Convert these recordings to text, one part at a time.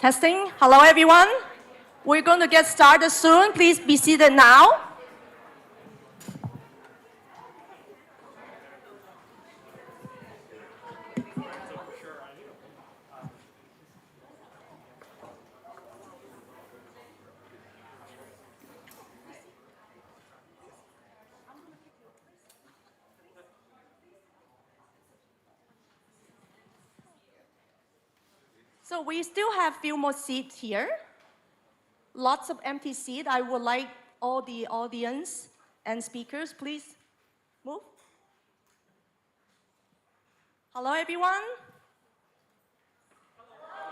Testing. Hello, everyone. We're going to get started soon. Please be seated now. So we still have a few more seats here. Lots of empty seats. I would like all the audience and speakers, please move. Hello, everyone.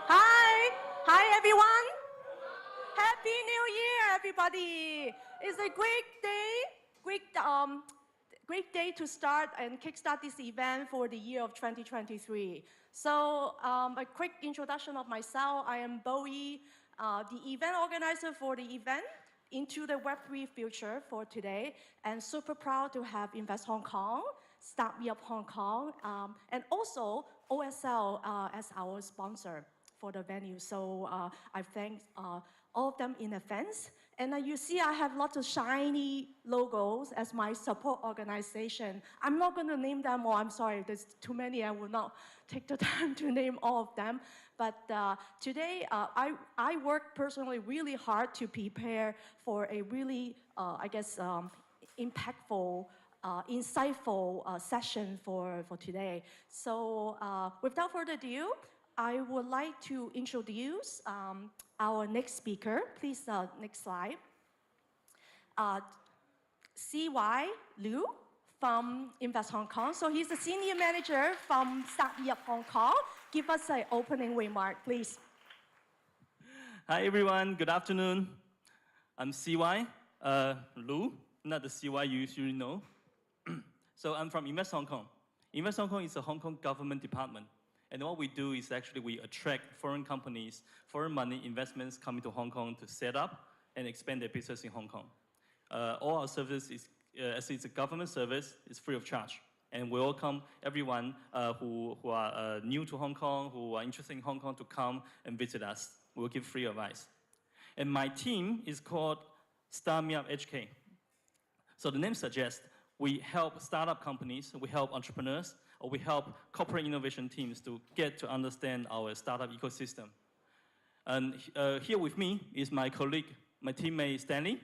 Hi. Hi, everyone. Happy New Year, everybody. It's a great day to start and kickstart this event for the year of 2023. So a quick introduction of myself. I am Bowie, the event organizer for the event into the Web3 future for today, and super proud to have Invest Hong Kong, Start Me Up Hong Kong, and also OSL as our sponsor for the venue. So I thank all of them in advance. And you see I have lots of shiny logos as my support organization. I'm not going to name them all. I'm sorry, there's too many. I will not take the time to name all of them. But today, I work personally really hard to prepare for a really, impactful, insightful session for today. So without further ado, I would like to introduce our next speaker. Please, next slide. CY Liu from Invest Hong Kong. So he's the senior manager from Start Me Up Hong Kong. Give us an opening remark, please. Hi, everyone. Good afternoon. I'm CY Liu, not the CY you usually know. So I'm from Invest Hong Kong. Invest Hong Kong is a Hong Kong government department. And what we do is actually we attract foreign companies, foreign money investments coming to Hong Kong to set up and expand their business in Hong Kong. All our service is, as it's a government service, is free of charge. And we welcome everyone who are new to Hong Kong, who are interested in Hong Kong to come and visit us. We'll give free advice. And my team is called Start Me Up HK. So the name suggests we help startup companies, we help entrepreneurs, or we help corporate innovation teams to get to understand our startup ecosystem. And here with me is my colleague, my teammate Stanley.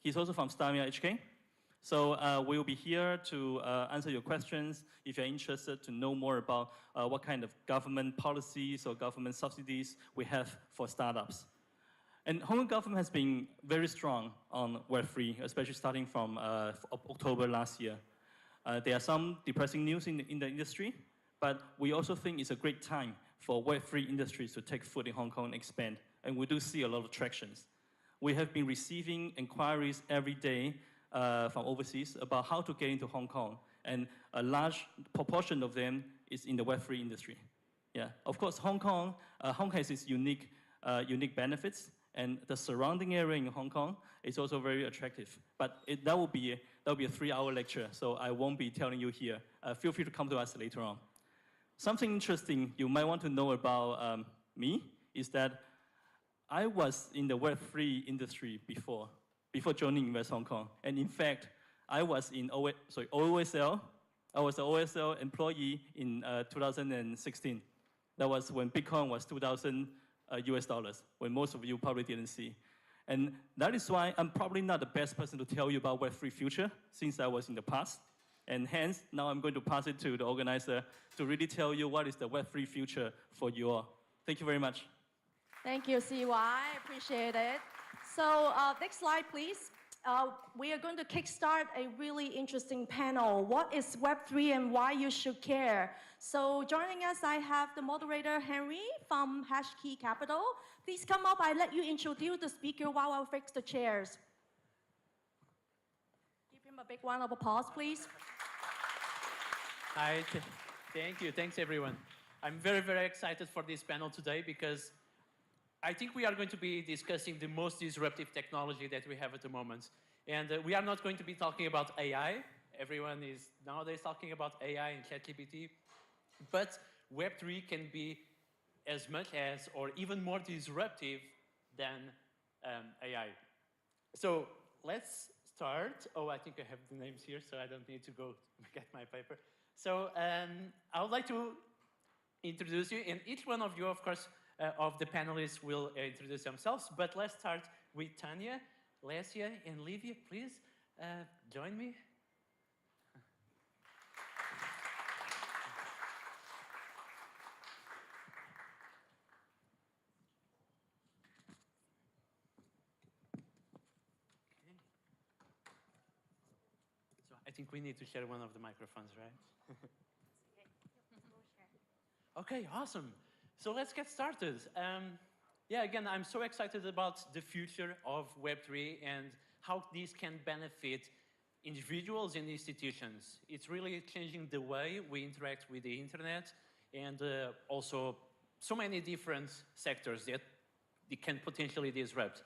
He's also from Start Me Up HK. So we'll be here to answer your questions if you're interested to know more about what kind of government policies or government subsidies we have for startups. And Hong Kong government has been very strong on Web3, especially starting from October last year. There are some depressing news in the industry, but we also think it's a great time for Web3 industries to take foot in Hong Kong and expand. And we do see a lot of tractions. We have been receiving inquiries every day from overseas about how to get into Hong Kong. And a large proportion of them is in the Web3 industry. Yeah, of course, Hong Kong has its unique benefits. And the surrounding area in Hong Kong is also very attractive. But that will be a 3-hour lecture, so I won't be telling you here. Feel free to come to us later on. Something interesting you might want to know about me is that I was in the Web3 industry before joining Invest Hong Kong. And in fact, I was in OSL. I was an OSL employee in 2016. That was when Bitcoin was 2,000 US dollars, when most of you probably didn't see. And that is why I'm probably not the best person to tell you about Web3 future, since I was in the past. And hence, now I'm going to pass it to the organizer to really tell you what is the Web3 future for you all. Thank you very much. Thank you, CY. Appreciate it. So next slide, please. We are going to kickstart a really interesting panel. What is Web3 and why you should care? So joining us, I have the moderator, Henry, from Hashkey Capital. Please come up. I let you introduce the speaker while I fix the chairs. Give him a big round of applause, please. Hi, thank you. Thanks, everyone. I'm very, very excited for this panel today because I think we are going to be discussing the most disruptive technology that we have at the moment. And we are not going to be talking about AI. Everyone is nowadays talking about AI and ChatGPT. But Web3 can be as much as or even more disruptive than AI. So let's start. Oh, I think I have the names here, so I don't need to go get my paper. So I would like to introduce you, and each one of you, of course, of the panelists will introduce themselves, but let's start with Tanya, Lesia, and Livia. Please join me. So I think we need to share one of the microphones, right? Okay, awesome. So let's get started. Yeah, again, I'm so excited about the future of Web3 and how this can benefit individuals and institutions. It's really changing the way we interact with the internet and also so many different sectors that it can potentially disrupt.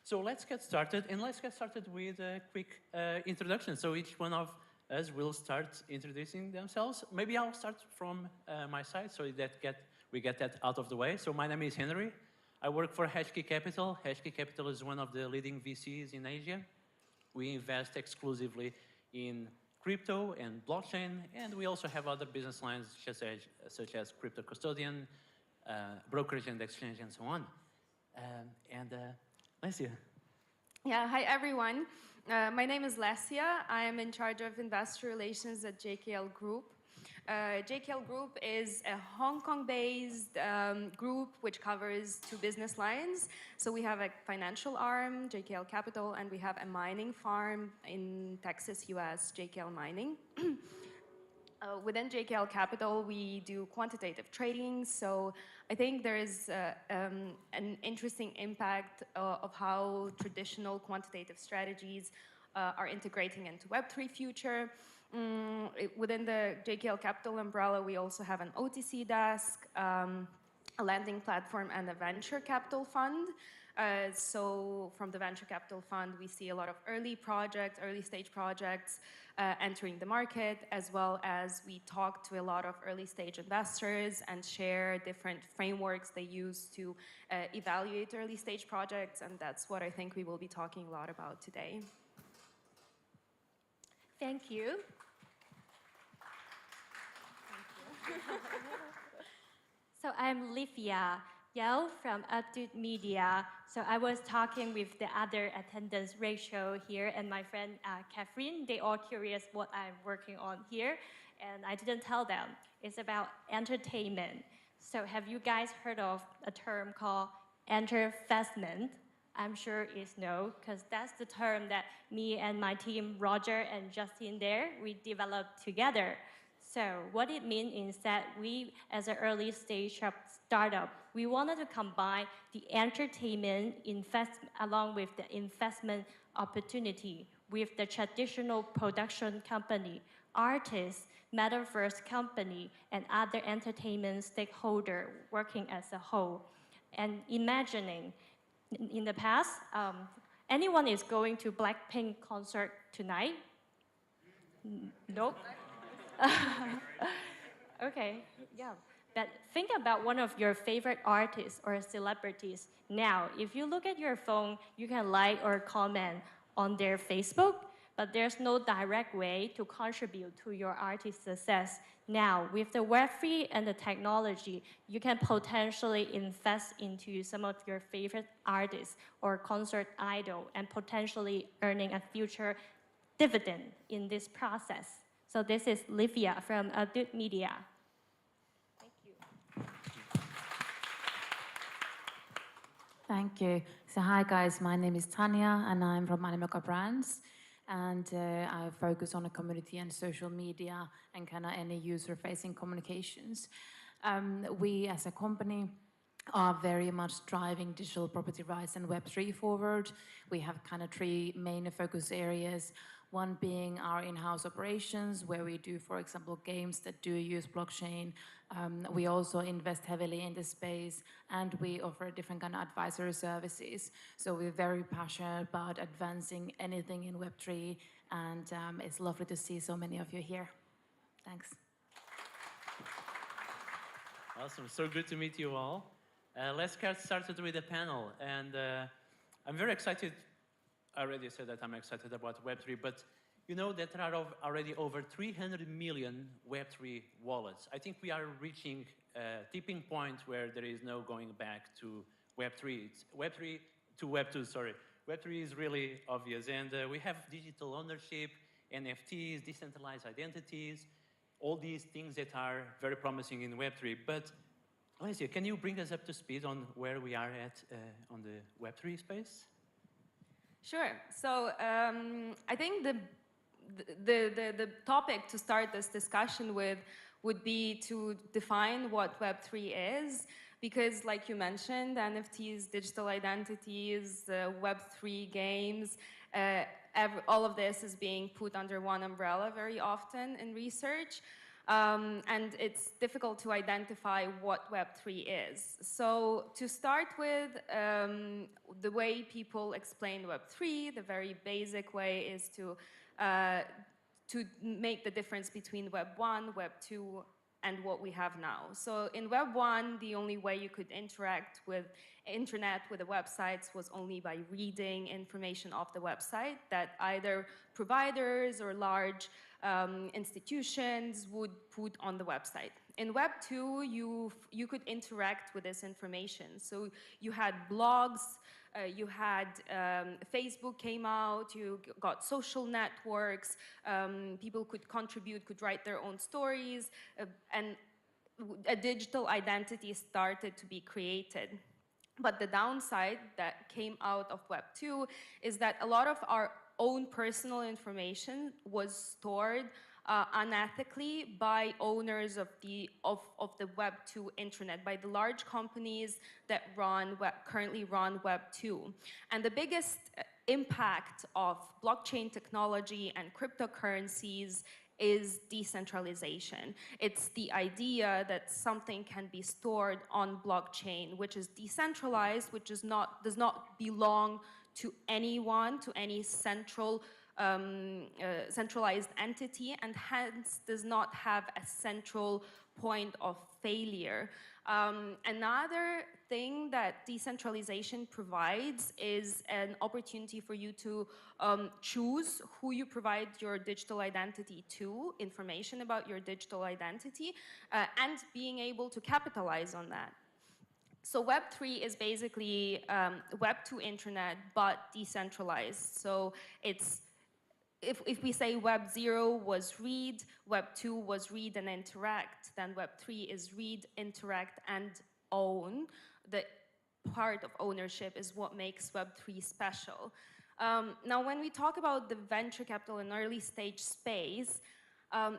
So let's get started, and let's get started with a quick introduction. So each one of us will start introducing themselves. Maybe I'll start from my side so that we get that out of the way. So my name is Henry. I work for Hashkey Capital. Hashkey Capital is one of the leading VCs in Asia. We invest exclusively in crypto and blockchain, and we also have other business lines such as crypto custodian, brokerage and exchange, and so on. Lesia. Yeah, hi everyone. My name is Lesia. I am in charge of investor relations at JKL Group. JKL Group is a Hong Kong-based group which covers two business lines. So we have a financial arm, JKL Capital, and we have a mining farm in Texas, US, JKL Mining. Within JKL Capital, we do quantitative trading. So I think there is an interesting impact of how traditional quantitative strategies are integrating into Web3 future. Within the JKL Capital umbrella, we also have an OTC desk, a lending platform, and a venture capital fund. So from the venture capital fund, we see a lot of early stage projects entering the market, as well as we talk to a lot of early stage investors and share different frameworks they use to evaluate early stage projects. And that's what I think we will be talking a lot about today. Thank you. So I'm Livia Yao from Update Media. So I was talking with the other attendance ratio here and my friend Catherine. They all curious what I'm working on here, and I didn't tell them. It's about entertainment. So have you guys heard of a term called enterfestment? I'm sure it's no, because that's the term that me and my team, Roger and Justin there, we developed together. So what it means is that we, as an early stage startup, we wanted to combine the entertainment along with the investment opportunity with the traditional production company, artists, Metaverse company, and other entertainment stakeholder working as a whole. And imagining, in the past, anyone is going to Blackpink concert tonight? Nope. Okay, yeah. But think about one of your favorite artists or celebrities. Now, if you look at your phone, you can like or comment on their Facebook, but there's no direct way to contribute to your artist's success. Now, with the Web3 and the technology, you can potentially invest into some of your favorite artists or concert idol and potentially earning a future dividend in this process. So this is Livia from Update Media. Thank you. Thank you. So hi guys, my name is Tanya and I'm from Animoca Brands. And I focus on a community and social media and kind of any user-facing communications. We as a company are very much driving digital property rights and Web3 forward. We have kind of three main focus areas. One being our in-house operations, where we do, for example, games that do use blockchain. We also invest heavily in this space, and we offer different kind of advisory services. So we're very passionate about advancing anything in Web3, and it's lovely to see so many of you here. Thanks. Awesome. So good to meet you all. Let's get started with the panel. And I'm very excited. I already said that I'm excited about Web3, but you know that there are already over 300 million Web3 wallets. I think we are reaching a tipping point where there is no going back to Web3. It's Web3 to Web2, sorry. Web3 is really obvious. And we have digital ownership, NFTs, decentralized identities, all these things that are very promising in Web3. But Alicia, can you bring us up to speed on where we are at on the Web3 space? Sure. So I think the topic to start this discussion with would be to define what Web3 is, because like you mentioned, NFTs, digital identities, Web3 games, all of this is being put under one umbrella very often in research. And it's difficult to identify what Web3 is. So to start with, the way people explain Web3, the very basic way is to make the difference between Web 1, Web 2, and what we have now. So in Web 1, the only way you could interact with internet, with the websites, was only by reading information off the website that either providers or large institutions would put on the website. In Web 2, you could interact with this information. So you had blogs, you had Facebook came out, you got social networks, people could contribute, could write their own stories, and a digital identity started to be created. But the downside that came out of Web 2 is that a lot of our own personal information was stored unethically by owners of the Web 2 internet, by the large companies that currently run Web 2. And the biggest impact of blockchain technology and cryptocurrencies is decentralization. It's the idea that something can be stored on blockchain, which is decentralized, which does not belong to anyone, to any centralized entity, and hence does not have a central point of failure. Another thing that decentralization provides is an opportunity for you to choose who you provide your digital identity to, information about your digital identity, and being able to capitalize on that. So Web 3 is basically Web 2 internet, but decentralized. So it's, if we say Web 0 was read, Web 2 was read and interact, then Web 3 is read, interact, and own. The part of ownership is what makes Web 3 special. Now, when we talk about the venture capital and early stage space,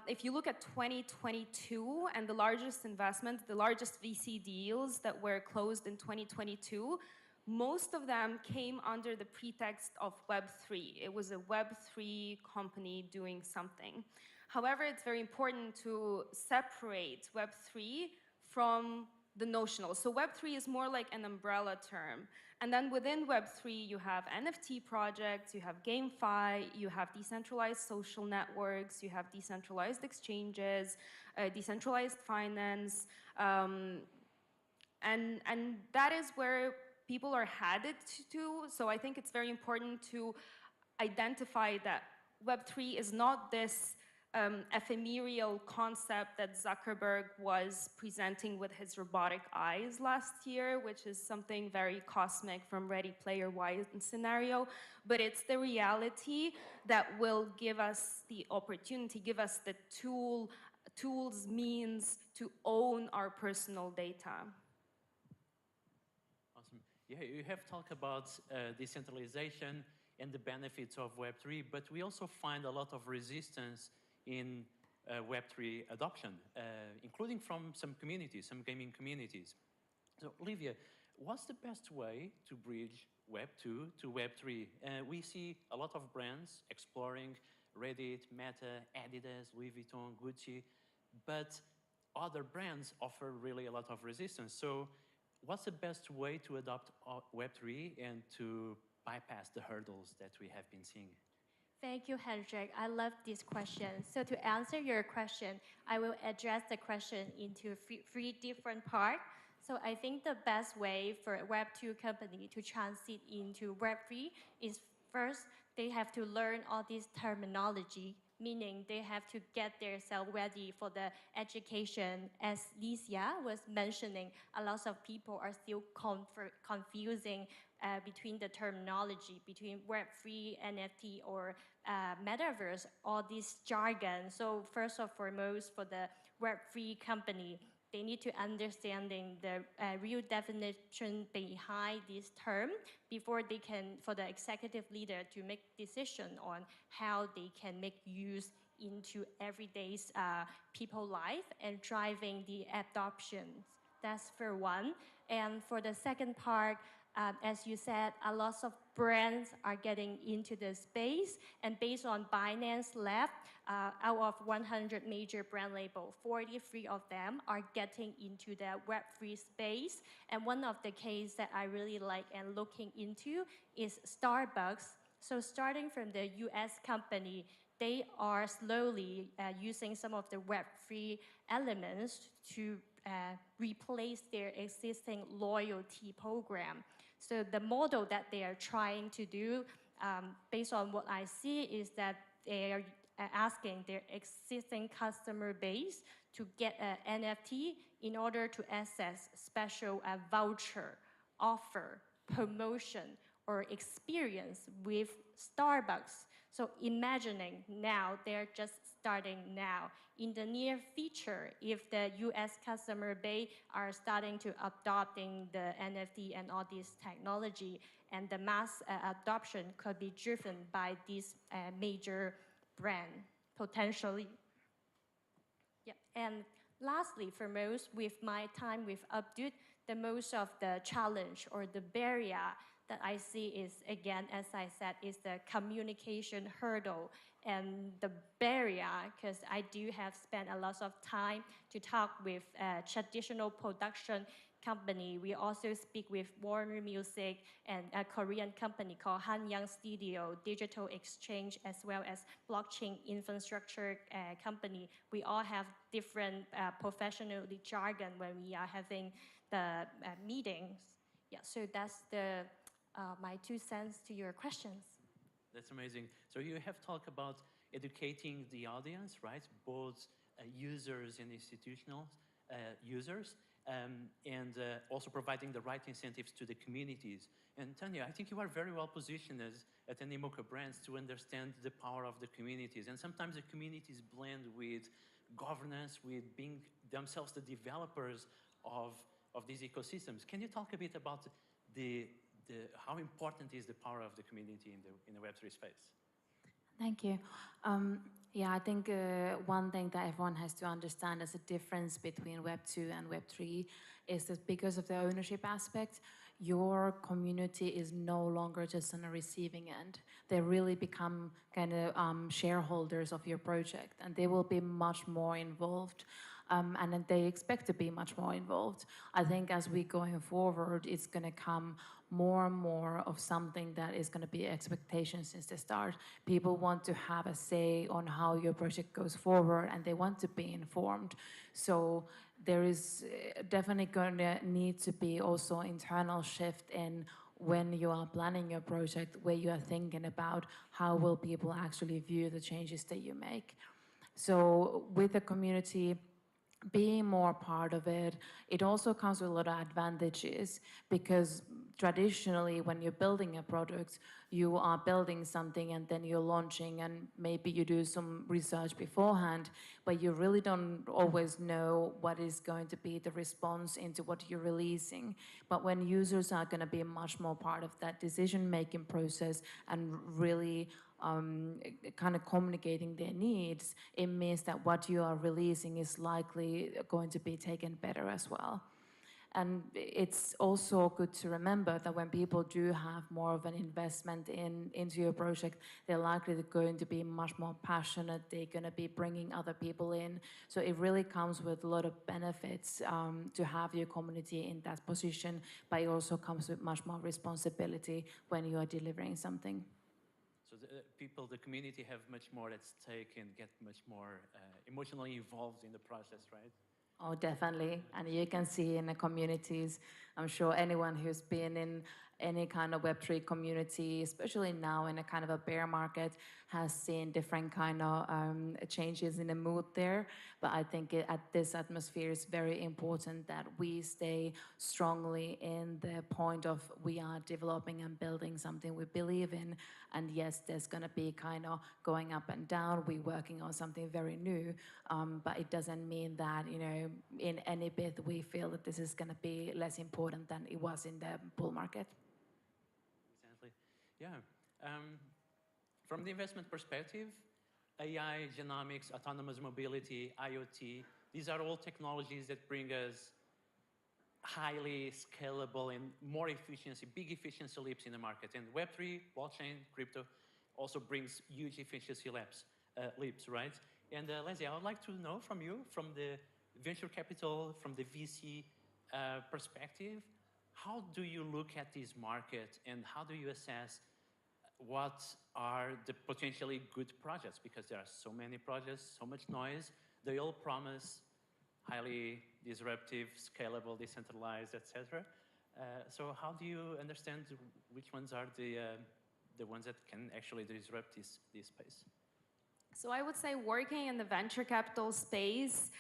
if you look at 2022 and the largest investments, the largest VC deals that were closed in 2022, most of them came under the pretext of Web3. It was a Web3 company doing something. However, it's very important to separate Web3 from the notional. So Web3 is more like an umbrella term. And then within Web3, you have NFT projects, you have GameFi, you have decentralized social networks, you have decentralized exchanges, decentralized finance. And that is where people are headed to. So I think it's very important to identify that Web3 is not this ephemeral concept that Zuckerberg was presenting with his robotic eyes last year, which is something very cosmic from Ready Player One scenario, but it's the reality that will give us the opportunity, give us the tools, means to own our personal data. Awesome. Yeah, you have talked about decentralization and the benefits of Web3, but we also find a lot of resistance in Web3 adoption, including from some communities, some gaming communities. So, Olivia, what's the best way to bridge Web 2 to Web 3? We see a lot of brands exploring Reddit, Meta, Adidas, Louis Vuitton, Gucci, but other brands offer really a lot of resistance. So what's the best way to adopt Web 3 and to bypass the hurdles that we have been seeing? Thank you, Hendrik. I love this question. So to answer your question, I will address the question into three different parts. So I think the best way for a Web2 company to transit into Web3 is first, they have to learn all this terminology, meaning they have to get themselves ready for the education. As Licia was mentioning, a lot of people are still confusing between the terminology, between Web3, NFT, or Metaverse, all this jargon. So first and foremost, for the Web3 company, they need to understanding the real definition behind this term before they can, for the executive leader to make decision on how they can make use into everyday people life and driving the adoption. That's for one. And for the second part, as you said, a lot of brands are getting into the space, and based on Binance Lab, out of 100 major brand labels, 43 of them are getting into the Web3 space. And one of the cases that I really like and looking into is Starbucks. So starting from the US company, they are slowly using some of the Web3 elements to replace their existing loyalty program. So the model that they are trying to do, based on what I see, is that they are asking their existing customer base to get an NFT in order to access special voucher, offer, promotion, or experience with Starbucks. So imagining now, they're just starting now. In the near future, if the US customer base are starting to adopting the NFT and all this technology, and the mass adoption could be driven by this major brand, potentially. Yep. And lastly, for most, with my time with Updude, the most of the challenge or the barrier that I see is, again, as I said, is the communication hurdle and the barrier, because I do have spent a lot of time to talk with traditional production company. We also speak with Warner Music and a Korean company called Hanyang Studio, Digital Exchange, as well as blockchain infrastructure company. We all have different professional jargon when we are having the meetings. Yeah, so that's the my 2 cents to your questions. That's amazing. So you have talked about educating the audience, right? Both users and institutional users, and also providing the right incentives to the communities. And Tanya, I think you are very well positioned at Animoca Brands to understand the power of the communities. And sometimes the communities blend with governance, with being themselves the developers of these ecosystems. Can you talk a bit about how important is the power of the community in the Web3 space? Thank you. Yeah, I think one thing that everyone has to understand as a difference between Web 2 and Web 3 is that because of the ownership aspect, your community is no longer just on a receiving end. They really become kind of shareholders of your project, and they will be much more involved. And they expect to be much more involved. I think as we going forward, it's going to come more and more of something that is going to be expectation since the start. People want to have a say on how your project goes forward, and they want to be informed. So there is definitely going to need to be also internal shift in when you are planning your project, where you are thinking about how will people actually view the changes that you make. So with the community, being more part of it, it also comes with a lot of advantages, because traditionally when you're building a product, you are building something and then you're launching, and maybe you do some research beforehand, but you really don't always know what is going to be the response into what you're releasing. But when users are going to be much more part of that decision-making process and really kind of communicating their needs, it means that what you are releasing is likely going to be taken better as well. And it's also good to remember that when people do have more of an investment into your project, they're likely going to be much more passionate. They're going to be bringing other people in. So it really comes with a lot of benefits to have your community in that position, but it also comes with much more responsibility when you are delivering something. So the people, the community have much more at stake and get much more emotionally involved in the process, right? Oh, definitely. And you can see in the communities, I'm sure anyone who's been in any kind of Web3 community, especially now in a kind of a bear market, has seen different kind of changes in the mood there. But I think at this atmosphere, it's very important that we stay strongly in the point of we are developing and building something we believe in. And yes, there's going to be kind of going up and down. We're working on something very new, but it doesn't mean that, you know, in any bit we feel that this is going to be less important than it was in the bull market. Exactly. Yeah. From the investment perspective, AI, genomics, autonomous mobility, IoT, these are all technologies that bring us highly scalable and more efficiency, big efficiency leaps in the market. And Web3, blockchain, crypto also brings huge efficiency leaps, right? And Leslie, I would like to know from you, from the venture capital, from the VC perspective, how do you look at this market and how do you assess what are the potentially good projects? Because there are so many projects, so much noise. They all promise highly disruptive, scalable, decentralized, etc. So how do you understand which ones are the ones that can actually disrupt this space? So I would say working in the venture capital space,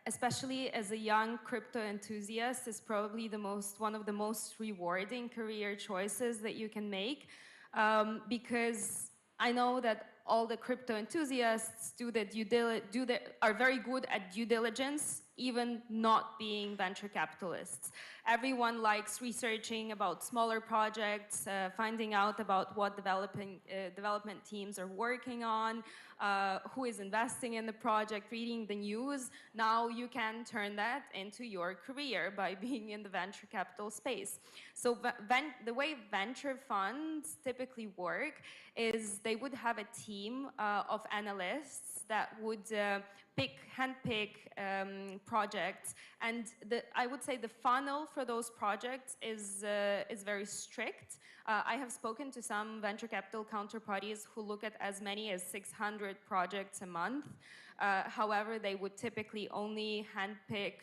especially as a young crypto enthusiast, is probably one of the most rewarding career choices that you can make, because I know that all the crypto enthusiasts are very good at due diligence, even not being venture capitalists. Everyone likes researching about smaller projects, finding out about what development teams are working on, who is investing in the project, reading the news. Now you can turn that into your career by being in the venture capital space. So the way venture funds typically work is they would have a team of analysts that would handpick projects, and I would say the funnel for those projects is very strict. I have spoken to some venture capital counterparties who look at as many as 600 projects a month. However, they would typically only handpick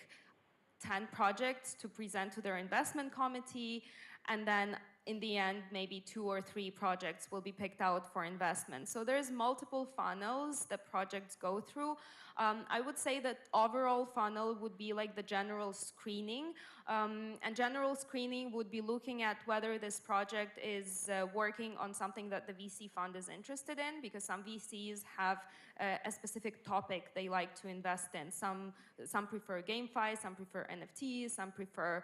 10 projects to present to their investment committee, and then in the end, maybe 2 or 3 projects will be picked out for investment. So there's multiple funnels that projects go through. I would say that overall funnel would be like the general screening. And general screening would be looking at whether this project is working on something that the VC fund is interested in, because some VCs have a specific topic they like to invest in. Some prefer GameFi, some prefer NFTs, some prefer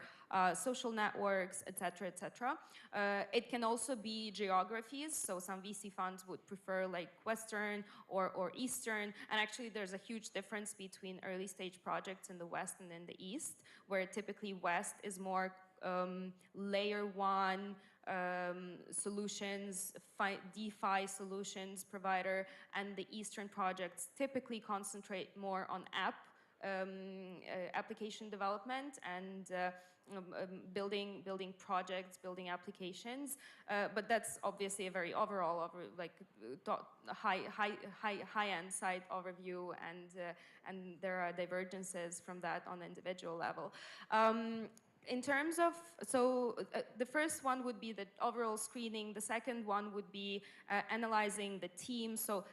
social networks, etc., etc. It can also be geographies, so some VC funds would prefer like Western or Eastern, and actually there's a huge difference between early stage projects in the West and in the East, where typically West is more layer 1 solutions, DeFi solutions provider, and the Eastern projects typically concentrate more on application development and building projects, building applications, but that's obviously a very overall, high-end side overview, and there are divergences from that on the individual level. In terms of, the first one would be the overall screening. The second one would be analyzing the team. So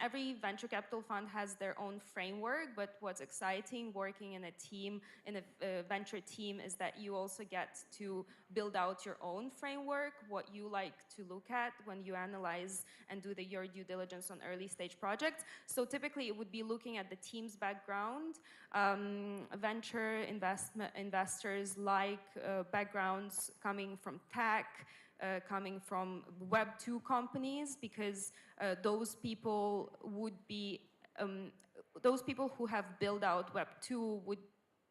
every venture capital fund has their own framework, but what's exciting working in a team, in a venture team, is that you also get to build out your own framework, what you like to look at when you analyze and do your due diligence on early stage projects. So typically it would be looking at the team's background. Venture investors like backgrounds coming from tech, coming from Web2 companies, because those people who have built out Web2 would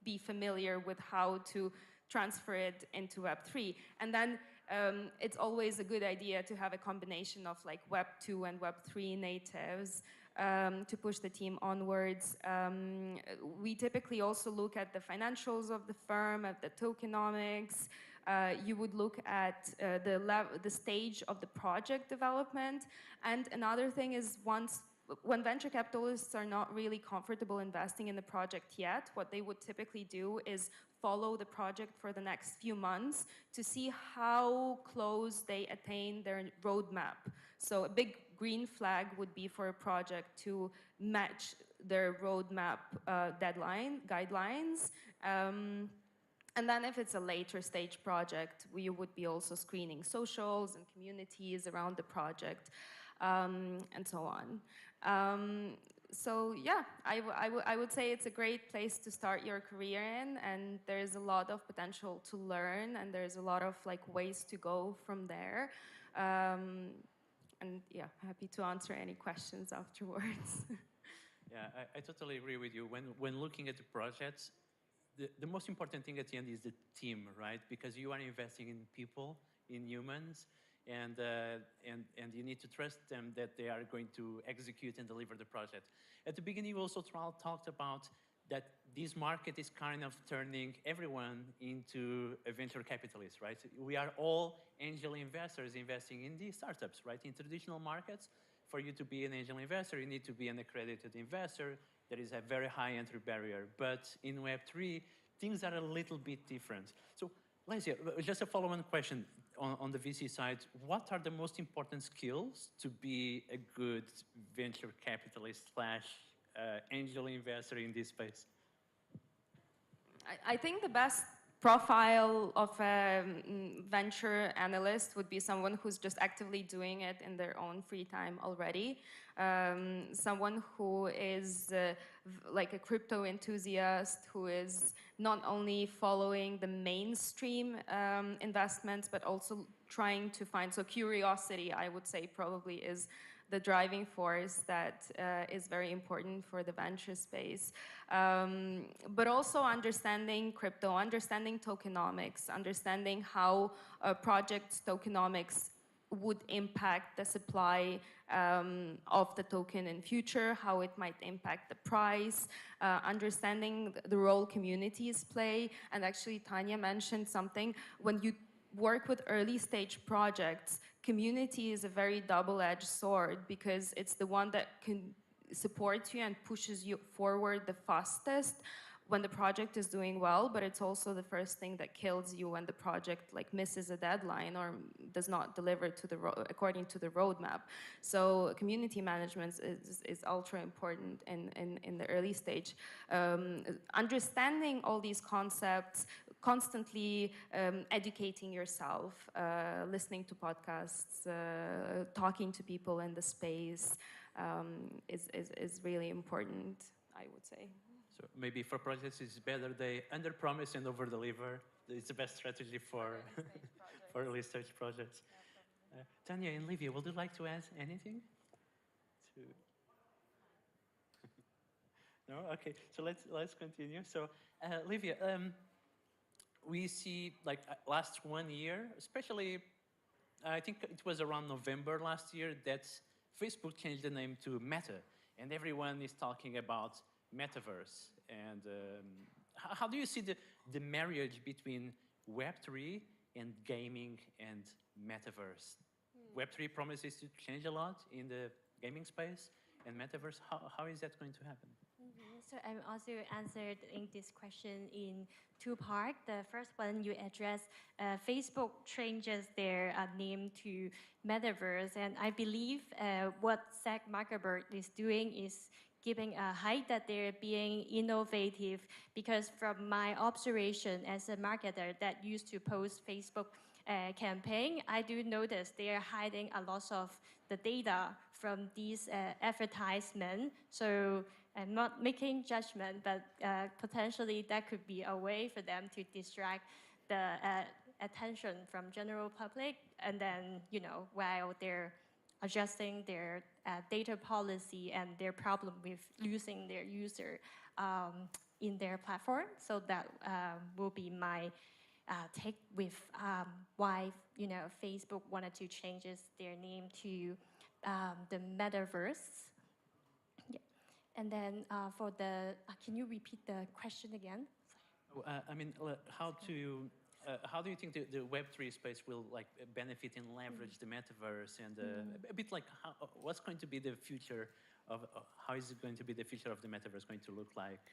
be familiar with how to transfer it into Web3. And then it's always a good idea to have a combination of like Web2 and Web3 natives to push the team onwards. We typically also look at the financials of the firm, at the tokenomics, you would look at the stage of the project development. And another thing is when venture capitalists are not really comfortable investing in the project yet, what they would typically do is follow the project for the next few months to see how close they attain their roadmap. So a big green flag would be for a project to match their roadmap guidelines. And then if it's a later stage project, we would be also screening socials and communities around the project, and so on. So yeah, I would say it's a great place to start your career in, and there's a lot of potential to learn, and there's a lot of ways to go from there. And yeah, happy to answer any questions afterwards. Yeah, I totally agree with you. When looking at the projects, the most important thing at the end is the team, right? Because you are investing in people, in humans, and you need to trust them that they are going to execute and deliver the project. At the beginning, you also talked about that this market is kind of turning everyone into a venture capitalist, right? We are all angel investors investing in these startups, right? In traditional markets, for you to be an angel investor, you need to be an accredited investor. There is a very high entry barrier. But in Web3, things are a little bit different. So, Lesia, just a follow-on question on the VC side. What are the most important skills to be a good venture capitalist / angel investor in this space? I think the best profile of a venture analyst would be someone who's just actively doing it in their own free time already. Someone who is like a crypto enthusiast, who is not only following the mainstream investments, but also trying to find, so curiosity, I would say, probably is the driving force that is very important for the venture space. But also understanding crypto, understanding tokenomics, understanding how project tokenomics would impact the supply of the token in future, how it might impact the price, understanding the role communities play. And actually, Tanya mentioned something. When you work with early stage projects, community is a very double-edged sword, because it's the one that can support you and pushes you forward the fastest when the project is doing well, but it's also the first thing that kills you when the project misses a deadline or does not deliver to according to the roadmap. So community management is ultra important in the early stage. Understanding all these concepts, constantly educating yourself, listening to podcasts, talking to people in the space is really important, I would say. So maybe for projects, it's better they under-promise and over-deliver. It's the best strategy for early stage projects. Tanya and Livia, would you like to add anything? No? Okay, so let's continue. So Livia, we see last 1 year, especially, I think it was around November last year, that Facebook changed the name to Meta, and everyone is talking about Metaverse. And how do you see the marriage between Web3 and gaming and Metaverse? Web3 promises to change a lot in the gaming space, and Metaverse, how is that going to happen? So I also answered in this question in two parts. The first one, you address Facebook changes their name to Metaverse, and I believe what Zach Zuckerberg is doing is giving a hype that they're being innovative, because from my observation as a marketer that used to post Facebook campaign, I do notice they are hiding a lot of the data from these advertisements. So I'm not making judgment, but potentially that could be a way for them to distract the attention from general public, and then, while they're adjusting their data policy and their problem with losing their user in their platform. So that will be my take with why Facebook wanted to change their name to the Metaverse. Yeah. And then for the, can you repeat the question again? I mean, how to how do you think the Web3 space will like benefit and leverage the metaverse, and a bit like what's going to be the future of how is it going to be the future of the metaverse going to look like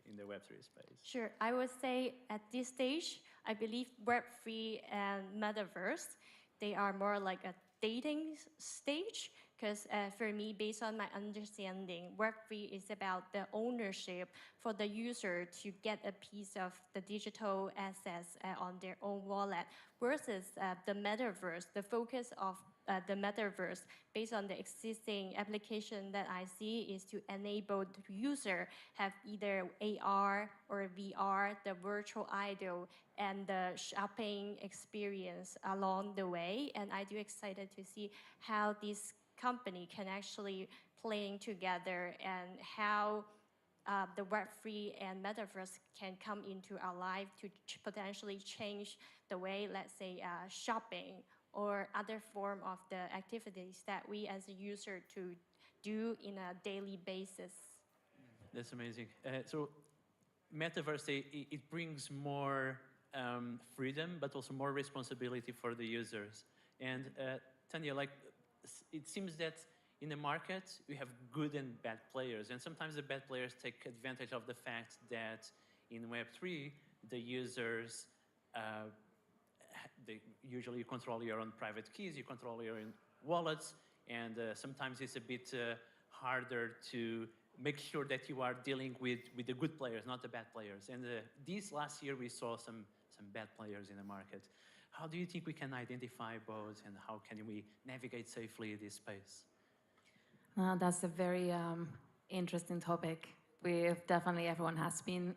in the Web3 space? Sure. I would say at this stage, I believe Web3 and Metaverse, they are more like a dating stage. Because for me, based on my understanding, Web3 is about the ownership for the user to get a piece of the digital assets on their own wallet, versus the Metaverse, the focus of the Metaverse, based on the existing application that I see, is to enable the user have either AR or VR, the virtual idol, and the shopping experience along the way. And I do excited to see how this company can actually playing together, and how the Web3 and Metaverse can come into our life to potentially change the way, let's say, shopping or other form of the activities that we as a user to do in a daily basis. That's amazing. So Metaverse, it brings more freedom, but also more responsibility for the users. And Tanya, like, it seems that in the market, we have good and bad players. And sometimes the bad players take advantage of the fact that in Web3, the users, they usually control your own private keys, you control your own wallets, and sometimes it's a bit harder to make sure that you are dealing with the good players, not the bad players. And this last year, we saw some bad players in the market. How do you think we can identify both, and how can we navigate safely this space? That's a very interesting topic. Everyone has been,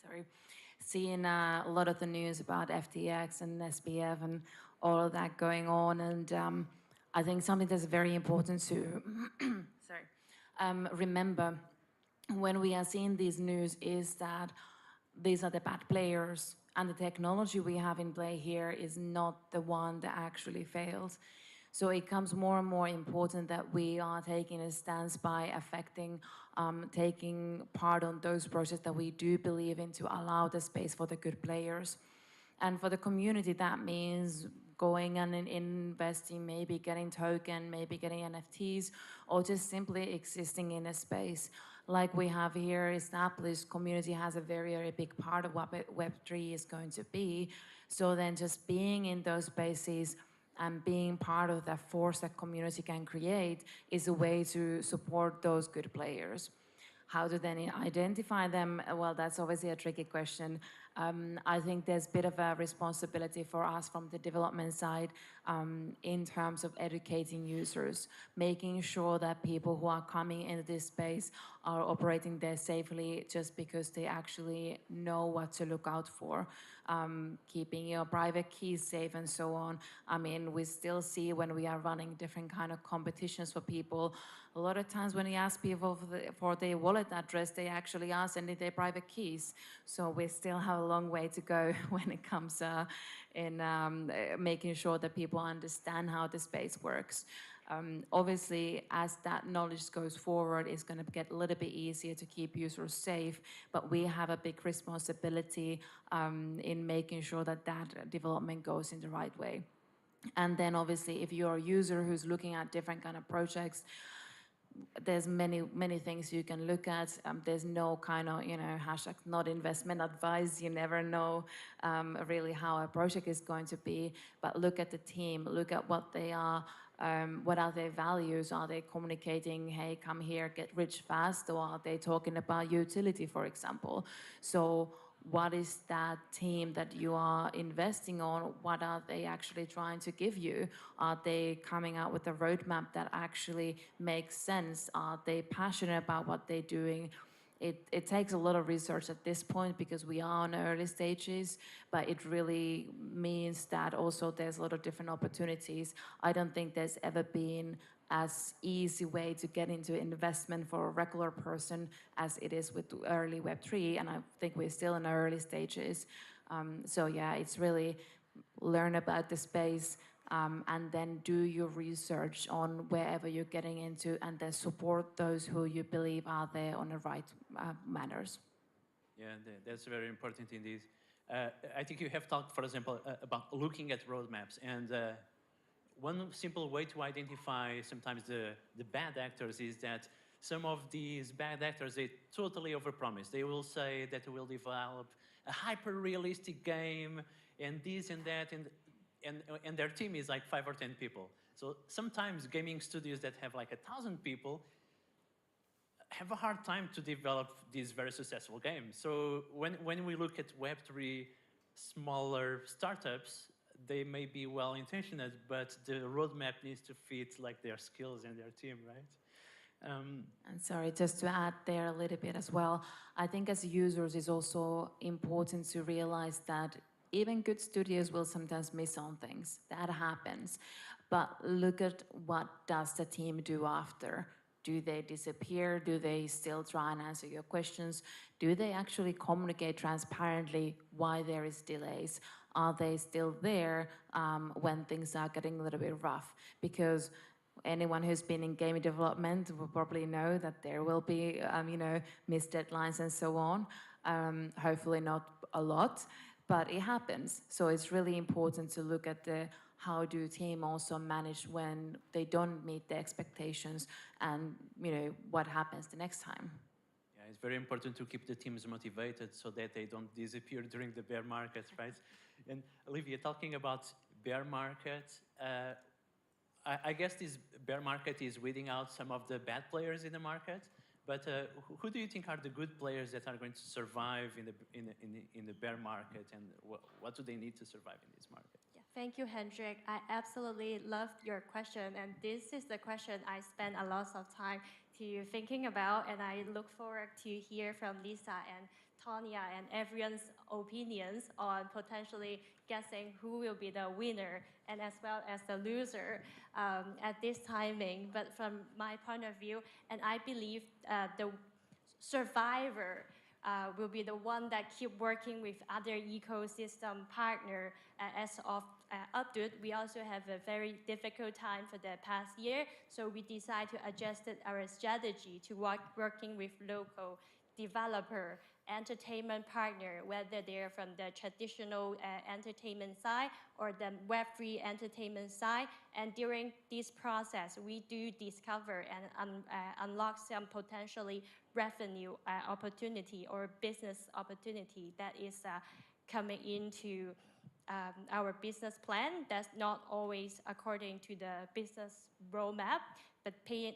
sorry, seeing a lot of the news about FTX and SBF and all of that going on. And I think something that's very important to remember when we are seeing this news is that these are the bad players, and the technology we have in play here is not the one that actually fails. So it becomes more and more important that we are taking a stance by taking part on those projects that we do believe in to allow the space for the good players. And for the community, that means going and investing, maybe getting token, maybe getting NFTs, or just simply existing in a space. Like we have here established, community has a very, very big part of what Web3 is going to be. So then just being in those spaces and being part of that force that community can create is a way to support those good players. How to then identify them? Well, that's obviously a tricky question. I think there's a bit of a responsibility for us from the development side in terms of educating users, making sure that people who are coming into this space are operating there safely just because they actually know what to look out for, keeping your private keys safe and so on. I mean, we still see when we are running different kind of competitions for people, a lot of times when you ask people for their wallet address, they actually are sending their private keys. So we still have a long way to go when it comes in making sure that people understand how the space works. Obviously, as that knowledge goes forward, it's going to get a little bit easier to keep users safe, but we have a big responsibility in making sure that that development goes in the right way. And then obviously, if you're a user who's looking at different kind of projects, there's many things you can look at. There's no kind of, hashtag not investment advice. You never know really how a project is going to be, but look at the team, look at what they are, what are their values? Are they communicating, hey, come here, get rich fast? Or are they talking about utility, for example? So what is that team that you are investing on? What are they actually trying to give you? Are they coming out with a roadmap that actually makes sense? Are they passionate about what they're doing? It takes a lot of research at this point because we are on early stages, but it really means that also there's a lot of different opportunities. I don't think there's ever been as easy way to get into investment for a regular person as it is with early Web3, and I think we're still in early stages. So yeah, it's really learn about the space and then do your research on wherever you're getting into, and then support those who you believe are there on the right manners. Yeah, that's very important indeed. I think you have talked, for example, about looking at roadmaps. And one simple way to identify sometimes the bad actors is that some of these bad actors, they totally overpromise. They will say that they will develop a hyper-realistic game and this and that, and their team is like 5 or 10 people. So sometimes gaming studios that have like 1,000 people have a hard time to develop these very successful games. So when we look at Web3 smaller startups, they may be well-intentioned, but the roadmap needs to fit like their skills and their team, right? And sorry, just to add there a little bit as well, I think as users it's also important to realize that even good studios will sometimes miss on things. That happens. But look at what does the team do after. Do they disappear? Do they still try and answer your questions? Do they actually communicate transparently why there is delays? Are they still there when things are getting a little bit rough? Because anyone who's been in game development will probably know that there will be, missed deadlines and so on. Hopefully not a lot, but it happens. So it's really important to look at how do team also manage when they don't meet the expectations, and what happens the next time. Yeah, it's very important to keep the teams motivated so that they don't disappear during the bear market, right? And Olivia, talking about bear market, I guess this bear market is weeding out some of the bad players in the market. But who do you think are the good players that are going to survive in the bear market, and what do they need to survive in this market? Yeah, thank you, Hendrik. I absolutely loved your question, and this is the question I spend a lot of time to thinking about, and I look forward to hear from Lisa and Tanya and everyone's opinions on potentially guessing who will be the winner and as well as the loser at this timing. But from my point of view, and I believe the survivor will be the one that keep working with other ecosystem partner. As of Updude, we also have a very difficult time for the past year, so we decided to adjust our strategy to working with local developer, entertainment partner, whether they're from the traditional entertainment side or the Web3 entertainment side. And during this process, we do discover and unlock some potentially revenue opportunity or business opportunity that is coming into our business plan. That's not always according to the business roadmap, but paying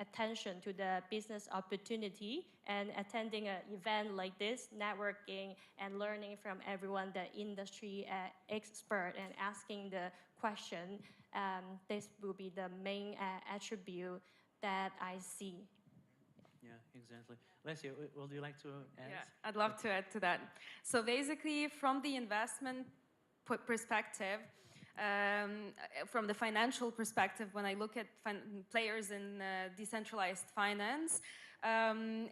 attention to the business opportunity and attending an event like this, networking and learning from everyone, the industry expert, and asking the question. This will be the main attribute that I see. Yeah, exactly. Lesia, would you like to add? Yeah, I'd love to add to that. So basically, from the investment perspective, from the financial perspective, when I look at players in decentralized finance,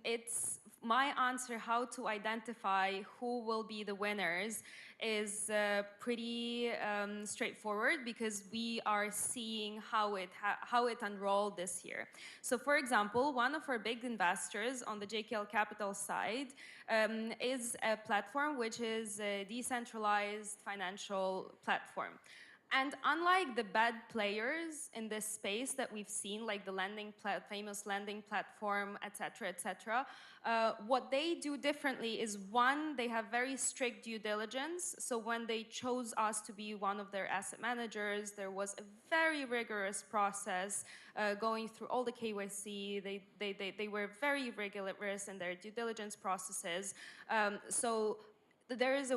it's my answer how to identify who will be the winners is pretty straightforward, because we are seeing how it unrolled this year. So for example, one of our big investors on the JKL Capital side is a platform which is a decentralized financial platform. And unlike the bad players in this space that we've seen, like the famous lending platform, et cetera, what they do differently is, one, they have very strict due diligence. So when they chose us to be one of their asset managers, there was a very rigorous process going through all the KYC. They were very rigorous in their due diligence processes. So there is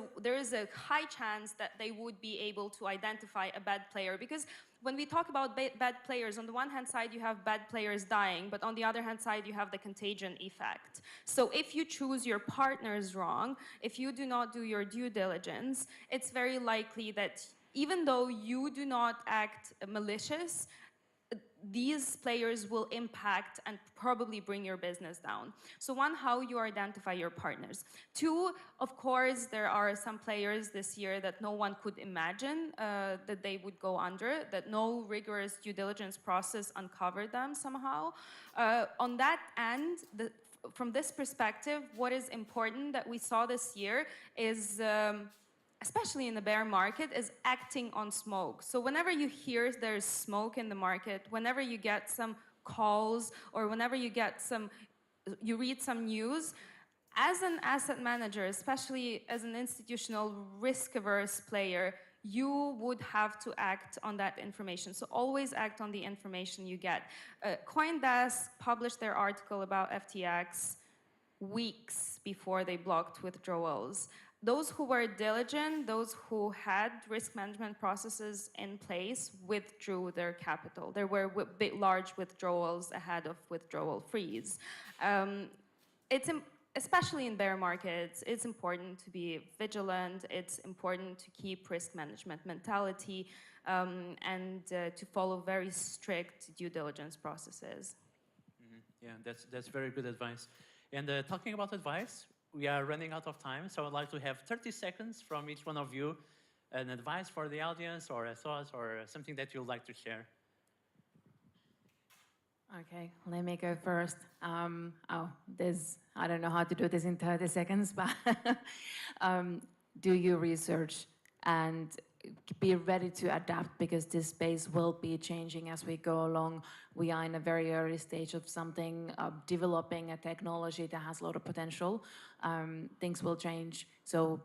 a high chance that they would be able to identify a bad player, because when we talk about bad players, on the one hand side you have bad players dying, but on the other hand side you have the contagion effect. So if you choose your partners wrong, if you do not do your due diligence, it's very likely that even though you do not act malicious, these players will impact and probably bring your business down. So one, how you identify your partners. Two, of course, there are some players this year that no one could imagine that they would go under, that no rigorous due diligence process uncovered them somehow. On that end, from this perspective, what is important that we saw this year is especially in the bear market, is acting on smoke. So whenever you hear there's smoke in the market, whenever you get some calls, or whenever you read some news, as an asset manager, especially as an institutional risk-averse player, you would have to act on that information. So always act on the information you get. CoinDesk published their article about FTX weeks before they blocked withdrawals. Those who were diligent, those who had risk management processes in place, withdrew their capital. There were large withdrawals ahead of withdrawal freeze. Especially in bear markets, it's important to be vigilant. It's important to keep risk management mentality and to follow very strict due diligence processes. Yeah, that's very good advice. And talking about advice, we are running out of time, so I'd like to have 30 seconds from each one of you, an advice for the audience, or a thought, or something that you'd like to share. Okay, let me go first. I don't know how to do this in 30 seconds, but do your research and be ready to adapt, because this space will be changing as we go along. We are in a very early stage of something, developing a technology that has a lot of potential. Things will change. So,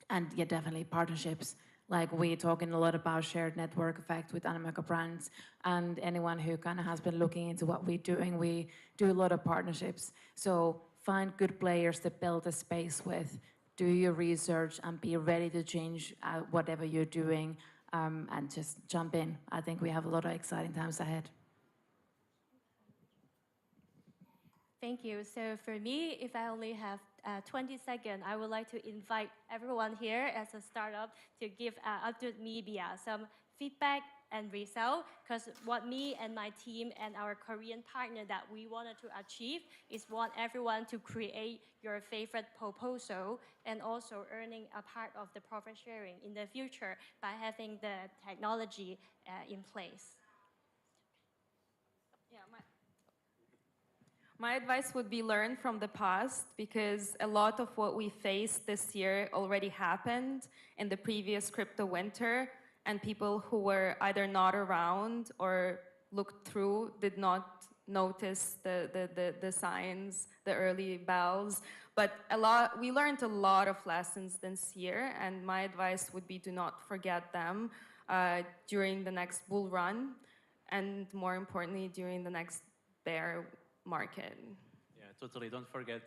and yeah, definitely partnerships. Like, we're talking a lot about shared network effect with Animoca brands, and anyone who kind of has been looking into what we're doing, we do a lot of partnerships. So find good players to build a space with, do your research, and be ready to change whatever you're doing, and just jump in. I think we have a lot of exciting times ahead. Thank you. So for me, if I only have 20 seconds, I would like to invite everyone here as a startup to give Updude Media some feedback and result, because what me and my team and our Korean partner that we wanted to achieve is want everyone to create your favorite proposal and also earning a part of the profit sharing in the future by having the technology in place. Yeah, my advice would be learn from the past, because a lot of what we faced this year already happened in the previous crypto winter, and people who were either not around or looked through did not notice the signs, the early bells. But we learned a lot of lessons this year, and my advice would be do not forget them during the next bull run, and more importantly, during the next bear market. Yeah, totally. Don't forget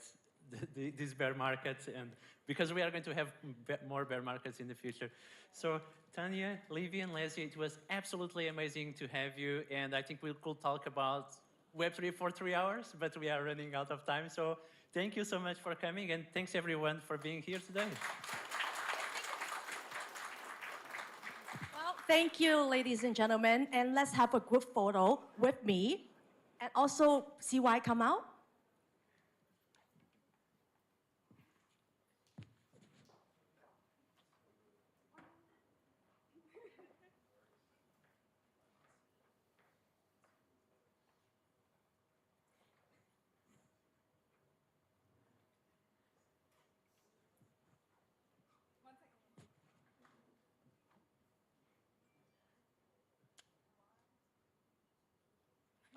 these bear markets, and because we are going to have more bear markets in the future. So Tanya, Livy, and Leslie, it was absolutely amazing to have you, and I think we could talk about Web3 for 3 hours, but we are running out of time. So thank you so much for coming, and thanks everyone for being here today. Well, thank you, ladies and gentlemen, and let's have a group photo with me. And also, CY come out.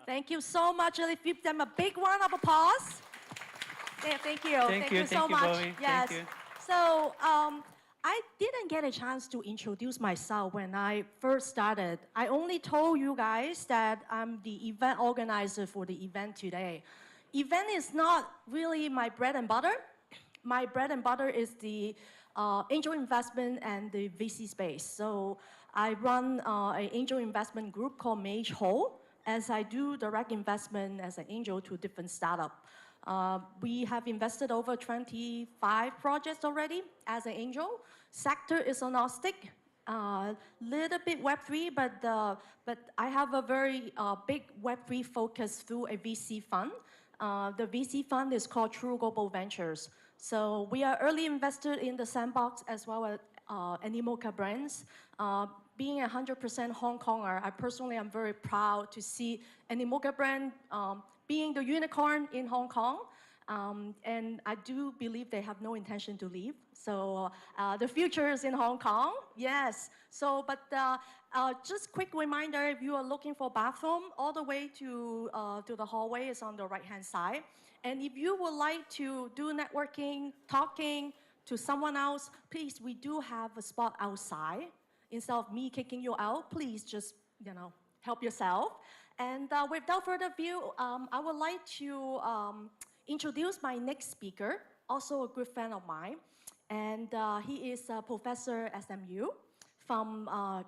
Thank you so much. Let's give them a big round of applause. Yeah, thank you. Thank you so Bowie. much. Yes. Thank you. So I didn't get a chance to introduce myself when I first started. I only told you guys that I'm the event organizer for the event today. Event is not really my bread and butter. My bread and butter is the angel investment and the VC space. So I run an angel investment group called MaGEspire, as I do direct investment as an angel to different startups. We have invested over 25 projects already as an angel. Sector is agnostic, little bit Web3, but I have a very big Web3 focus through a VC fund. The VC fund is called True Global Ventures. So we are early investor in the Sandbox as well as Animoca brands. Being 100% Hong Konger, I personally am very proud to see Animoca brand being the unicorn in Hong Kong. And I do believe they have no intention to leave. So the future is in Hong Kong, yes. So, but just quick reminder, if you are looking for bathroom, all the way to the hallway is on the right-hand side. And if you would like to do networking, talking to someone else, please, we do have a spot outside. Instead of me kicking you out, please just, help yourself. And without further ado, I would like to introduce my next speaker, also a good friend of mine. And he is a professor at SMU from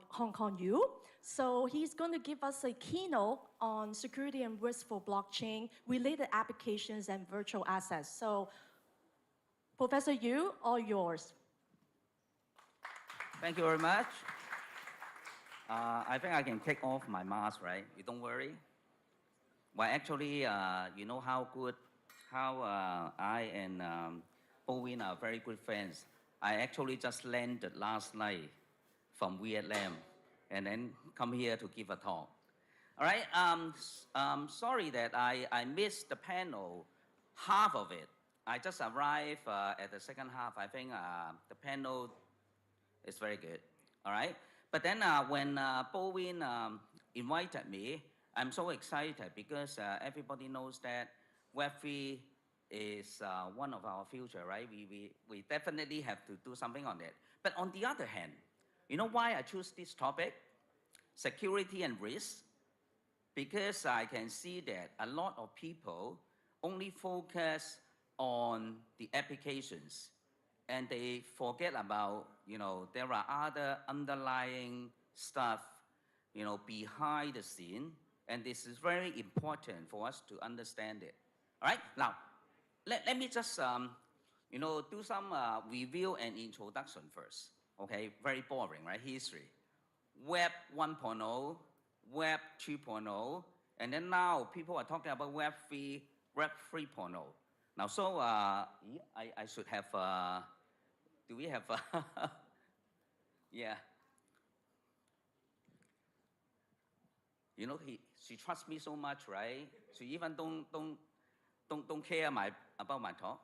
Hong Kong U. So he's going to give us a keynote on security and risk for blockchain, related applications, and virtual assets. So Professor Yu, all yours. Thank you very much. I think I can take off my mask, right? You don't worry. Well, actually, you know how I and Owen are very good friends. I actually just landed last night from Vietnam and then come here to give a talk. All right, sorry that I missed the panel, half of it. I just arrived at the second half. I think the panel is very good, all right? But then when Bowen invited me, I'm so excited because everybody knows that Web3 is one of our future, right? We definitely have to do something on it. But on the other hand, you know why I choose this topic? Security and risk. Because I can see that a lot of people only focus on the applications and they forget about, there are other underlying stuff, behind the scene, and this is very important for us to understand it. All right, now, let me just, do some review and introduction first, okay? Very boring, right? History. Web 1.0, Web 2.0, and then now people are talking about Web 3.0. Now, so I should have, do we have, yeah. She trusts me so much, right? She even don't care about my talk.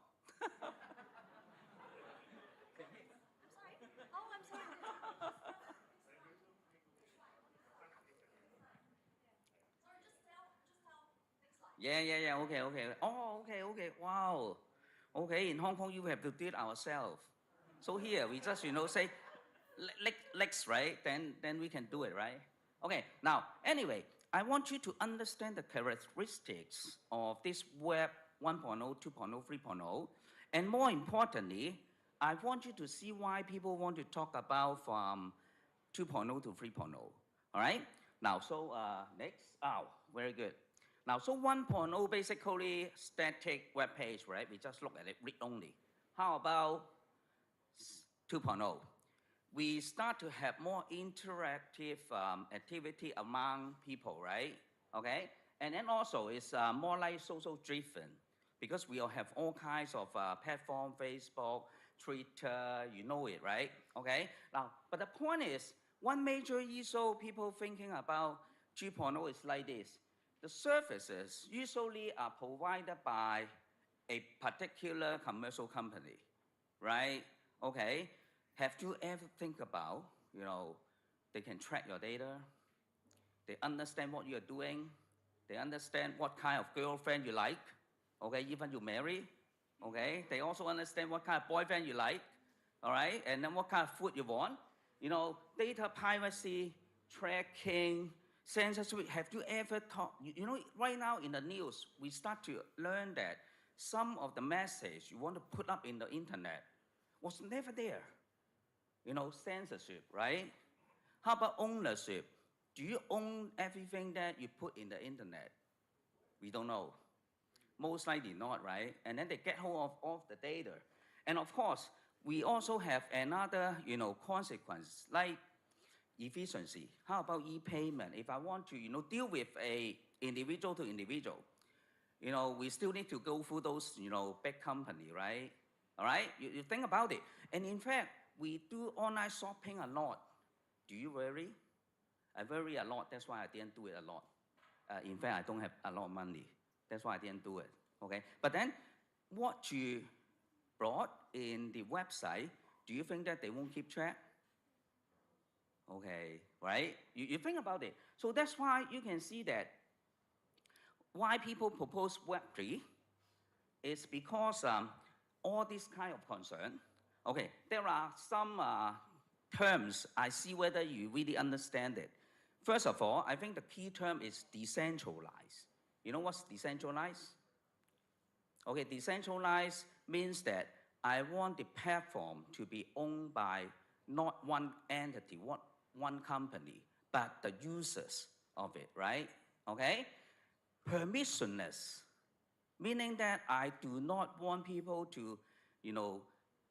Yeah, okay. Oh, okay, wow. Okay, in Hong Kong, you have to do it ourselves. So here, we just, say, legs, right? Then we can do it, right? Okay, now, anyway, I want you to understand the characteristics of this Web 1.0, 2.0, 3.0. And more importantly, I want you to see why people want to talk about from 2.0 to 3.0. All right? Now, so next. Oh, very good. Now, so 1.0 basically static web page, right? We just look at it read only. How about 2.0? We start to have more interactive activity among people, right? Okay? And then also it's more like social driven because we all have all kinds of platform, Facebook, Twitter, you know it, right? Okay? Now, but the point is, one major issue people thinking about 2.0 is like this. The services usually are provided by a particular commercial company, right? Okay. Have you ever think about, they can track your data, they understand what you're doing, they understand what kind of girlfriend you like, okay, even you marry, okay? They also understand what kind of boyfriend you like, all right? And then what kind of food you want. Data privacy, tracking, censorship. Have you ever thought, right now in the news, we start to learn that some of the message you want to put up in the internet was never there. Censorship, right? How about ownership? Do you own everything that you put in the internet? We don't know. Most likely not, right? And then they get hold of the data. And of course, we also have another, consequence, like efficiency. How about e-payment? If I want to, deal with a individual to individual, we still need to go through those, big company, right? All right? You think about it. And in fact, we do online shopping a lot. Do you worry? I worry a lot. That's why I didn't do it a lot. In fact, I don't have a lot of money. That's why I didn't do it. Okay? But then, what you brought in the website, do you think that they won't keep track? Okay, right? You think about it. So that's why you can see that why people propose Web3 is because all this kind of concern. Okay, there are some terms, I see whether you really understand it. First of all, I think the key term is decentralized. You know what's decentralized? Okay, decentralized means that I want the platform to be owned by not one entity, one company, but the users of it, right? Okay? Permissionless, meaning that I do not want people to,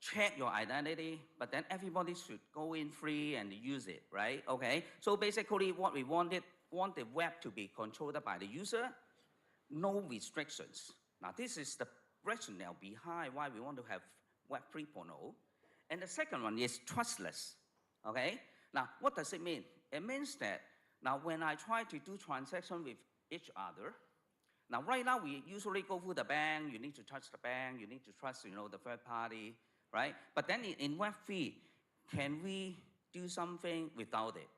check your identity, but then everybody should go in free and use it, right? Okay? So basically what we want the web to be controlled by the user, no restrictions. Now this is the rationale behind why we want to have Web 3.0. And the second one is trustless, okay? Now what does it mean? It means that now when I try to do transaction with each other, now right now we usually go through the bank, you need to trust the bank, you need to trust the third party, right? But then in Web 3, can we do something without it,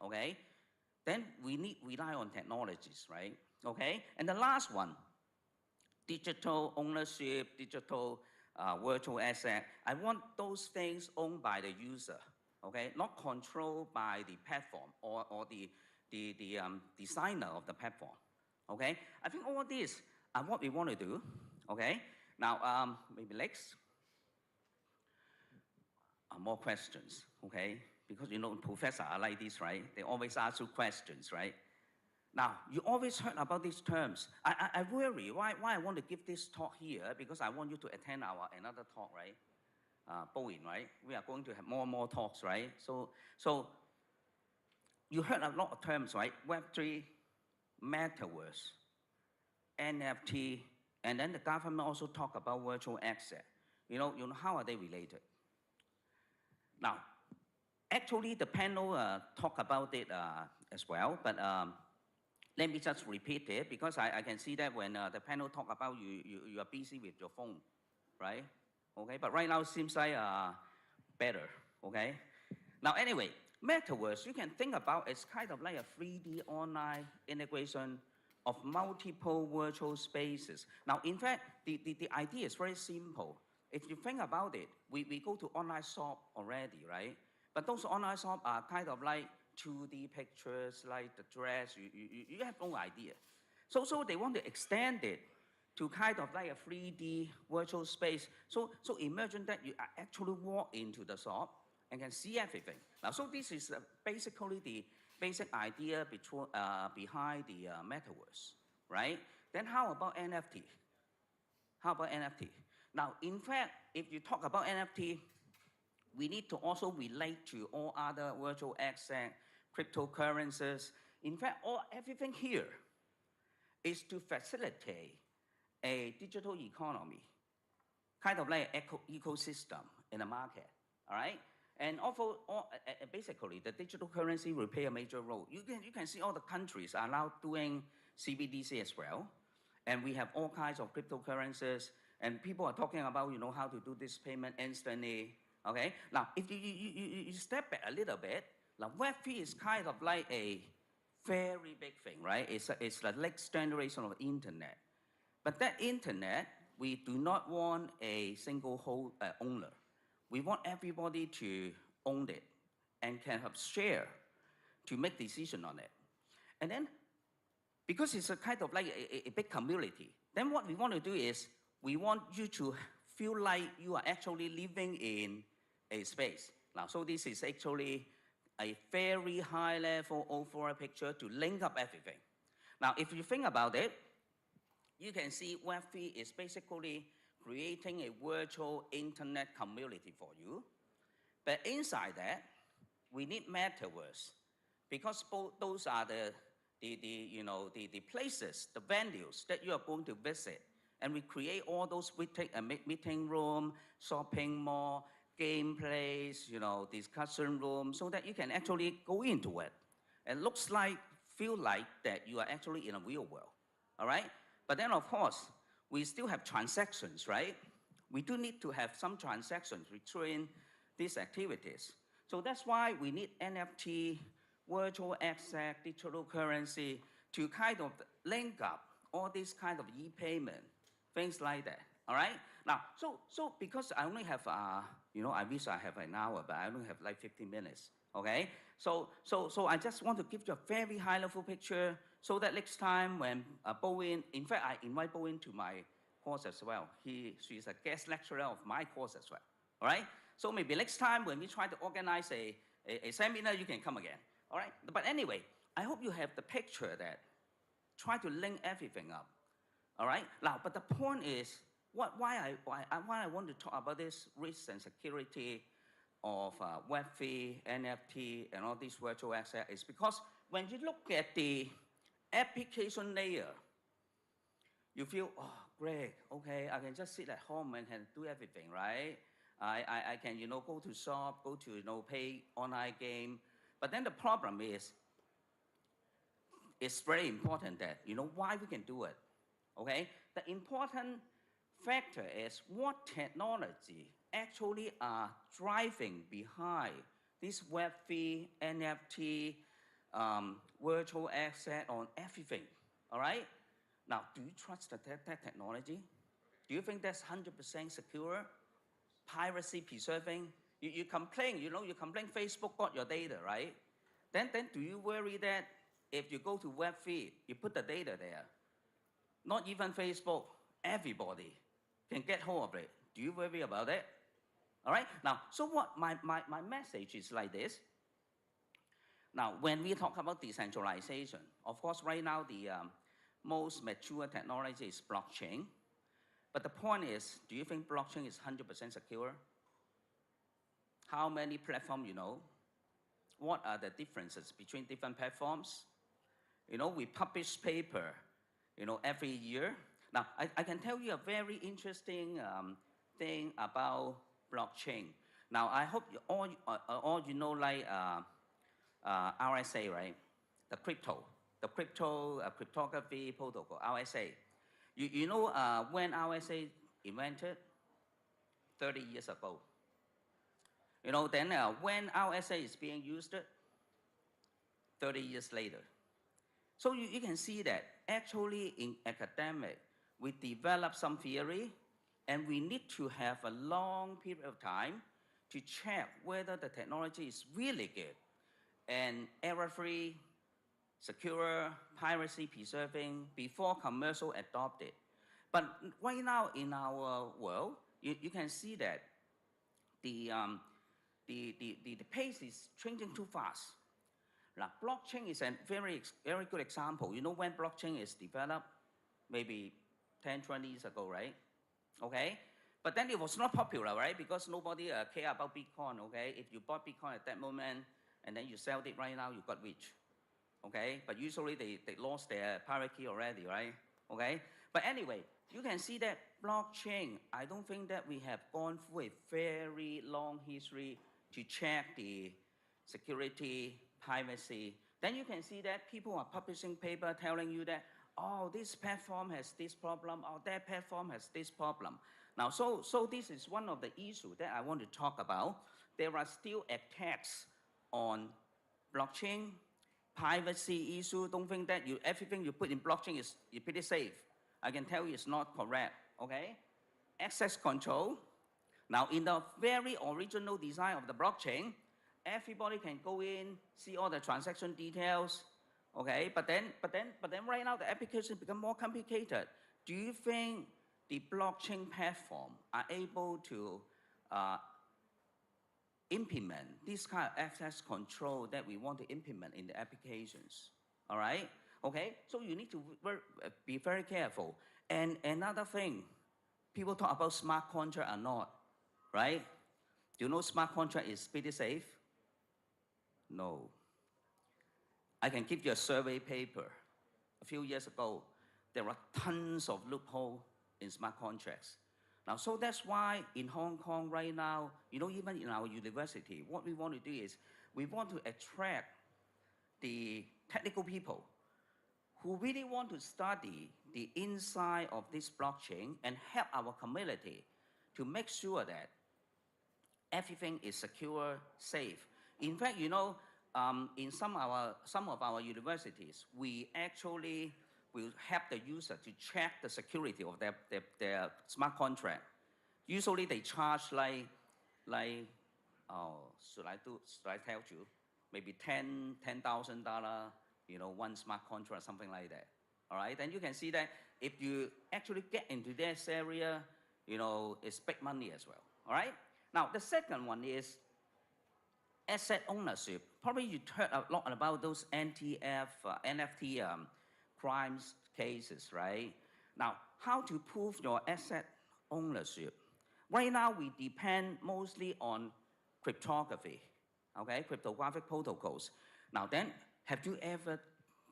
okay? Then we rely on technologies, right? Okay? And the last one, digital ownership, digital virtual asset. I want those things owned by the user, okay? Not controlled by the platform or the designer of the platform, okay? I think all these are what we want to do, okay? Now, maybe next. More questions, okay? Because professors are like this, right? They always ask you questions, right? Now, you always heard about these terms. I worry why I want to give this talk here, because I want you to attend another talk, right? Boeing, right? We are going to have more and more talks, right? So you heard a lot of terms, right? Web3, Metaverse, NFT, and then the government also talk about virtual asset. How are they related? Now, actually, the panel talk about it as well, but let me just repeat it, because I can see that when the panel talk about you are busy with your phone, right? Okay, but right now it seems like better, okay? Now, anyway, Metaverse, you can think about it's kind of like a 3D online integration of multiple virtual spaces. Now, in fact, the idea is very simple. If you think about it, we go to online shop already, right? But those online shop are kind of like 2D pictures, like the dress, you have no idea. So they want to extend it to kind of like a 3D virtual space. So imagine that you actually walk into the shop and can see everything. Now, so this is basically the basic idea behind the Metaverse, right? Then how about NFT? How about NFT? Now, in fact, if you talk about NFT, we need to also relate to all other virtual asset, cryptocurrencies. In fact, everything here is to facilitate a digital economy, kind of like an ecosystem in the market, all right? And also, basically, the digital currency will play a major role. You can see all the countries are now doing CBDC as well, and we have all kinds of cryptocurrencies. And people are talking about, how to do this payment instantly, okay? Now, if you step back a little bit, now Web3 is kind of like a very big thing, right? It's the next generation of internet. But that internet, we do not want a single owner. We want everybody to own it and can have share to make decision on it. And then, because it's a kind of like a big community, then what we want to do is, we want you to feel like you are actually living in a space. Now, so this is actually a very high level overall picture to link up everything. Now, if you think about it, you can see Web3 is basically creating a virtual internet community for you. But inside that, we need Metaverse, because those are the places, the venues that you are going to visit. And we create all those meeting room, shopping mall, game place, discussion room, so that you can actually go into it. It feel like that you are actually in a real world, all right? But then, of course, we still have transactions, right? We do need to have some transactions between these activities. So that's why we need NFT, virtual asset, digital currency to kind of link up all these kind of e-payment, things like that, all right? Now, so because I only have, I wish I have an hour, but I only have like 15 minutes, okay? So I just want to give you a very high-level picture so that next time when Bowen, in fact, I invite Bowen to my course as well. She's a guest lecturer of my course as well, all right? So maybe next time when we try to organize a seminar, you can come again, all right? But anyway, I hope you have the picture that try to link everything up, all right? Now, but the point is, why I want to talk about this risk and security of Web3, NFT, and all these virtual assets is because when you look at the application layer, you feel, oh, great, okay, I can just sit at home and can do everything, right? I can, go to shop, go to, pay online game. But then the problem is, it's very important that, why we can do it, okay? The important factor is what technology actually are driving behind this Web3, NFT, virtual asset on everything, all right? Now, do you trust that technology? Do you think that's 100% secure? Privacy preserving? You complain, you complain Facebook got your data, right? Then do you worry that if you go to Web3, you put the data there, not even Facebook, everybody can get hold of it. Do you worry about it? All right? Now, so what my message is like this. Now, when we talk about decentralization, of course, right now, the most mature technology is blockchain. But the point is, do you think blockchain is 100% secure? How many platforms you know? What are the differences between different platforms? We publish paper, every year. Now, I can tell you a very interesting thing about blockchain. Now, I hope you all know like RSA, right? The cryptography protocol, RSA. You know when RSA invented? 30 years ago. Then when RSA is being used, 30 years later. So you can see that actually in academic, we develop some theory, and we need to have a long period of time to check whether the technology is really good and error-free, secure, privacy preserving before commercial adopted. But right now in our world, you can see that the pace is changing too fast. Now, blockchain is a very good example. When blockchain is developed, maybe 10, 20 years ago, right? Okay? But then it was not popular, right? Because nobody care about Bitcoin, okay? If you bought Bitcoin at that moment and then you sell it right now, you got rich, okay? But usually they lost their private key already, right? Okay? But anyway, you can see that blockchain, I don't think that we have gone through a very long history to check the security, privacy. Then you can see that people are publishing paper telling you that, oh, this platform has this problem, or that platform has this problem. Now, so this is one of the issues that I want to talk about. There are still attacks on blockchain, privacy issue. Don't think that everything you put in blockchain is pretty safe. I can tell you it's not correct, okay? Access control. Now, in the very original design of the blockchain, everybody can go in, see all the transaction details, okay? But then right now the application become more complicated. Do you think the blockchain platform are able to implement this kind of access control that we want to implement in the applications? All right? Okay? So you need to be very careful. And another thing, people talk about smart contract or not, right? Do you know smart contract is pretty safe? No. I can give you a survey paper. A few years ago, there are tons of loopholes in smart contracts. Now, so that's why in Hong Kong right now, even in our university, what we want to do is we want to attract the technical people who really want to study the inside of this blockchain and help our community to make sure that everything is secure, safe. In fact, you know, in some of our universities, we actually will help the user to check the security of their smart contract. Usually they charge like should I tell you? Maybe $10,000, you know, one smart contract, something like that. All right, and you can see that if you actually get into this area, you know, it's big money as well. All right. Now the second one is asset ownership. Probably you heard a lot about those NFT crimes cases, right? Now, how to prove your asset ownership? Right now, we depend mostly on cryptography, okay, cryptographic protocols. Now then, have you ever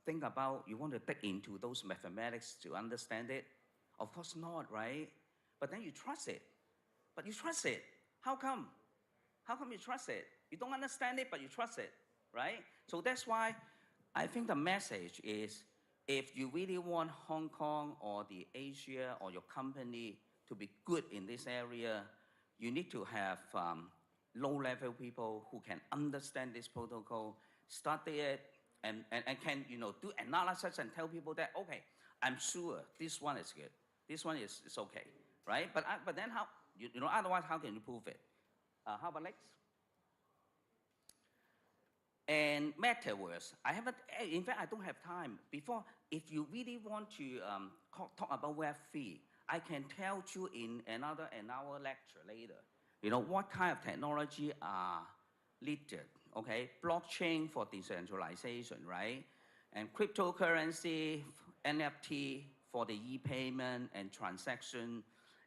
think about you want to dig into those mathematics to understand it? Of course not, right? But then you trust it. But you trust it. How come? How come you trust it? You don't understand it, but you trust it, right? So that's why I think the message is, if you really want Hong Kong or the Asia or your company to be good in this area, you need to have low-level people who can understand this protocol, study it, and can, you know, do analysis and tell people that, okay, I'm sure this one is good, this one is okay, right? But then how, you know, otherwise how can you prove it? How about next? And Metaverse, I haven't, in fact, I don't have time. Before, if you really want to talk about Web3, I can tell you in another hour lecture later, you know, what kind of technology are needed, okay? Blockchain for decentralization, right? And cryptocurrency, NFT for the e-payment and transaction.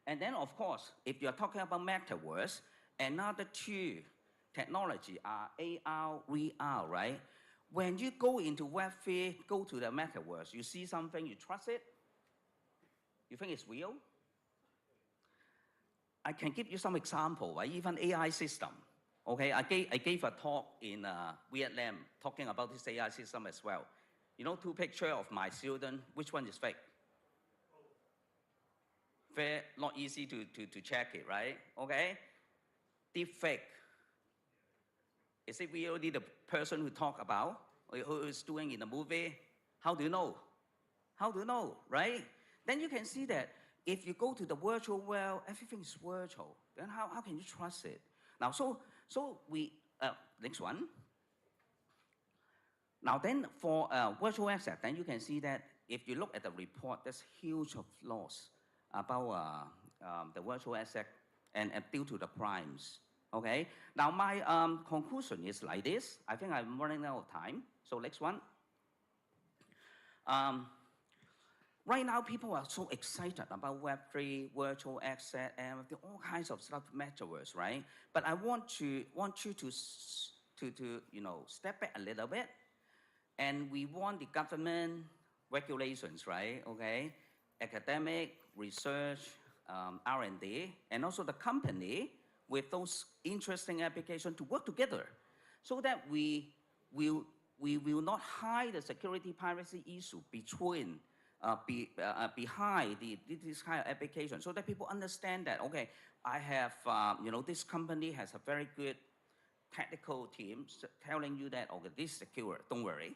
And then, of course, if you're talking about Metaverse, another two technology are AR, VR, right? When you go into Web3, go to the Metaverse, you see something, you trust it? You think it's real? I can give you some example, right? Even AI system, okay? I gave a talk in Vietnam talking about this AI system as well. You know, two pictures of my student, which one is fake? Very not easy to check it, right? Okay? Deep fake. Is it really the person who talk about, or who is doing in the movie? How do you know? How do you know, right? Then you can see that if you go to the virtual world, everything is virtual. Then how can you trust it? Now, so we, next one. Now then, for virtual asset, then you can see that if you look at the report, there's huge of loss about the virtual asset and due to the crimes. Okay. Now my conclusion is like this. I think I'm running out of time. So next one. Right now, people are so excited about Web3, virtual asset, and all kinds of stuff, Metaverse, right? But I want you to you know, step back a little bit, and we want the government regulations, right? Okay, academic research, R&D, and also the company with those interesting applications to work together, so that we will not hide the security privacy issue between behind this kind of application, so that people understand that, okay, I have, you know, this company has a very good technical team telling you that, okay, this is secure, don't worry.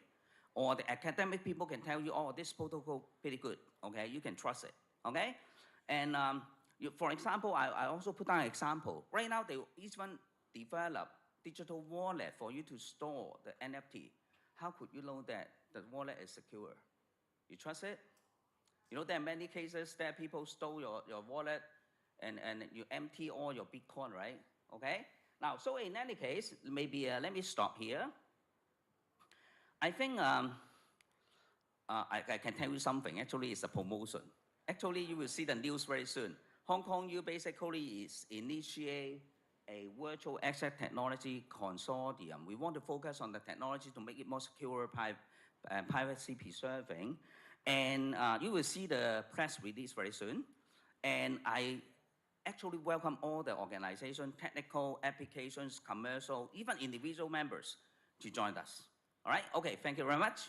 Or the academic people can tell you, oh, this protocol pretty good, okay, you can trust it, okay? And for example, I also put down an example. Right now, they even develop digital wallet for you to store the NFT. How could you know that the wallet is secure? You trust it? You know, there are many cases that people stole your wallet and you empty all your Bitcoin, right? Okay? Now, so in any case, maybe let me stop here. I think I can tell you something. Actually, it's a promotion. Actually, you will see the news very soon. Hong Kong U basically is initiate a virtual asset technology consortium. We want to focus on the technology to make it more secure, privacy preserving. And you will see the press release very soon. And I actually welcome all the organization, technical, applications, commercial, even individual members to join us. All right? Okay, thank you very much.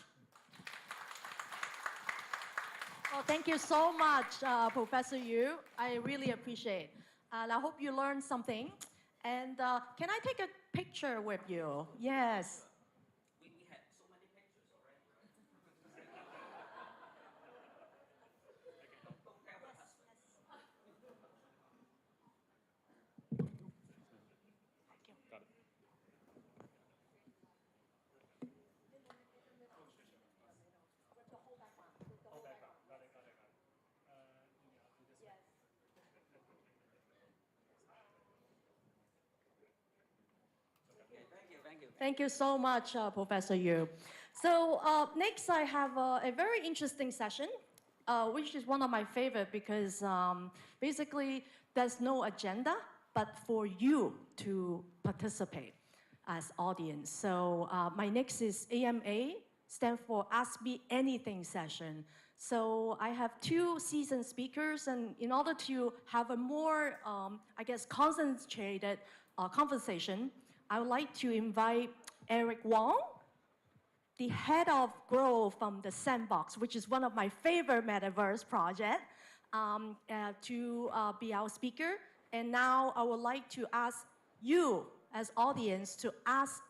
Well, thank you so much, Professor Yu. I really appreciate. And I hope you learned something. And can I take a picture with you? Yes. We had so many pictures already. Don't tell my husband. Thank you. Thank you so much, Professor Yu. So next I have a very interesting session, which is one of my favorite because basically there's no agenda, but for you to participate as audience. So my next is AMA, stand for Ask Me Anything session. So I have two seasoned speakers, and in order to have a more, I guess, concentrated conversation, I would like to invite Eric Wong, the head of growth from the Sandbox, which is one of my favorite Metaverse projects, to be our speaker. And now I would like to ask you as audience to ask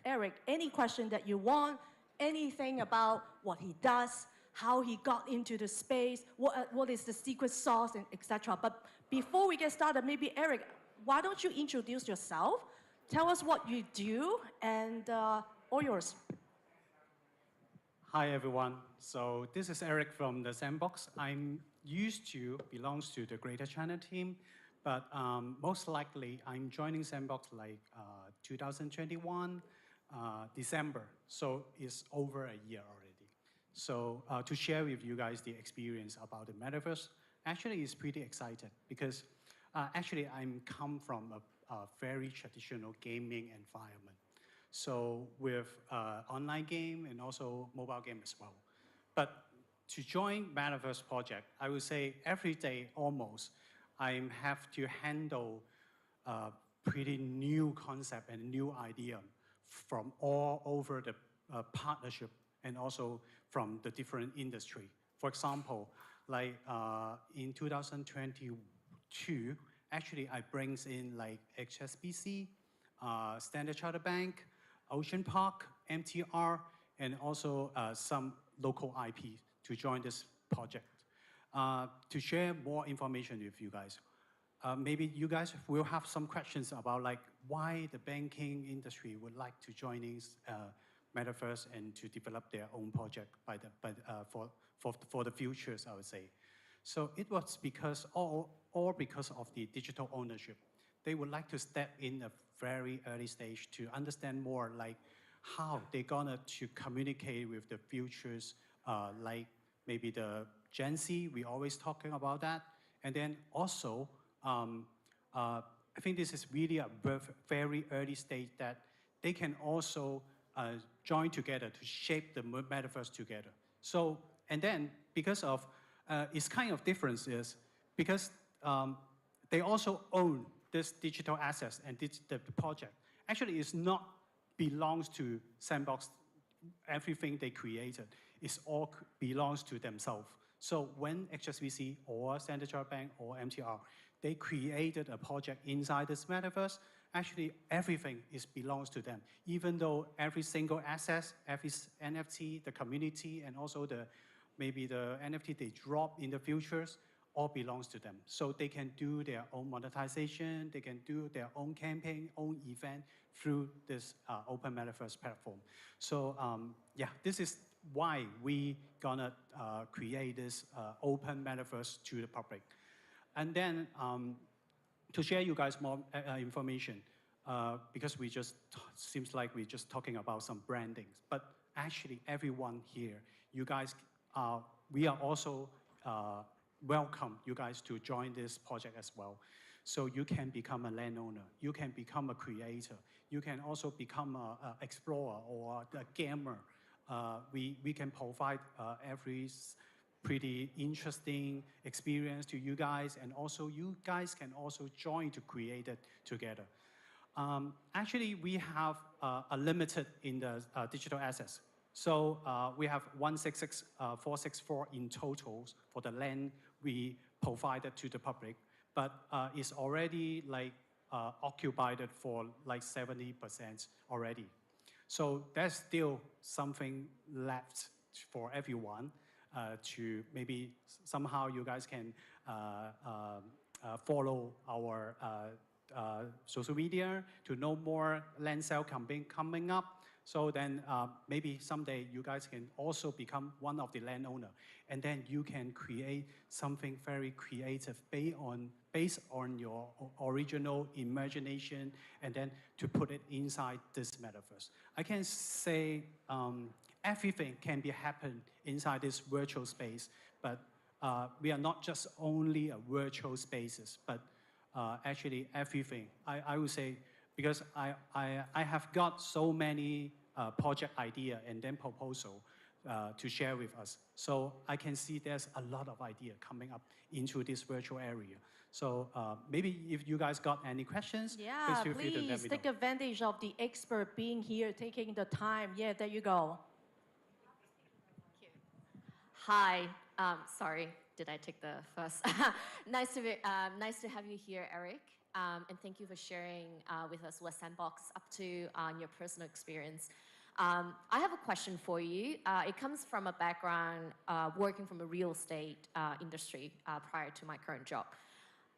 Eric any question that you want, anything about what he does, how he got into the space, what is the secret sauce, and etc. But before we get started, maybe Eric, why don't you introduce yourself? Tell us what you do, and all yours. Hi, everyone. So this is Eric from the Sandbox. I'm used to belongs to the Greater China team, but most likely I'm joining Sandbox like 2021, December. So it's over a year already. So to share with you guys the experience about the Metaverse, actually it's pretty excited because actually I'm come from a very traditional gaming environment. So with online game and also mobile game as well. But to join Metaverse project, I would say every day almost, I have to handle pretty new concept and new idea from all over the partnership and also from the different industry. For example, like in 2022, actually I brings in like HSBC, Standard Chartered Bank, Ocean Park, MTR, and also some local IP to join this project. To share more information with you guys. Maybe you guys will have some questions about like why the banking industry would like to join in Metaverse and to develop their own project for the futures, I would say. So it was because all because of the digital ownership. They would like to step in a very early stage to understand more like how they're gonna to communicate with the futures, like maybe the Gen Z, we always talking about that. And then also, I think this is really a very early stage that they can also join together to shape the Metaverse together. So, and then because of, its kind of difference is because they also own this digital assets and the project. Actually, it's not belongs to Sandbox. Everything they created is all belongs to themselves. So when HSBC or Standard Chartered Bank or MTR, they created a project inside this Metaverse, actually everything belongs to them. Even though every single asset, every NFT, the community, and also maybe the NFT they drop in the futures, all belongs to them. So they can do their own monetization, they can do their own campaign, own event through this open Metaverse platform. So yeah, this is why we gonna create this open Metaverse to the public. And then to share you guys more information, because we just, seems like we're just talking about some branding, but actually everyone here, you guys, we are also welcome you guys to join this project as well. So you can become a landowner, you can become a creator, you can also become an explorer or a gamer. We can provide every pretty interesting experience to you guys, and also you guys can also join to create it together. Actually, we have a limited in the digital assets. So we have 166,464 in total for the land we provided to the public, but it's already like occupied for like 70% already. So there's still something left for everyone to maybe somehow you guys can follow our social media to know more land sale campaign coming up. So then maybe someday you guys can also become one of the landowner, and then you can create something very creative based on your original imagination, and then to put it inside this metaverse. I can say everything can be happen inside this virtual space, but we are not just only a virtual spaces, but actually everything. I would say, because I have got so many project idea and then proposal to share with us. So I can see there's a lot of idea coming up into this virtual area. So maybe if you guys got any questions, yeah, feel free to let please me take know. advantage of the expert being here, taking the time. Yeah, there you go. Hi, sorry, did I take the first? Nice to have you here, Eric, and thank you for sharing with us what Sandbox is up to on your personal experience. I have a question for you. It comes from a background working from the real estate industry prior to my current job.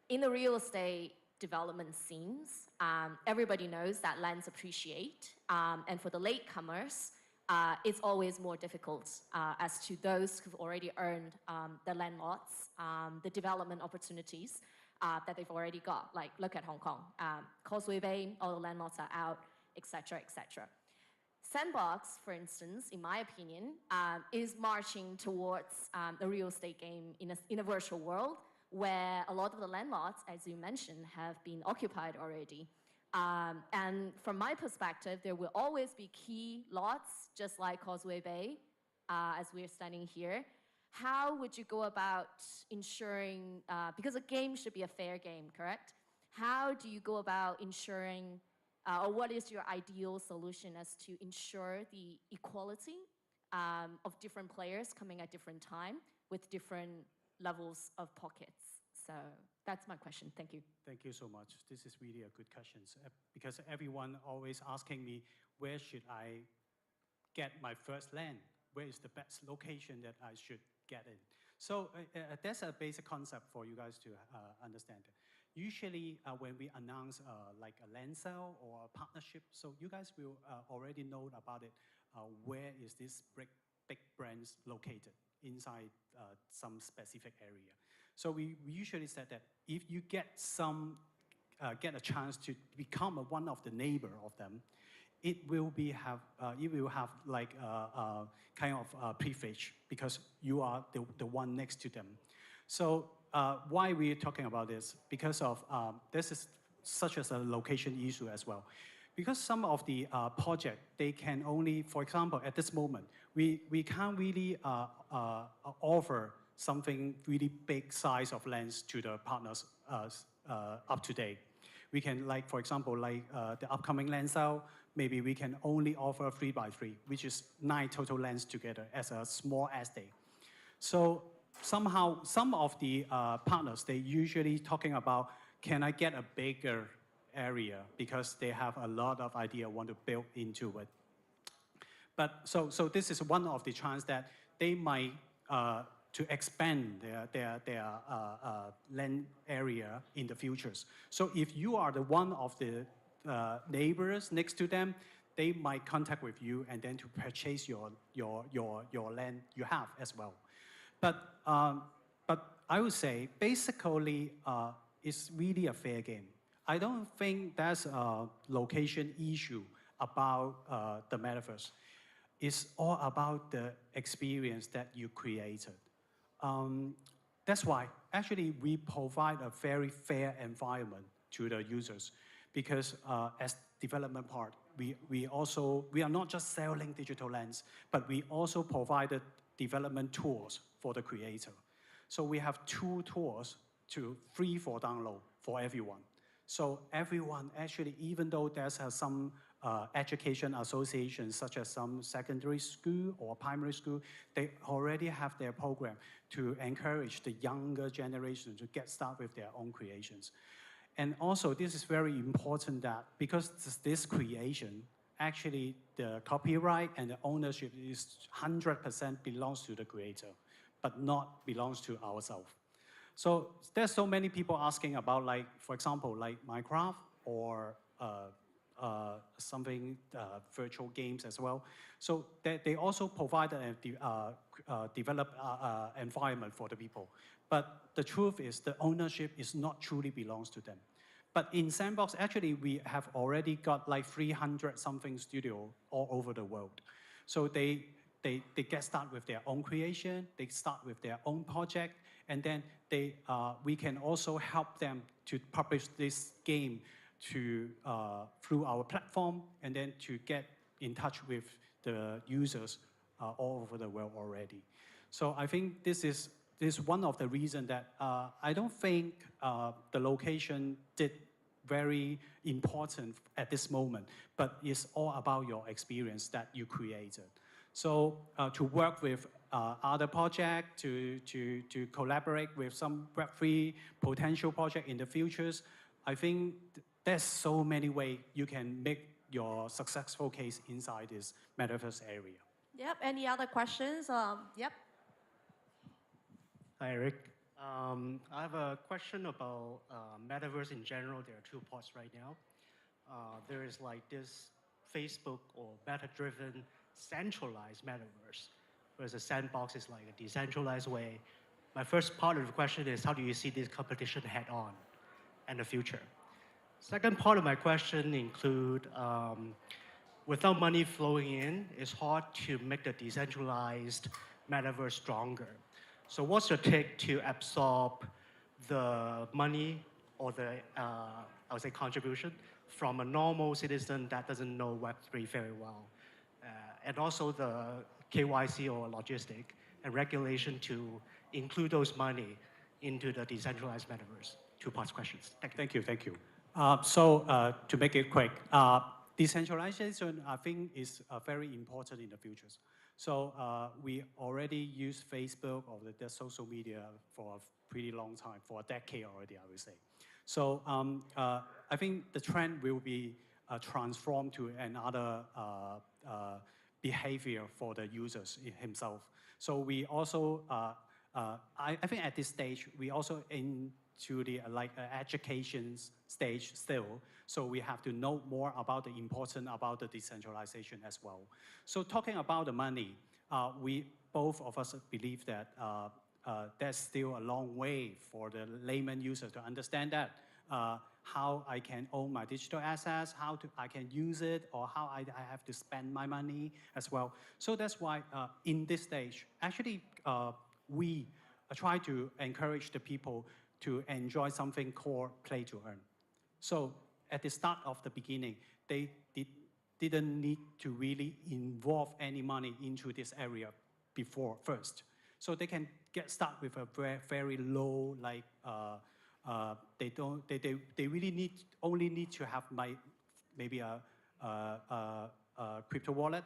In the real estate development scenes, everybody knows that lands appreciate, and for the latecomers, it's always more difficult as to those who've already earned the land lots, the development opportunities that they've already got. Like, look at Hong Kong. Causeway Bay, all the land lots are out, etc., etc. Sandbox, for instance, in my opinion, is marching towards the real estate game in a virtual world where a lot of the land lots, as you mentioned, have been occupied already. And from my perspective, there will always be key lots, just like Causeway Bay, as we're standing here. How would you go about ensuring, because a game should be a fair game, correct? How do you go about ensuring, or what is your ideal solution as to ensure the equality of different players coming at different time with different levels of pockets? So that's my question. Thank you. Thank you so much. This is really a good question, because everyone always asking me, where should I get my first land? Where is the best location that I should get in? So that's a basic concept for you guys to understand. Usually when we announce like a land sale or a partnership, so you guys will already know about it. Where is this big brands located inside some specific area? So we usually said that if you get a chance to become one of the neighbor of them, it will have like a kind of privilege because you are the one next to them. So why we're talking about this? Because of this is such as a location issue as well. Because some of the project, they can only, for example, at this moment, we can't really offer something really big size of lands to the partners up to date. We can, like, for example, like the upcoming land sale, maybe we can only offer 3x3, which is 9 total lands together as a small estate. So somehow, some of the partners, they usually talking about, can I get a bigger area? Because they have a lot of idea want to build into it. But so this is one of the chance that they might to expand their land area in the futures. So if you are the one of the neighbors next to them, they might contact with you and then to purchase your land you have as well. But I would say basically it's really a fair game. I don't think that's a location issue about the metaverse. It's all about the experience that you created. That's why actually we provide a very fair environment to the users, because as development part, we are not just selling digital lands, but we also provided development tools for the creator. So we have 2 tools free for download for everyone. So everyone actually, even though there's some education associations, such as some secondary school or primary school, they already have their program to encourage the younger generation to get started with their own creations. And also, this is very important that because this creation, actually the copyright and the ownership is 100% belongs to the creator, but not belongs to ourselves. So there's so many people asking about, like, for example, like Minecraft or something, virtual games as well. So they also provide a developed environment for the people. But the truth is the ownership is not truly belongs to them. But in Sandbox, actually, we have already got like 300 something studio all over the world. So they get started with their own creation, they start with their own project, and then we can also help them to publish this game through our platform, and then to get in touch with the users all over the world already. So I think this is one of the reasons that I don't think the location did very important at this moment, but it's all about your experience that you created. So to work with other projects, to collaborate with some Web3 potential project in the futures, I think there's so many ways you can make your successful case inside this Metaverse area. Yep, any other questions? Yep. Hi, Eric. I have a question about Metaverse in general. There are two parts right now. There is like this Facebook or Meta-driven centralized Metaverse, whereas a Sandbox is like a decentralized way. My first part of the question is, how do you see this competition head on in the future? Second part of my question include, without money flowing in, it's hard to make the decentralized Metaverse stronger. So what's your take to absorb the money or the, I would say, contribution from a normal citizen that doesn't know Web3 very well? And also the KYC or logistic and regulation to include those money into the decentralized Metaverse? Two parts questions. Thank you. Thank you. So to make it quick, decentralization, I think, is very important in the future. So we already use Facebook or the social media for a pretty long time, for a decade already, I would say. So I think the trend will be transformed to another behavior for the users himself. So we also, I think at this stage, we also into the education stage still. So we have to know more about the importance about the decentralization as well. So talking about the money, we both of us believe that there's still a long way for the layman user to understand that how I can own my digital assets, I can use it, or how I have to spend my money as well. So that's why in this stage, actually, we try to encourage the people to enjoy something called play to earn. So at the start of the beginning, they didn't need to really involve any money into this area first. So they can get started with a very, very low, like, they really only need to have maybe a crypto wallet.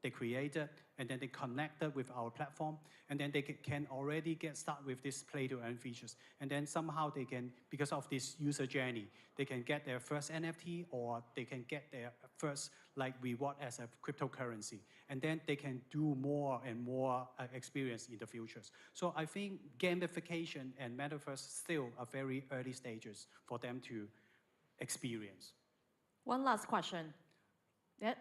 They create it, and then they connect it with our platform, and then they can already get started with this play-to-earn features. And then somehow they can, because of this user journey, they can get their first NFT, or they can get their first reward as a cryptocurrency. And then they can do more and more experience in the futures. So I think gamification and Metaverse still are very early stages for them to experience. One last question. Yeah.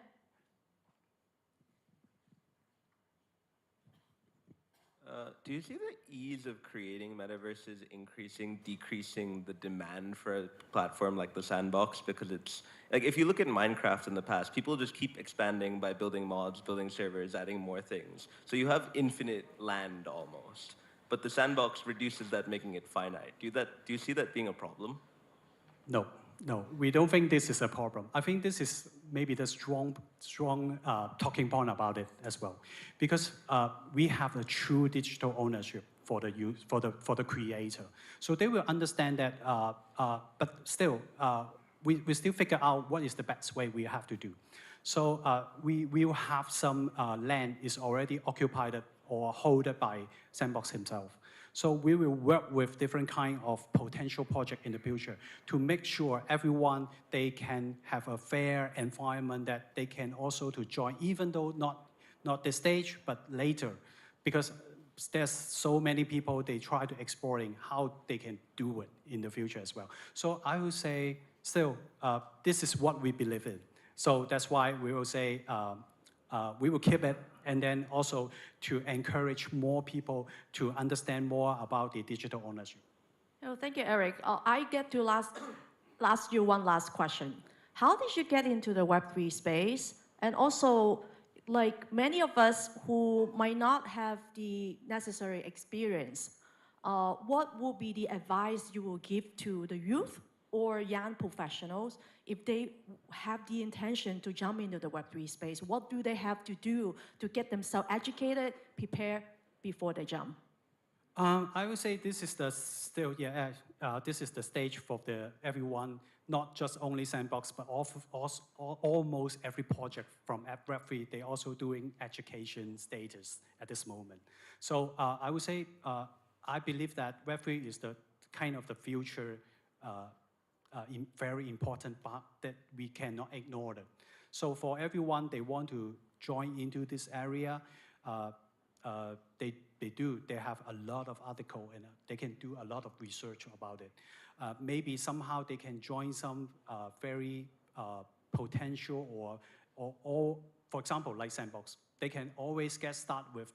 Do you see the ease of creating metaverses increasing, decreasing the demand for a platform like the Sandbox? Because it's, like, if you look at Minecraft in the past, people just keep expanding by building mods, building servers, adding more things. So you have infinite land almost. But the Sandbox reduces that, making it finite. Do you see that being a problem? No, we don't think this is a problem. I think this is maybe the strong talking point about it as well, because we have a true digital ownership for the creator. So they will understand that. But still, we still figure out what is the best way we have to do. So we will have some land is already occupied or held by Sandbox himself. So we will work with different kind of potential project in the future to make sure everyone, they can have a fair environment that they can also to join, even though not this stage, but later. Because there's so many people, they try to exploring how they can do it in the future as well. So I would say, still, this is what we believe in. So that's why we will say, we will keep it, and then also to encourage more people to understand more about the digital ownership. Oh, thank you, Eric. I get to ask you one last question. How did you get into the Web3 space? And also, like many of us who might not have the necessary experience, what will be the advice you will give to the youth or young professionals if they have the intention to jump into the Web3 space? What do they have to do to get themselves educated, prepared before they jump? I would say this is the this is the stage for everyone, not just only Sandbox, but almost every project from Web3. They also doing education status at this moment. So I would say I believe that Web3 is the kind of the future, very important part that we cannot ignore it. So for everyone, they want to join into this area. They have a lot of article and they can do a lot of research about it. Maybe somehow they can join some very potential or for example, like Sandbox. They can always get started with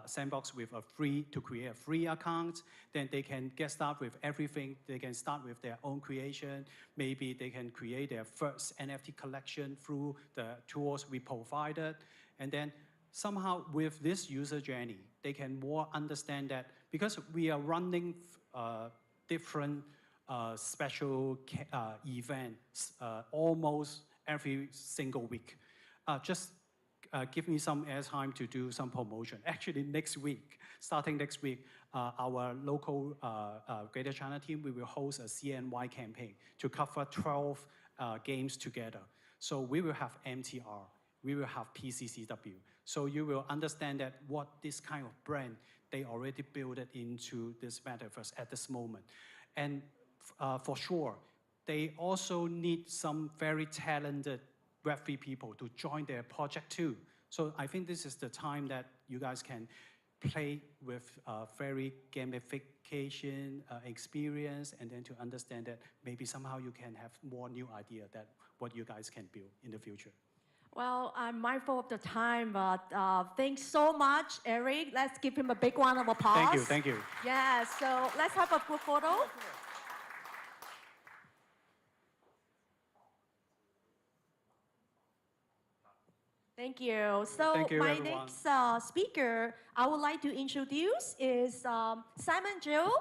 Sandbox with to create a free account. Then they can get started with everything. They can start with their own creation. Maybe they can create their first NFT collection through the tools we provided. And then somehow with this user journey, they can more understand that because we are running different special events almost every single week. Just give me some airtime to do some promotion. Actually, starting next week, our local Greater China team, we will host a CNY campaign to cover 12 games together. So we will have MTR, we will have PCCW. So you will understand that what this kind of brand, they already built it into this Metaverse at this moment. And for sure, they also need some very talented Web3 people to join their project too. So I think this is the time that you guys can play with very gamification experience, and then to understand that maybe somehow you can have more new idea that what you guys can build in the future. Well, I'm mindful of the time, but thanks so much, Eric. Let's give him a big round of applause. Thank you, thank you. Yeah, so let's have a group photo. Thank you. So Thank you, my everyone. next speaker I would like to introduce is Simon Jill.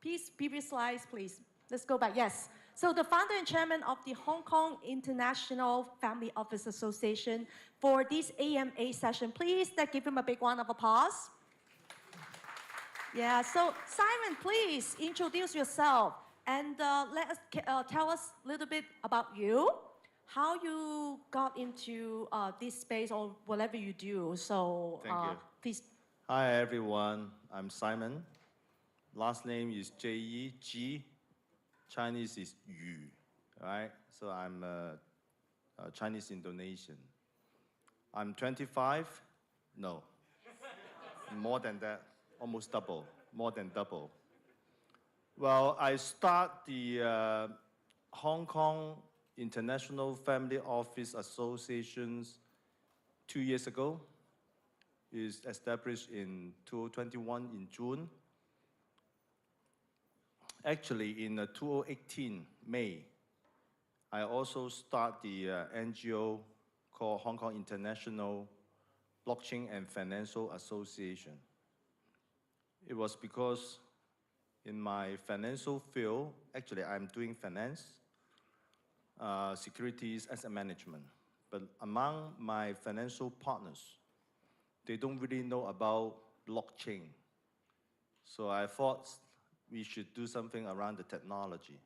Please, previous slides, please. Let's go back. Yes. So the founder and chairman of the Hong Kong International Family Office Association for this AMA session. Please give him a big round of applause. Yeah, so Simon, please introduce yourself and tell us a little bit about you, how you got into this space or whatever you do. So Thank you. Please. Hi, everyone. I'm Simon. Last name is J-E, G. Chinese is Yu, right? So I'm a Chinese Indonesian. I'm 25. No. More than that. Almost double. More than double. Well, I start the Hong Kong International Family Office Associations 2 years ago. It's established in 2021 in June. Actually, in 2018, May, I also start the NGO called Hong Kong International Blockchain and Financial Association. It was because in my financial field, actually I'm doing finance, securities, asset management. But among my financial partners, they don't really know about blockchain. So I thought we should do something around the technology.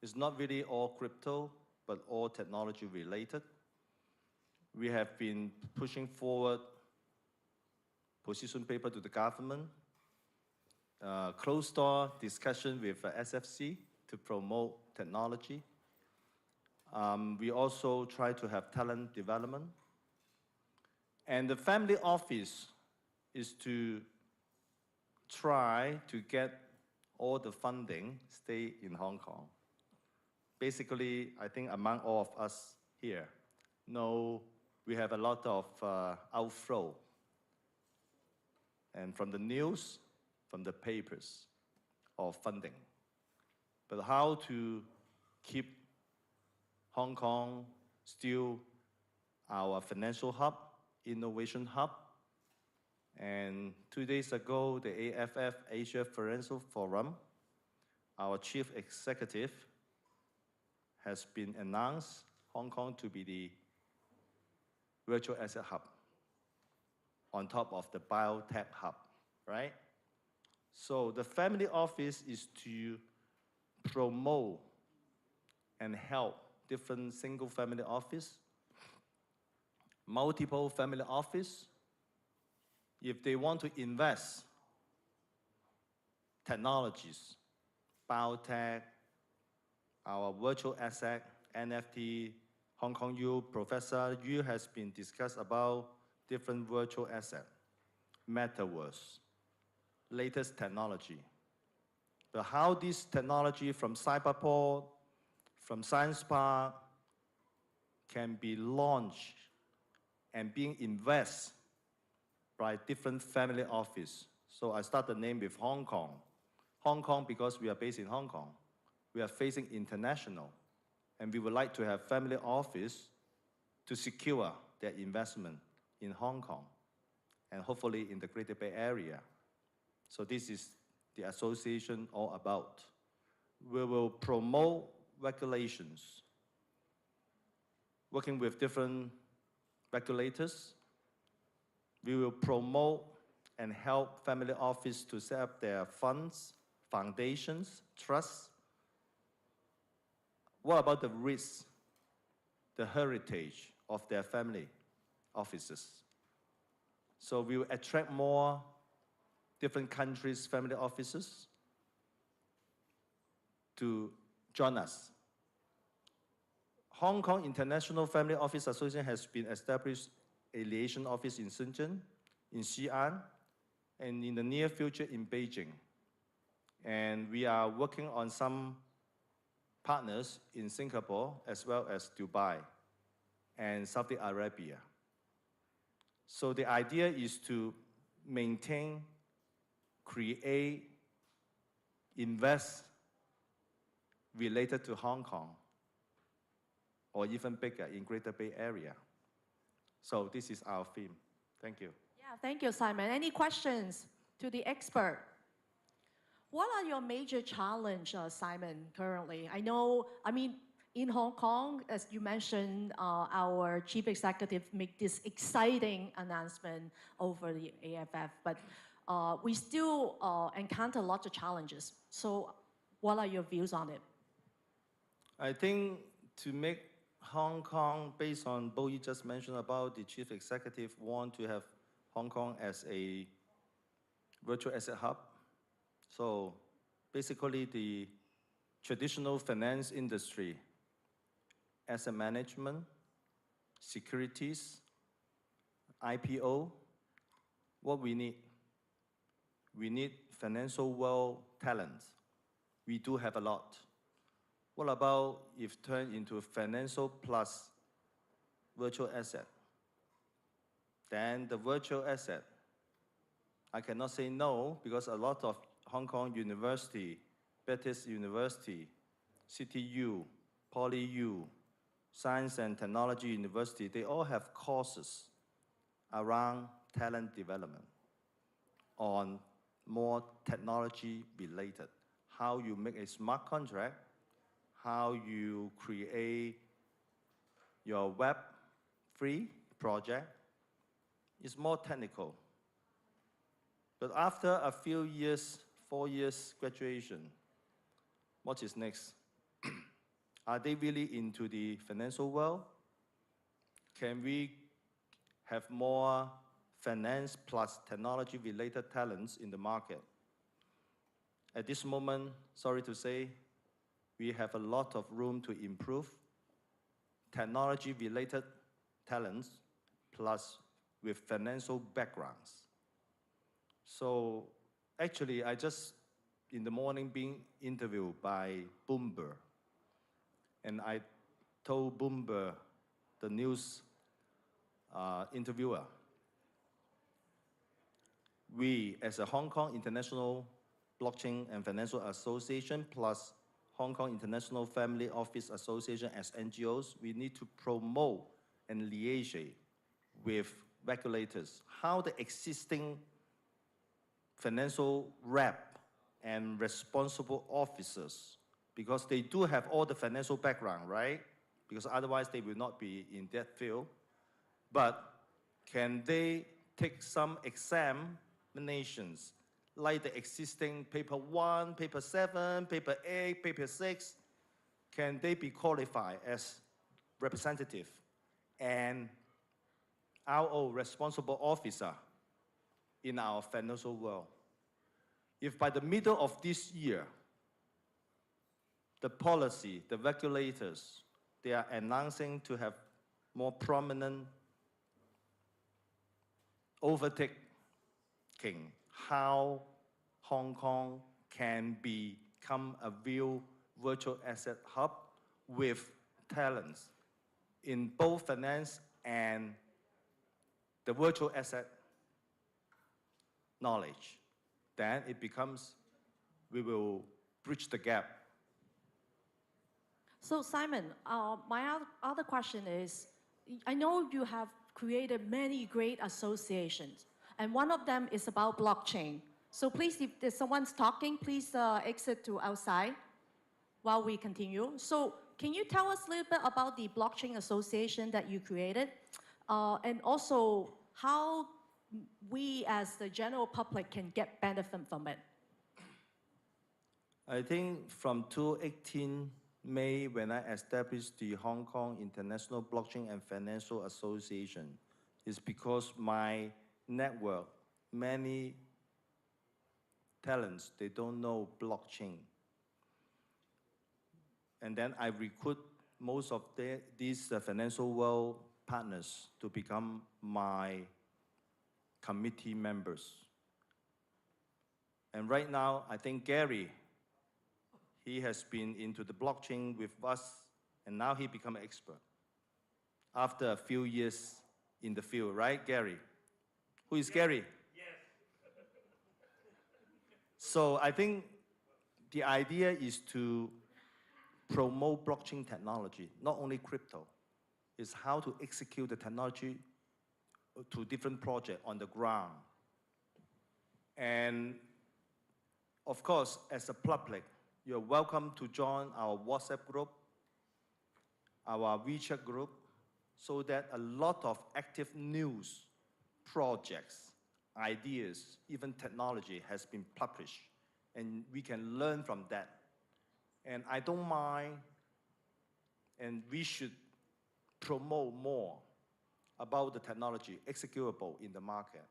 It's not really all crypto, but all technology related. We have been pushing forward position paper to the government, closed-door discussion with SFC to promote technology. We also try to have talent development. And the family office is to try to get all the funding stay in Hong Kong. Basically, I think among all of us here, know we have a lot of outflow. And from the news, from the papers of funding. But how to keep Hong Kong still our financial hub, innovation hub. And 2 days ago, the AFF Asia Financial Forum, our chief executive has been announced Hong Kong to be the virtual asset hub on top of the biotech hub, right? So the family office is to promote and help different single family office, multiple family office, if they want to invest technologies, biotech, our virtual asset, NFT, Hong Kong U, Professor Yu has been discussed about different virtual asset, Metaverse, latest technology. But how this technology from Cyberport, from Science Park, can be launched and being invested by different family office. So I start the name with Hong Kong. Hong Kong because we are based in Hong Kong. We are facing international. And we would like to have family office to secure their investment in Hong Kong and hopefully in the Greater Bay Area. So this is the association all about. We will promote regulations, working with different regulators. We will promote and help family office to set up their funds, foundations, trusts. What about the risks, the heritage of their family offices? So we will attract more different countries' family offices to join us. Hong Kong International Family Office Association has been established a liaison office in Shenzhen, in Xi'an, and in the near future in Beijing. And we are working on some partners in Singapore as well as Dubai and Saudi Arabia. So the idea is to maintain, create, invest related to Hong Kong or even bigger in Greater Bay Area. So this is our theme. Thank you. Yeah, thank you, Simon. Any questions to the expert? What are your major challenges, Simon, currently? In Hong Kong, as you mentioned, our chief executive made this exciting announcement over the AFF, but we still encounter lots of challenges. So what are your views on it? I think to make Hong Kong, based on Bowie just mentioned about the chief executive want to have Hong Kong as a virtual asset hub. So basically the traditional finance industry, asset management, securities, IPO, what we need? We need financial world talent. We do have a lot. What about if turned into financial plus virtual asset? Then the virtual asset, I cannot say no because a lot of Hong Kong University, Baptist University, CTU, PolyU, Science and Technology University, they all have courses around talent development on more technology related. How you make a smart contract, how you create your Web3 project is more technical. But after a few years, 4 years graduation, what is next? Are they really into the financial world? Can we have more finance plus technology-related talents in the market? At this moment, sorry to say, we have a lot of room to improve technology-related talents plus with financial backgrounds. So actually, I just in the morning being interviewed by Bloomberg, and I told Bloomberg, the news interviewer, we as a Hong Kong International Blockchain and Financial Association plus Hong Kong International Family Office Association as NGOs, we need to promote and liaise with regulators how the existing financial rep and responsible officers, because they do have all the financial background, right? Because otherwise they will not be in that field. But can they take some examinations like the existing paper 1, paper 7, paper 8, paper 6? Can they be qualified as representative and RO, responsible officer in our financial world? If by the middle of this year, the policy, the regulators, they are announcing to have more prominent overtaking how Hong Kong can become a real virtual asset hub with talents in both finance and the virtual asset knowledge, then it becomes, we will bridge the gap. So Simon, my other question is, I know you have created many great associations, and one of them is about blockchain. So please, if there's someone's talking, please exit to outside while we continue. So can you tell us a little bit about the blockchain association that you created? And also how we as the general public can get benefit from it? I think from 2018 May, when I established the Hong Kong International Blockchain and Financial Association, is because my network, many talents, they don't know blockchain. And then I recruit most of these financial world partners to become my committee members. And right now, I think Gary, he has been into the blockchain with us, and now he become an expert after a few years in the field, right, Gary? Who is Gary? Yes. So I think the idea is to promote blockchain technology, not only crypto. It's how to execute the technology to different projects on the ground. And of course, as a public, you're welcome to join our WhatsApp group, our WeChat group, so that a lot of active news, projects, ideas, even technology has been published, and we can learn from that. And I don't mind, and we should promote more about the technology executable in the market.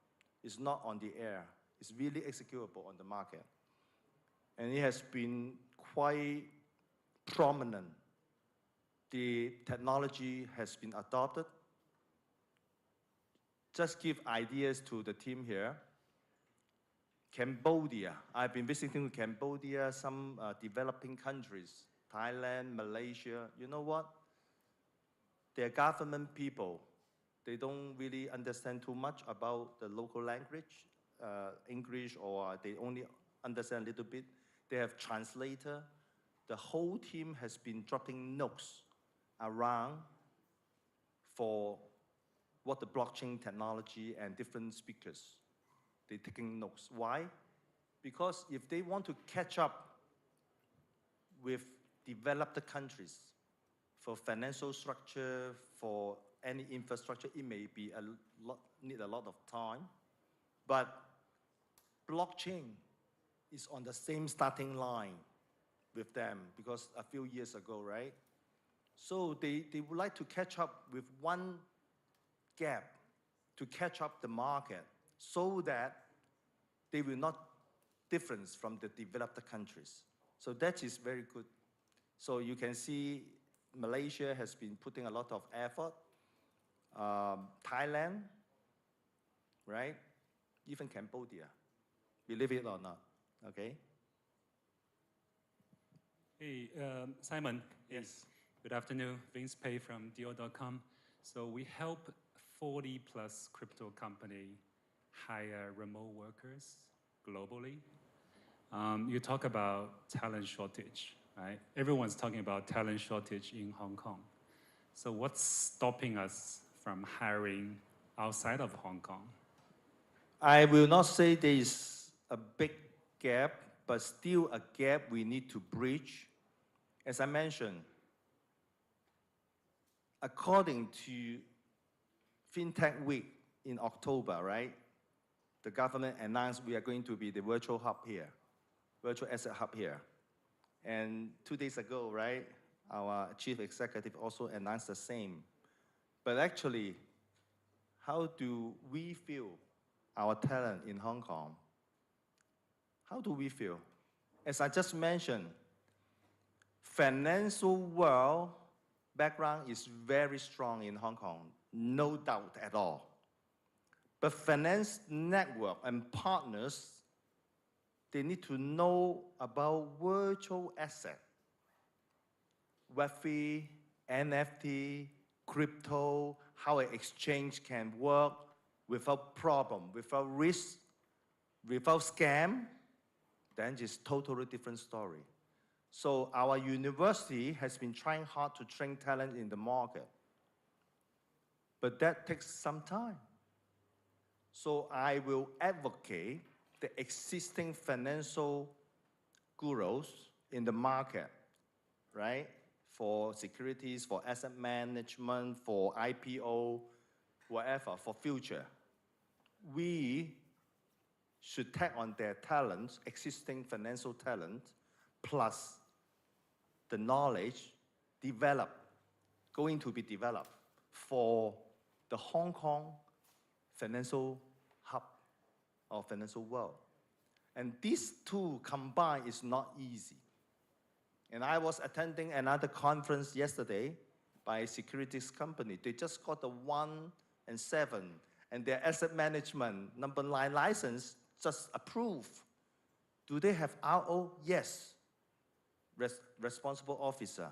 It's not on the air, it's really executable on the market. And it has been quite prominent. The technology has been adopted. Just give ideas to the team here. Cambodia, I've been visiting Cambodia, some developing countries, Thailand, Malaysia. You know what? Their government people, they don't really understand too much about the local language, English, or they only understand a little bit. They have translator. The whole team has been dropping notes around for what the blockchain technology and different speakers, they're taking notes. Why? Because if they want to catch up with developed countries for financial structure, for any infrastructure, it may be need a lot of time. But blockchain is on the same starting line with them, because a few years ago, right, So they would like to catch up with one gap to catch up the market so that they will not difference from the developed countries. So that is very good. So you can see Malaysia has been putting a lot of effort. Thailand, right? Even Cambodia, believe it or not, okay? Hey, Simon. Yes. Good afternoon. Vince Pei from Dio.com. So we help 40 plus crypto company hire remote workers globally. You talk about talent shortage, right? Everyone's talking about talent shortage in Hong Kong. So what's stopping us from hiring outside of Hong Kong? I will not say there is a big gap, but still a gap we need to bridge. As I mentioned, according to FinTech Week in October, right? The government announced we are going to be the virtual hub here, virtual asset hub here. And 2 days ago, right, our chief executive also announced the same. But actually, how do we feel our talent in Hong Kong? How do we feel? As I just mentioned, financial world background is very strong in Hong Kong, no doubt at all. But finance network and partners, they need to know about virtual asset, Web3, NFT, crypto, how an exchange can work without problem, without risk, without scam, then it's totally different story. So our university has been trying hard to train talent in the market. But that takes some time. So I will advocate the existing financial gurus in the market, right? For securities, for asset management, for IPO, whatever, for future. We should tag on their talents, existing financial talent, plus the knowledge going to be developed for the Hong Kong financial hub or financial world. And these two combined is not easy. And I was attending another conference yesterday by a securities company. They just got the 1 and 7, and their asset management number 9 license just approved. Do they have RO? Yes. Responsible officer.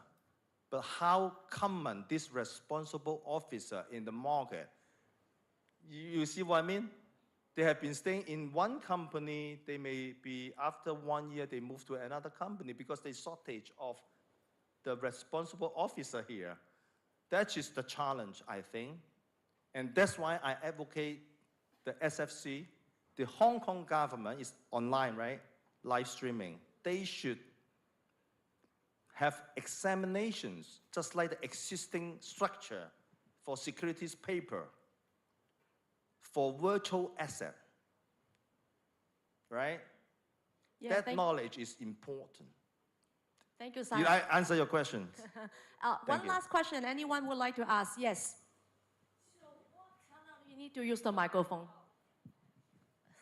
But how common this responsible officer in the market? You see what I mean? They have been staying in one company. They may be, after 1 year, they move to another company because there's shortage of the responsible officer here. That is the challenge, I think. And that's why I advocate the SFC. The Hong Kong government is online, right? Live streaming. They should have examinations, just like the existing structure for securities paper, for virtual asset, right? Yeah, that knowledge is important. Thank you, Simon. Did I answer your questions? One last question. Anyone would like to ask? Yes. So, you need to use the microphone.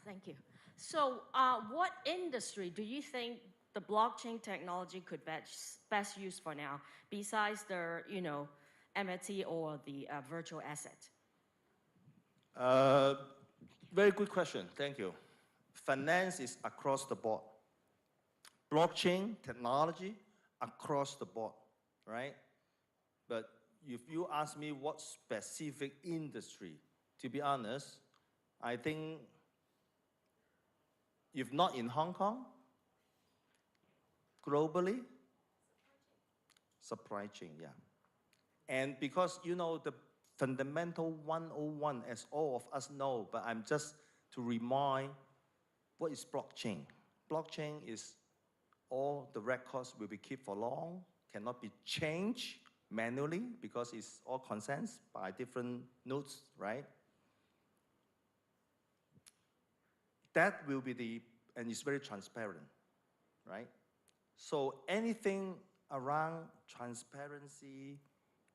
Thank you. So, what industry do you think the blockchain technology could best use for now, besides the, NFT or the virtual asset? Very good question. Thank you. Finance is across the board. Blockchain technology across the board, right? But if you ask me what specific industry, to be honest, I think if not in Hong Kong, globally, supply chain, yeah. And because, the fundamental 101, as all of us know, but I'm just to remind, what is blockchain? Blockchain is all the records will be kept for long, cannot be changed manually because it's all consents by different nodes, right? That will be and it's very transparent, right? So anything around transparency,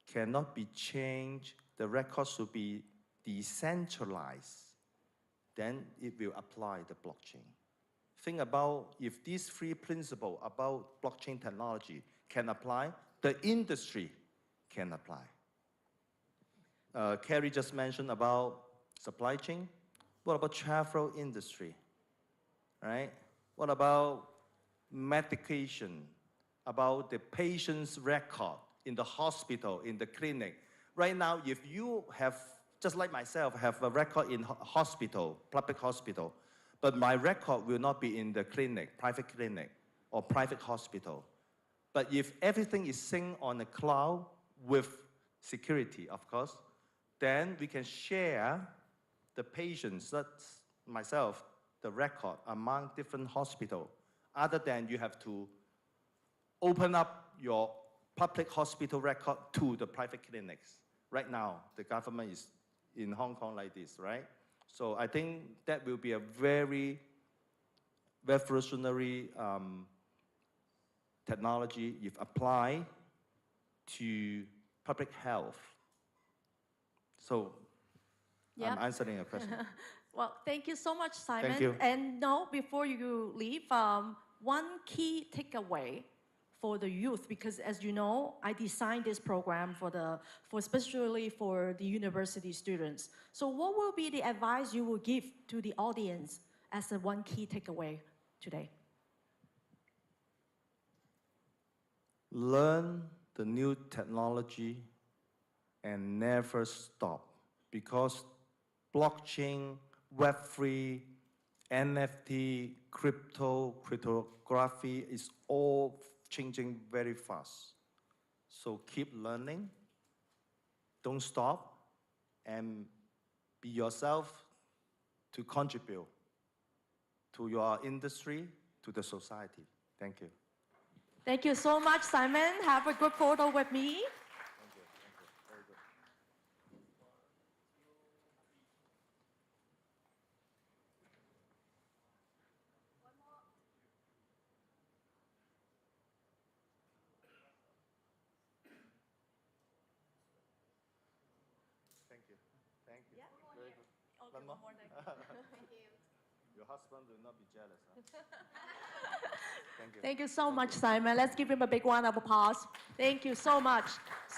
cannot be changed, the record should be decentralized, then it will apply the blockchain. Think about if these three principles about blockchain technology can apply, the industry can apply. Carrie just mentioned about supply chain. What about travel industry, right? What about medication, about the patient's record in the hospital, in the clinic? Right now, if you have, just like myself, have a record in hospital, public hospital, but my record will not be in the clinic, private clinic, or private hospital. But if everything is synced on the cloud with security, of course, then we can share the patients, that's myself, the record among different hospitals, other than you have to open up your public hospital record to the private clinics. Right now, the government is in Hong Kong like this, right? So I think that will be a very revolutionary technology if applied to public health. So Yep. I'm answering your question. Well, thank you so much, Simon. Thank you. And now, before you leave, one key takeaway for the youth, because as you know, I designed this program especially for the university students. So what will be the advice you will give to the audience as a one key takeaway today? Learn the new technology and never stop, because blockchain, Web3, NFT, cryptography is all changing very fast. So keep learning, don't stop, and be yourself to contribute to your industry, to the society. Thank you. Thank you so much, Simon. Have a good photo with me. Thank you. Very good. Thank you. Thank you. Yeah, Very good. Okay, One more? one more thing. Thank you. Your husband will not be jealous, huh? Thank you. Thank you so much, Simon. Let's give him a big round of applause. Thank you so much.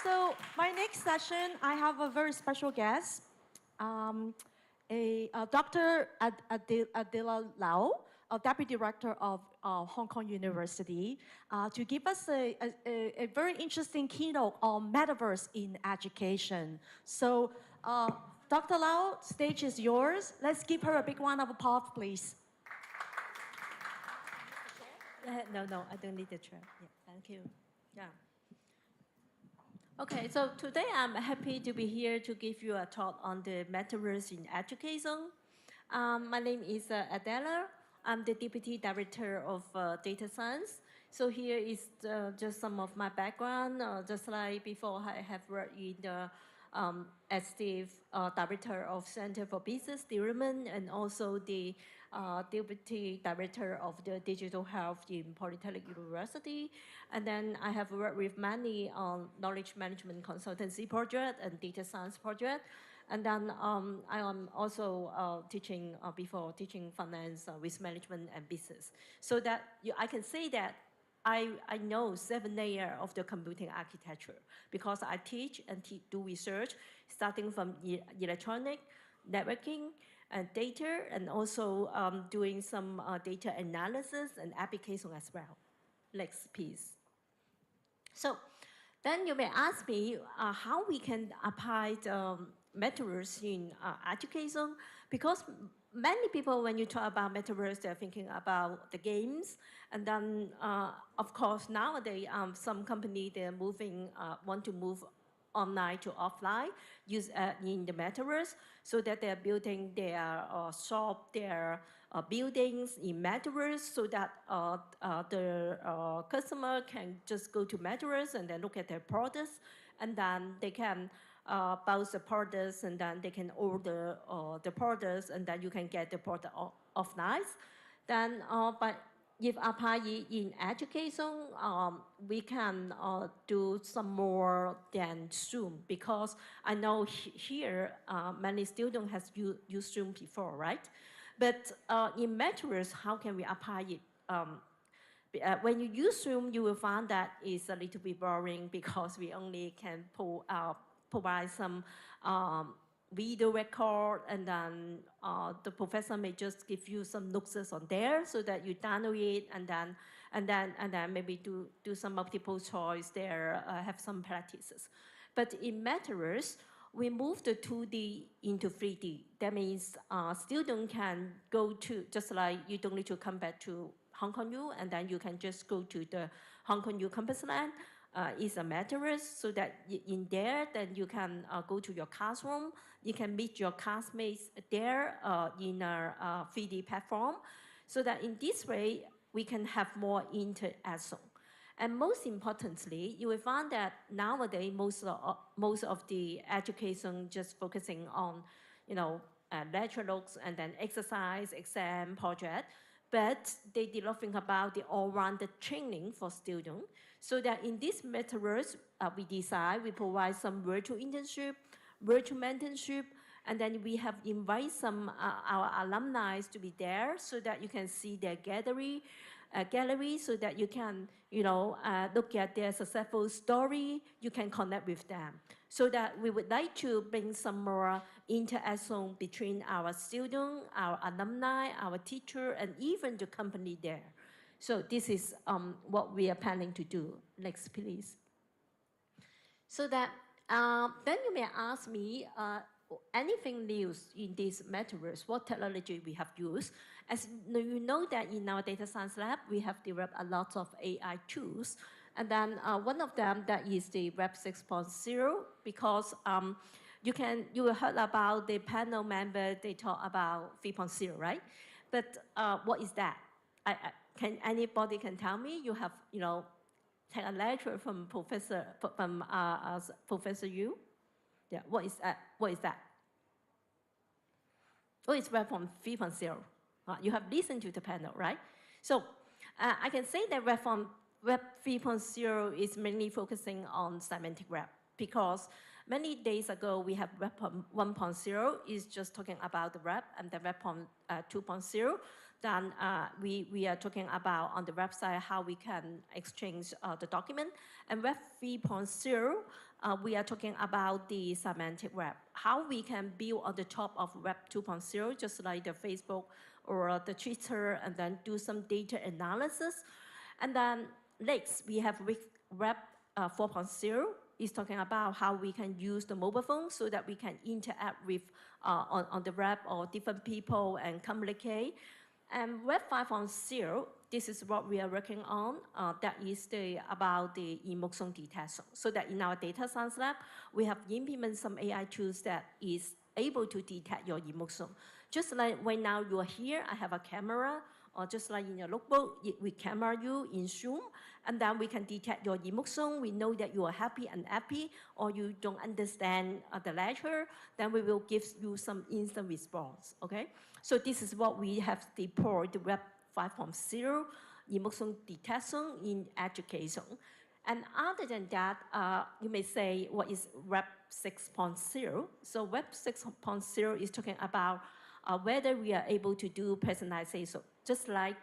So my next session, I have a very special guest, Dr. Adela Lau, a Deputy Director of Hong Kong University, to give us a very interesting keynote on Metaverse in education. So Dr. Lau, stage is yours. Let's give her a big round of applause, please. No, I don't need the chair. Yeah, thank you. Yeah. Okay, so today I'm happy to be here to give you a talk on the Metaverse in education. My name is Adela. I'm the Deputy Director of Data Science. So here is just some of my background. Just like before, I have worked in the as the Director of Center for Business Development and also the Deputy Director of the Digital Health in Polytechnic University. And then I have worked with many knowledge management consultancy projects and data science projects. And then I am also teaching, before teaching finance with management and business. So that I can say that I know 7 layers of the computing architecture because I teach and do research starting from electronic, networking, and data, and also doing some data analysis and application as well. Next piece. So then you may ask me how we can apply the Metaverse in education, because many people, when you talk about Metaverse, they're thinking about the games. And then, of course, nowadays, some company, they're moving, want to move online to offline, use in the Metaverse, so that they're building their shop, their buildings in Metaverse, so that the customer can just go to Metaverse and then look at their products, and then they can browse the products, and then they can order the products, and then you can get the product offline. Then, but if apply it in education, we can do some more than Zoom, because I know here many students has used Zoom before, right? But in Metaverse, how can we apply it? When you use Zoom, you will find that it's a little bit boring because we only can provide some video record, and then the professor may just give you some notes on there so that you download it, and then maybe do some multiple choice there, have some practices. But in Metaverse, we moved the 2D into 3D. That means students can go to, just like you don't need to come back to Hong Kong U, and then you can just go to the Hong Kong U campus land. It's a Metaverse, so that in there, then you can go to your classroom. You can meet your classmates there in a 3D platform, so that in this way, we can have more interaction. And most importantly, you will find that nowadays, most of the education just focusing on, lecture notes and then exercise, exam, project, but they did not think about the all-rounded training for students. So that in this Metaverse, we provide some virtual internship, virtual mentorship, and then we have invited some our alumni to be there so that you can see their gallery, so that you can, look at their successful story, you can connect with them. So that we would like to bring some more interaction between our students, our alumni, our teacher, and even the company there. So this is what we are planning to do. Next, please. So that then you may ask me, anything new in this Metaverse, what technology we have used. As you know that in our data science lab, we have developed a lot of AI tools. And then one of them, that is the Web 6.0, because you will heard about the panel member, they talk about 3.0, right? But what is that? Can anybody can tell me? You have, take a lecture from Professor Yu. Yeah, what is that? What is that? Oh, it's Web 3.0. You have listened to the panel, right? So I can say that Web 3.0 is mainly focusing on semantic web, because many days ago we have Web 1.0 is just talking about the web, and the Web 2.0. Then we are talking about on the website how we can exchange the document. And Web 3.0, we are talking about the semantic web, how we can build on the top of Web 2.0, just like the Facebook or the Twitter, and then do some data analysis. And then next, we have Web 4.0, is talking about how we can use the mobile phone so that we can interact with on the web or different people and communicate. And Web 5.0, this is what we are working on. That is about the emotion detection. So that in our data science lab, we have implemented some AI tools that is able to detect your emotion. Just like when now you are here, I have a camera, or just like in your notebook, we camera you in Zoom, and then we can detect your emotion. We know that you are happy and happy, or you don't understand the lecture, then we will give you some instant response, okay? So this is what we have deployed, the Web 5.0 emotion detection in education. And other than that, you may say, what is Web 6.0? So Web 6.0 is talking about whether we are able to do personalization. Just like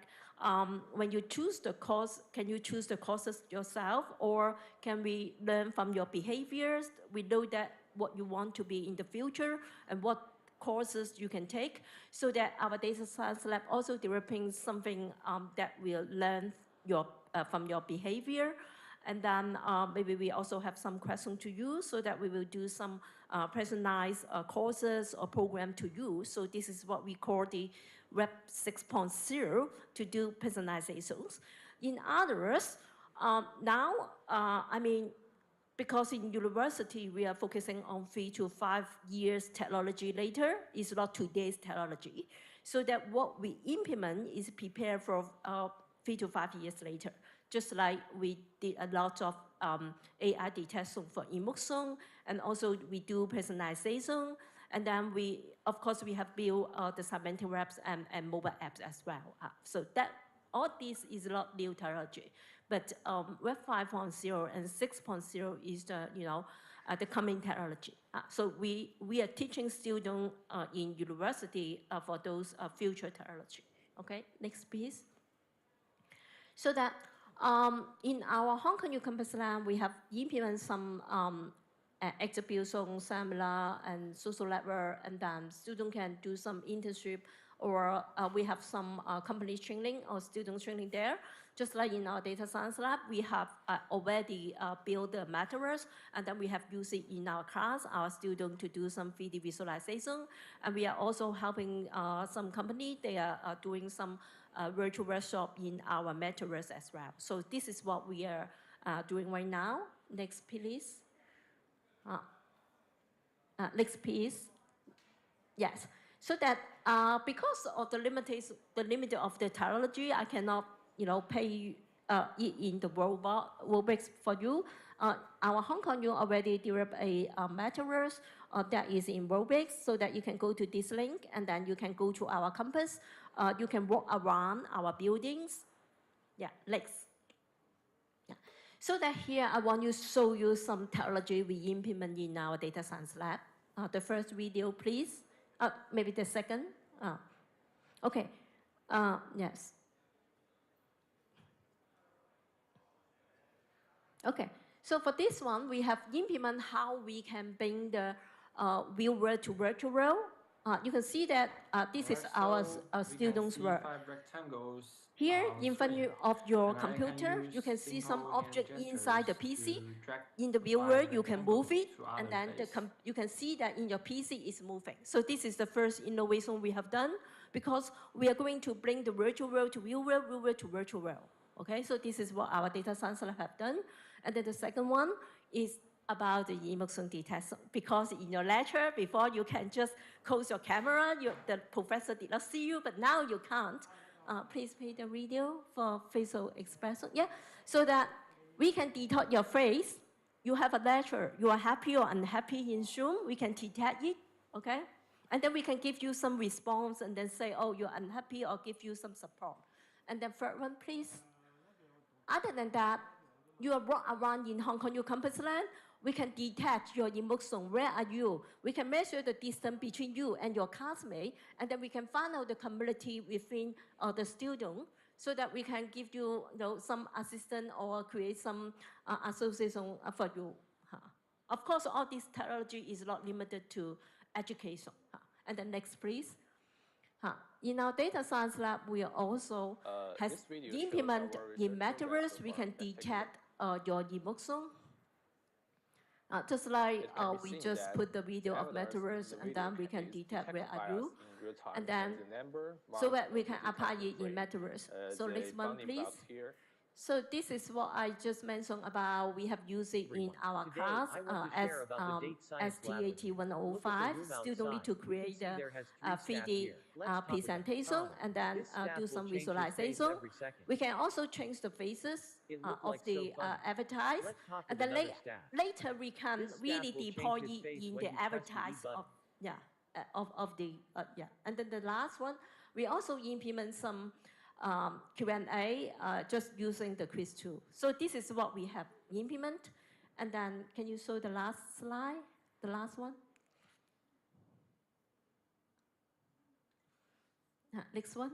when you choose the course, can you choose the courses yourself, or can we learn from your behaviors? We know that what you want to be in the future and what courses you can take, so that our data science lab also developing something that will learn from your behavior. And then maybe we also have some questions to you, so that we will do some personalized courses or program to you. So this is what we call the Web 6.0 to do personalizations. In other words, now, because in university, we are focusing on 3 to 5 years technology later, it's not today's technology. So that what we implement is prepared for 3 to 5 years later. Just like we did a lot of AI detection for emotion, and also we do personalization. And then of course, we have built the semantic webs and mobile apps as well. So that all this is not new technology, but Web 5.0 and 6.0 is the coming technology. So we are teaching students in university for those future technology. Okay, next please. So that in our Hong Kong U Campus Lab, we have implemented some exhibition, seminar, and social network, and then students can do some internship, or we have some company training or student training there. Just like in our data science lab, we have already built the Metaverse, and then we have used it in our class, our students to do some 3D visualization. And we are also helping some company, they are doing some virtual workshop in our Metaverse as well. So this is what we are doing right now. Next, please. Next, please. Yes. So that because of the limit of the technology, I cannot, pay in the Roblox for you. Our Hong Kong U already developed a Metaverse that is in Roblox, so that you can go to this link and then you can go to our campus. You can walk around our buildings. Yeah, next. Yeah. So that here I want to show you some technology we implement in our data science lab. The first video, please. Maybe the second. Okay. Yes. Okay. So for this one, we have implemented how we can bring the real world to virtual world. You can see that this is our students' work. Here, in front of your computer, you can see some object inside the PC. In the real world, you can move it, and then you can see that in your PC is moving. So this is the first innovation we have done, because we are going to bring the virtual world to real world to virtual world. Okay, so this is what our data science lab have done. And then the second one is about the emotion detection, because in your lecture before you can just close your camera, the professor did not see you, but now you can't. Please play the video for facial expression. Yeah, so that we can detect your face. You have a lecture, you are happy or unhappy in Zoom, we can detect it, okay? And then we can give you some response and then say, oh, you're unhappy, or give you some support. And then third one, please. Other than that, you are walk around in Hong Kong U Campus Land, we can detect your emotion. Where are you? We can measure the distance between you and your classmate, and then we can find out the community within the student, so that we can give you, some assistance or create some association for you. Of course, all this technology is not limited to education. And then next, please. In our data science lab, we also has implemented in Metaverse, we can detect your emotion. Just like we just put the video of Metaverse, and then we can detect where are you, and then so that we can apply it in Metaverse. So next one, please. So this is what I just mentioned about. We have used it in our class as STAT 105. Students need to create a 3D presentation and then do some visualization. We can also change the faces of the advertise, and then later we can really deploy it in the advertise of the And then the last one, we also implement some Q&A just using the quiz tool. So this is what we have implemented. And then can you show the last slide, the last one? Next one.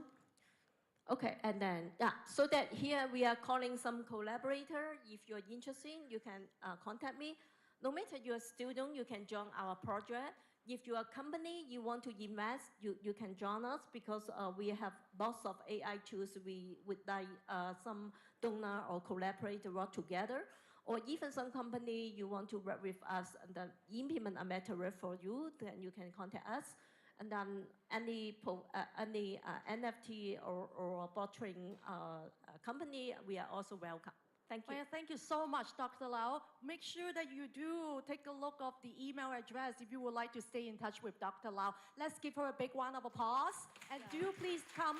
Okay, and then, so that here we are calling some collaborator. If you're interested, you can contact me. No matter you're a student, you can join our project. If you're a company, you want to invest, you can join us, because we have lots of AI tools. We would like some donor or collaborator work together. Or even some company, you want to work with us and then implement a Metaverse for you, then you can contact us. And then any NFT or blockchain company, we are also welcome. Thank you. Well, thank you so much, Dr. Lau. Make sure that you do take a look of the email address if you would like to stay in touch with Dr. Lau. Let's give her a big round of applause. And do please come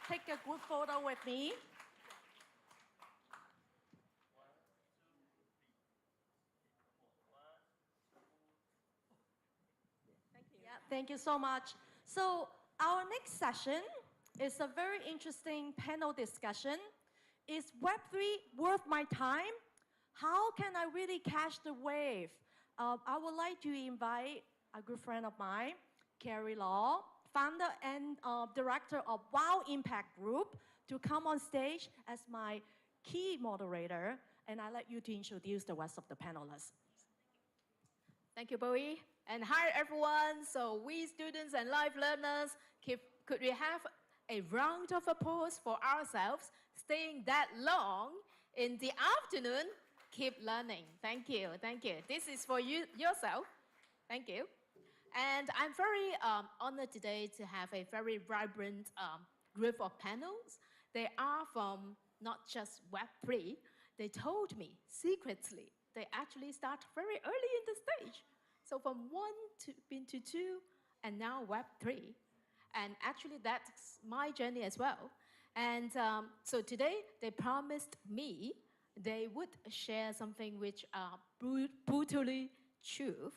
take a group photo with me. Thank you so much. So our next session It's a very interesting panel discussion. Is Web3 worth my time? How can I really catch the wave? I would like to invite a good friend of mine, Carrie Law, founder and director of Wow Impact Group, to come on stage as my key moderator, and I'd like you to introduce the rest of the panelists. Thank you, Bowie. And hi, everyone. So we students and live learners, could we have a round of applause for ourselves staying that long in the afternoon? Keep learning. Thank you. Thank you. This is for you yourself. Thank you. And I'm very honored today to have a very vibrant group of panels. They are from not just Web3. They told me secretly they actually start very early in the stage. So from 1 to 2, and now Web3. And actually that's my journey as well. And so today they promised me they would share something which are brutally true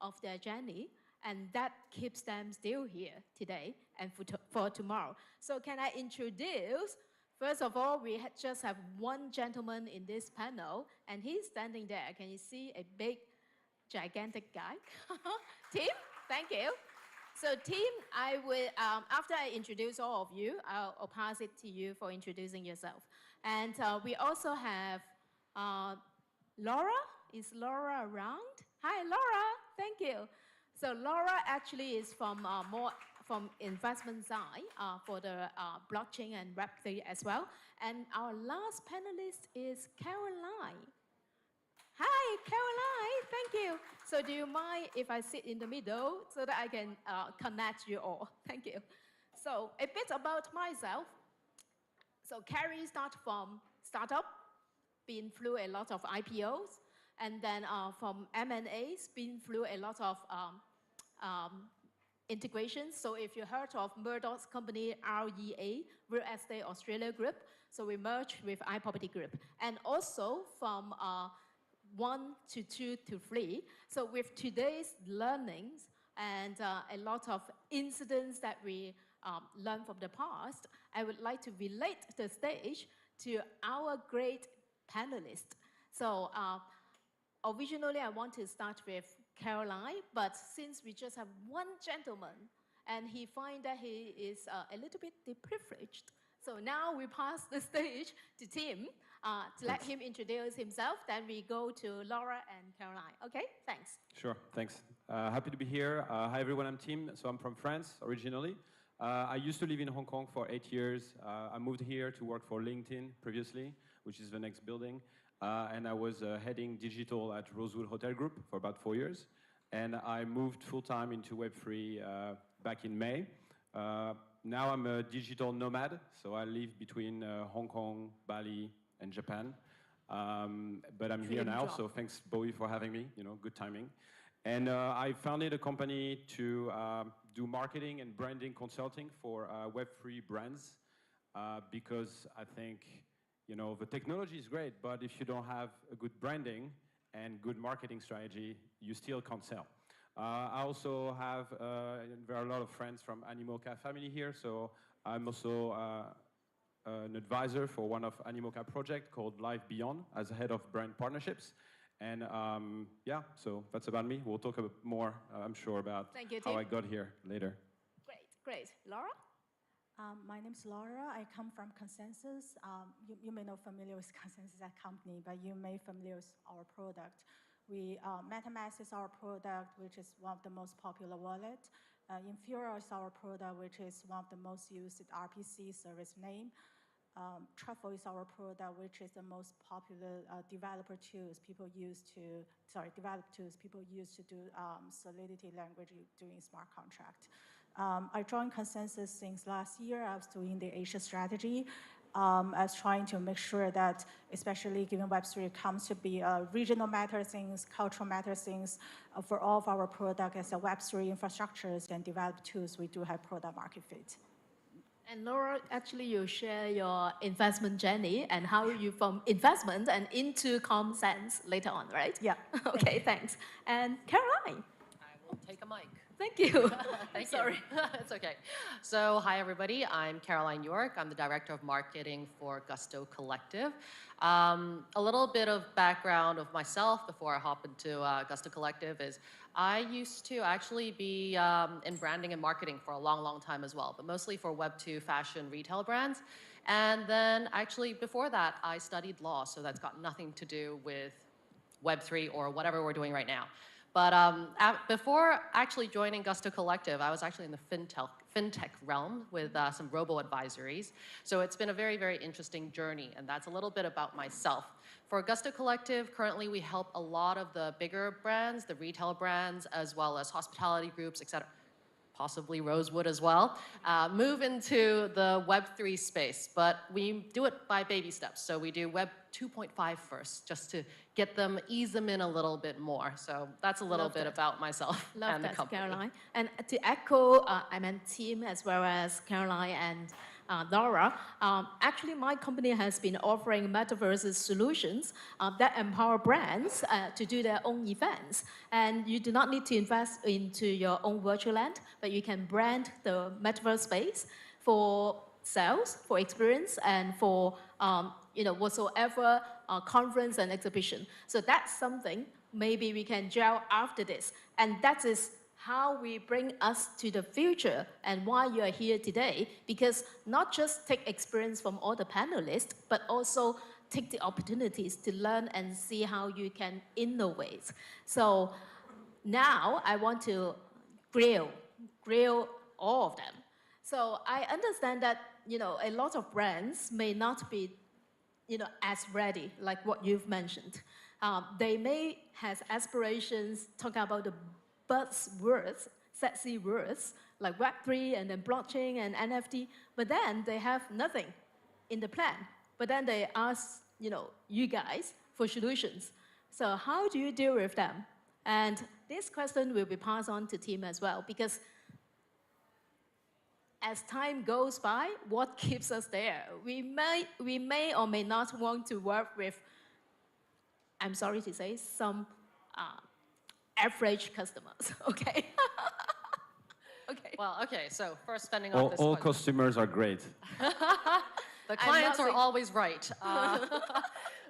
of their journey, and that keeps them still here today and for tomorrow. So can I introduce, first of all, we just have one gentleman in this panel, and he's standing there. Can you see a big, gigantic guy? Tim, thank you. So Tim, I will, after I introduce all of you, I'll pass it to you for introducing yourself. And we also have Laura. Is Laura around? Hi, Laura. Thank you. So Laura actually is from more from investment side for the blockchain and Web3 as well. And our last panelist is Caroline. Hi, Caroline. Thank you. So do you mind if I sit in the middle so that I can connect you all? Thank you. So a bit about myself. So Carrie started from startup, been through a lot of IPOs, and then from M&As, been through a lot of integrations. So if you heard of Murdoch's company, REA, Real Estate Australia Group, so we merged with iProperty Group. And also from 1 to 2 to 3. So with today's learnings and a lot of incidents that we learned from the past, I would like to relate the stage to our great panelists. So originally I want to start with Caroline, but since we just have one gentleman and he finds that he is a little bit deprivileged, so now we pass the stage to Tim to let him introduce himself, then we go to Laura and Caroline. Okay, thanks. Sure, thanks. Happy to be here. Hi everyone, I'm Tim. So I'm from France originally. I used to live in Hong Kong for 8 years. I moved here to work for LinkedIn previously, which is the next building. And I was heading digital at Rosewood Hotel Group for about 4 years. And I moved full-time into Web3 back in May. Now I'm a digital nomad, so I live between Hong Kong, Bali, and Japan. But I'm here now, so thanks, Bowie, for having me. You know, good timing. And I founded a company to do marketing and branding consulting for Web3 brands because I think, you know, the technology is great, but if you don't have a good branding and good marketing strategy, you still can't sell. I also have, there are a lot of friends from Animoca family here, so I'm also an advisor for one of Animoca project called Live Beyond as head of brand partnerships. And yeah, so that's about me. We'll talk a bit more, I'm sure, about how I got here later. Great, great. Laura? My name's Laura. I come from Consensus. You may not familiar with Consensus as a company, but you may familiar with our product. MetaMask is our product, which is one of the most popular wallet. Infura is our product, which is one of the most used RPC service name. Truffle is our product, which is the most popular developer tools people use to do Solidity language doing smart contract. I joined Consensus since last year. I was doing the Asia strategy. I was trying to make sure that, especially given Web3 comes to be regional matter things, cultural matter things, for all of our product as a Web3 infrastructures and developed tools, we do have product market fit. And Laura, actually you share your investment journey and how you from investment and into common sense later on, right? Yeah. Okay, thanks. And Caroline. I will take a mic. Thank you. Thank Sorry. you. It's okay. So, hi everybody. I'm Caroline York. I'm the Director of Marketing for Gusto Collective. A little bit of background of myself before I hop into Gusto Collective is I used to actually be in branding and marketing for a long, long time as well, but mostly for Web2 fashion retail brands. And then actually before that, I studied law, so that's got nothing to do with Web3 or whatever we're doing right now. But before actually joining Gusto Collective, I was actually in the fintech realm with some robo-advisories. So it's been a very, very interesting journey, and that's a little bit about myself. For Gusto Collective, currently we help a lot of the bigger brands, the retail brands, as well as hospitality groups, et cetera, possibly Rosewood as well, move into the Web3 space. But we do it by baby steps. So we do Web 2.5 first, just to get them, ease them in a little bit more. So that's a little bit about myself and the company. Caroline. And to echo, I meant Tim as well as Caroline and Laura, actually my company has been offering Metaverse solutions that empower brands to do their own events. And you do not need to invest into your own virtual land, but you can brand the Metaverse space for sales, for experience, and for whatsoever conference and exhibition. So that's something maybe we can gel after this. And that is how we bring us to the future and why you are here today, because not just take experience from all the panelists, but also take the opportunities to learn and see how you can innovate. So now I want to grill all of them. So I understand that, a lot of brands may not be, as ready, like what you've mentioned. They may have aspirations, talk about the buzzwords, sexy words, like Web3 and then blockchain and NFT, but then they have nothing in the plan. But then they ask, you guys for solutions. So how do you deal with them? And this question will be passed on to Tim as well, because as time goes by, what keeps us there? We may or may not want to work with, I'm sorry to say, some average customers, okay? Okay. Well, okay, so first spending All, on this all question. customers are great. The clients are always right.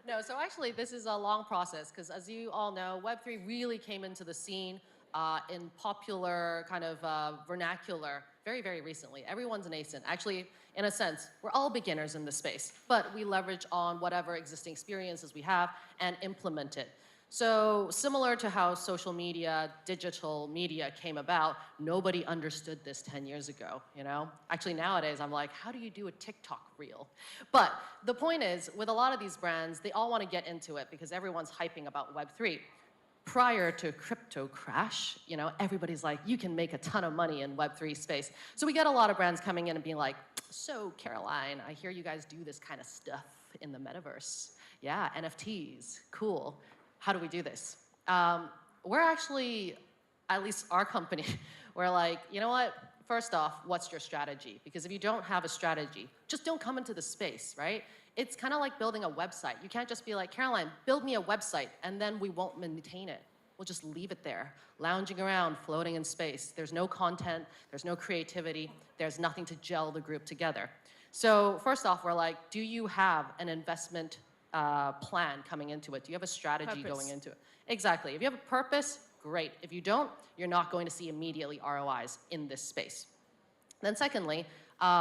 No, so actually this is a long process because as you all know, Web3 really came into the scene in popular kind of vernacular very, very recently. Everyone's nascent. Actually, in a sense, we're all beginners in this space, but we leverage on whatever existing experiences we have and implement it. So similar to how social media, digital media came about, nobody understood this 10 years ago, Actually nowadays I'm like, how do you do a TikTok reel? But the point is, with a lot of these brands, they all want to get into it because everyone's hyping about Web3. Prior to crypto crash, everybody's like, you can make a ton of money in Web3 space. So we get a lot of brands coming in and being like, so Caroline, I hear you guys do this kind of stuff in the metaverse. Yeah, NFTs, cool. How do we do this? We're actually, at least our company, we're like, you know what? First off, what's your strategy? Because if you don't have a strategy, just don't come into the space, right? It's kind of like building a website. You can't just be like, Caroline, build me a website, and then we won't maintain it. We'll just leave it there, lounging around, floating in space. There's no content, there's no creativity, there's nothing to gel the group together. So first off, we're like, do you have an investment plan coming into it? Do you have a strategy going into it? Exactly. If you have a purpose, great. If you don't, you're not going to see immediately ROIs in this space. Then secondly,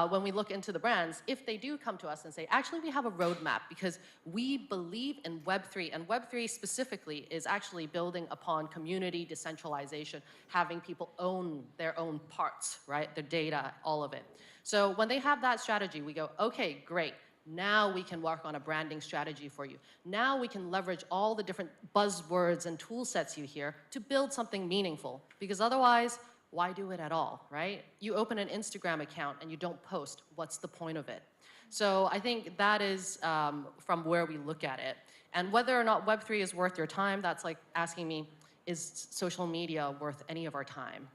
when we look into the brands, if they do come to us and say, actually, we have a roadmap because we believe in Web3, and Web3 specifically is actually building upon community decentralization, having people own their own parts, right? Their data, all of it. So when they have that strategy, we go, okay, great. Now we can work on a branding strategy for you. Now we can leverage all the different buzzwords and tool sets you hear to build something meaningful. Because otherwise, why do it at all, right? You open an Instagram account and you don't post. What's the point of it? So I think that is from where we look at it. And whether or not Web3 is worth your time, that's like asking me, is social media worth any of our time?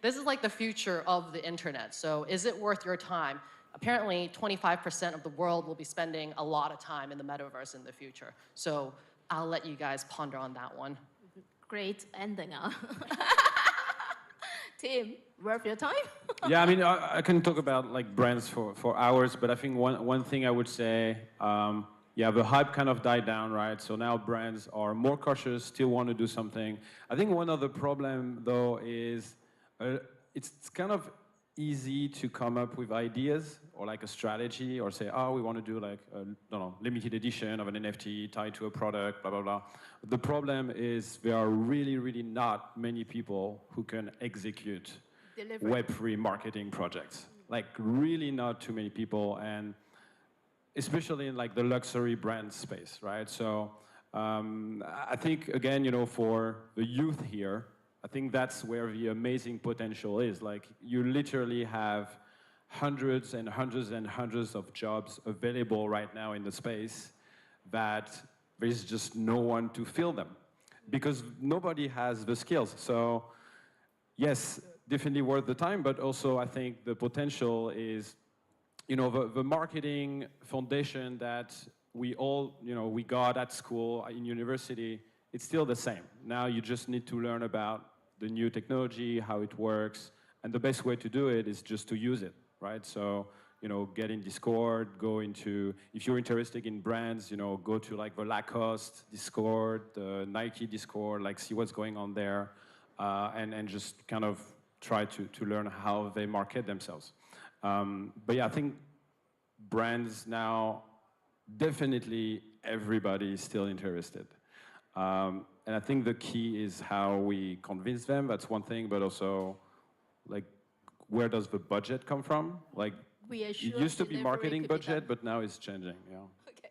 This is like the future of the internet. So is it worth your time? Apparently, 25% of the world will be spending a lot of time in the metaverse in the future. So I'll let you guys ponder on that one. Great ending. Tim, worth your time? Yeah, I mean, I can talk about like brands for hours, but I think one thing I would say, yeah, the hype kind of died down, right? So now brands are more cautious, still want to do something. I think one of the problem though is it's kind of easy to come up with ideas or like a strategy or say, oh, we want to do like a limited edition of an NFT tied to a product, blah, blah, blah. The problem is there are really, really not many people who can execute Web3 marketing projects. Like really not too many people, and especially in like the luxury brand space, right? So I think again, for the youth here, I think that's where the amazing potential is. Like you literally have hundreds and hundreds and hundreds of jobs available right now in the space that there's just no one to fill them because nobody has the skills. So yes, definitely worth the time, but also I think the potential is, the marketing foundation that we all, we got at school, in university, it's still the same. Now you just need to learn about the new technology, how it works, and the best way to do it is just to use it, right? So, get in Discord, go into, if you're interested in brands, go to like the Lacoste Discord, the Nike Discord, like see what's going on there, and just kind of try to learn how they market themselves. But yeah, I think brands now, definitely everybody is still interested. And I think the key is how we convince them, that's one thing, but also, like, where does the budget come from? Like, it used to be marketing budget, but now it's changing, yeah. Okay,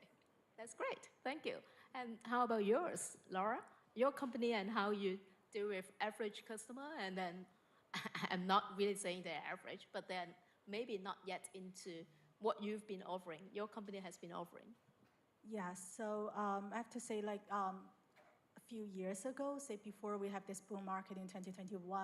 that's great, thank you. And how about yours, Laura? Your company and how you deal with average customer, and then, I'm not really saying they're average, but then maybe not yet into what you've been offering, your company has been offering. Yeah, so I have to say, like, a few years ago, say before we have this bull market in 2021,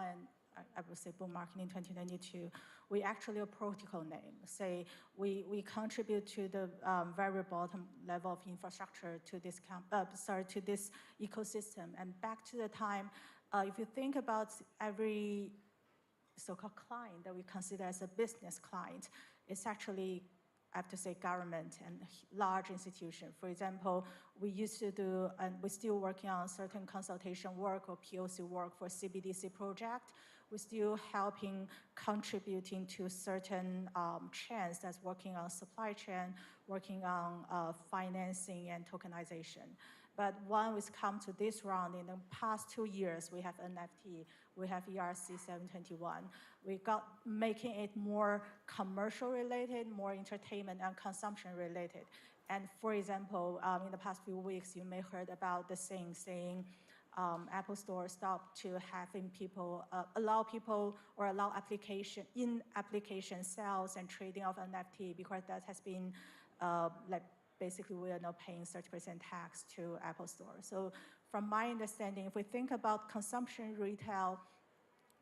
I would say bull market in 2022, we actually a protocol name. Say we contribute to the very bottom level of infrastructure to this to this ecosystem. And back to the time, if you think about every so-called client that we consider as a business client, it's actually, I have to say, government and large institution. For example, we used to do, and we're still working on certain consultation work or POC work for CBDC project. We're still helping, contributing to certain chains that's working on supply chain, working on financing and tokenization. But when we come to this round, in the past 2 years, we have NFT, we have ERC 721. We got making it more commercial related, more entertainment and consumption related. And for example, in the past few weeks, you may heard about the saying Apple Store stopped to having people, allow people or allow in-application sales and trading of NFT because that has been like basically we are now paying 30% tax to Apple Store. So from my understanding, if we think about consumption retail,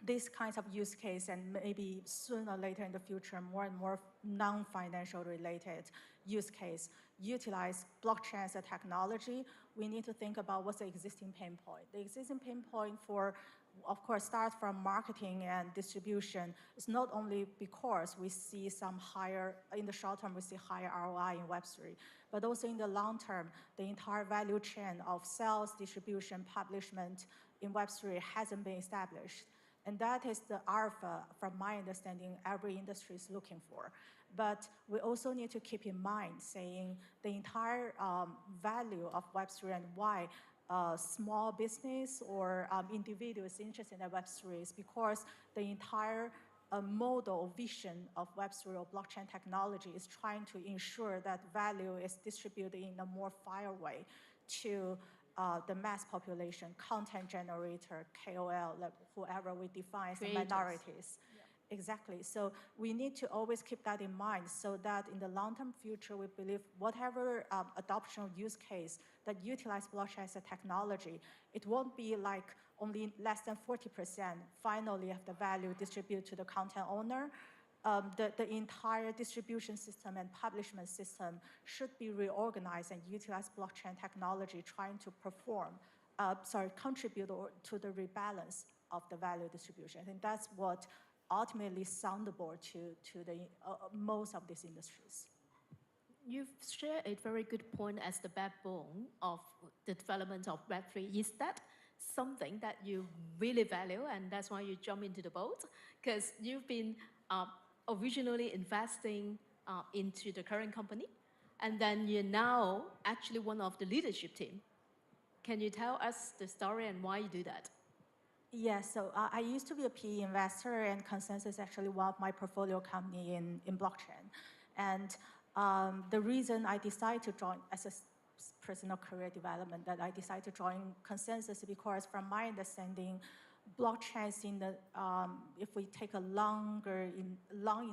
these kinds of use case and maybe sooner or later in the future, more and more non-financial related use case utilize blockchain as a technology, we need to think about what's the existing pain point. The existing pain point for, of course, start from marketing and distribution. It's not only because we see some higher, in the short term, we see higher ROI in Web3, but also in the long term, the entire value chain of sales, distribution, publishment in Web3 hasn't been established. And that is the alpha, from my understanding, every industry is looking for. But we also need to keep in mind saying the entire value of Web3 and why small business or individuals interested in Web3 is because the entire model vision of Web3 or blockchain technology is trying to ensure that value is distributed in a more fair way to the mass population, content generator, KOL, like whoever we define as minorities. Yeah. Exactly. So we need to always keep that in mind so that in the long-term future, we believe whatever adoption use case that utilize blockchain as a technology, it won't be like only less than 40% finally of the value distributed to the content owner. The entire distribution system and publishment system should be reorganized and utilize blockchain technology trying to contribute to the rebalance of the value distribution. I think that's what ultimately sound the board to the most of these industries. You've shared a very good point as the backbone of the development of Web3. Is that something that you really value and that's why you jump into the boat? Because you've been originally investing into the current company, and then you're now actually one of the leadership team. Can you tell us the story and why you do that? Yes, so I used to be a PE investor, and Consensus is actually one of my portfolio company in blockchain. And the reason I decided to join as a personal career development, that I decided to join Consensus because from my understanding, blockchain is in the, if we take a long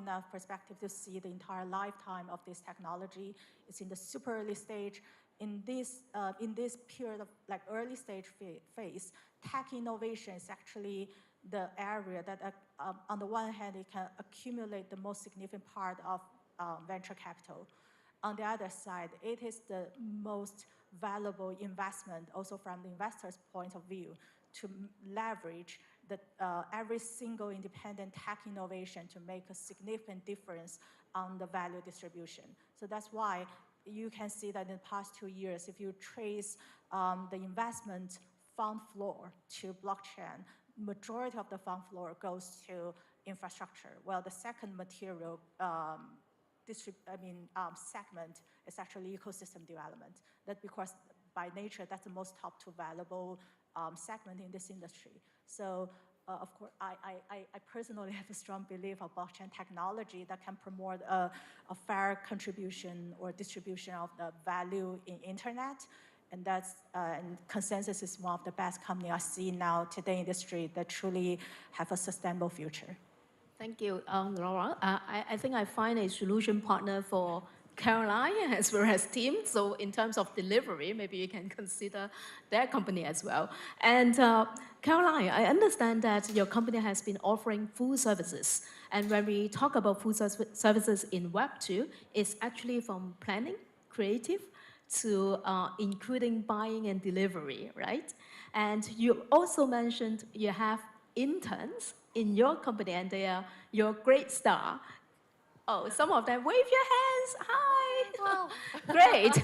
enough perspective to see the entire lifetime of this technology, it's in the super early stage. In this period of like early stage phase, tech innovation is actually the area that on the one hand, it can accumulate the most significant part of venture capital. On the other side, it is the most valuable investment also from the investor's point of view to leverage every single independent tech innovation to make a significant difference on the value distribution. So that's why you can see that in the past 2 years, if you trace the investment fund floor to blockchain, majority of the fund floor goes to infrastructure. Well, the second material segment is actually ecosystem development. That's because by nature, that's the most top two valuable segment in this industry. So of course, I personally have a strong belief of blockchain technology that can promote a fair contribution or distribution of the value in internet. And that's and Consensus is one of the best companies I see now today in the industry that truly have a sustainable future. Thank you, Laura. I think I find a solution partner for Caroline as well as team. So in terms of delivery, maybe you can consider their company as well. And Caroline, I understand that your company has been offering full services. And when we talk about full services in Web2, it's actually from planning, creative, to including buying and delivery, right? And you also mentioned you have interns in your company and they are your great star. Oh, some of them, wave your hands, hi. Well. Great.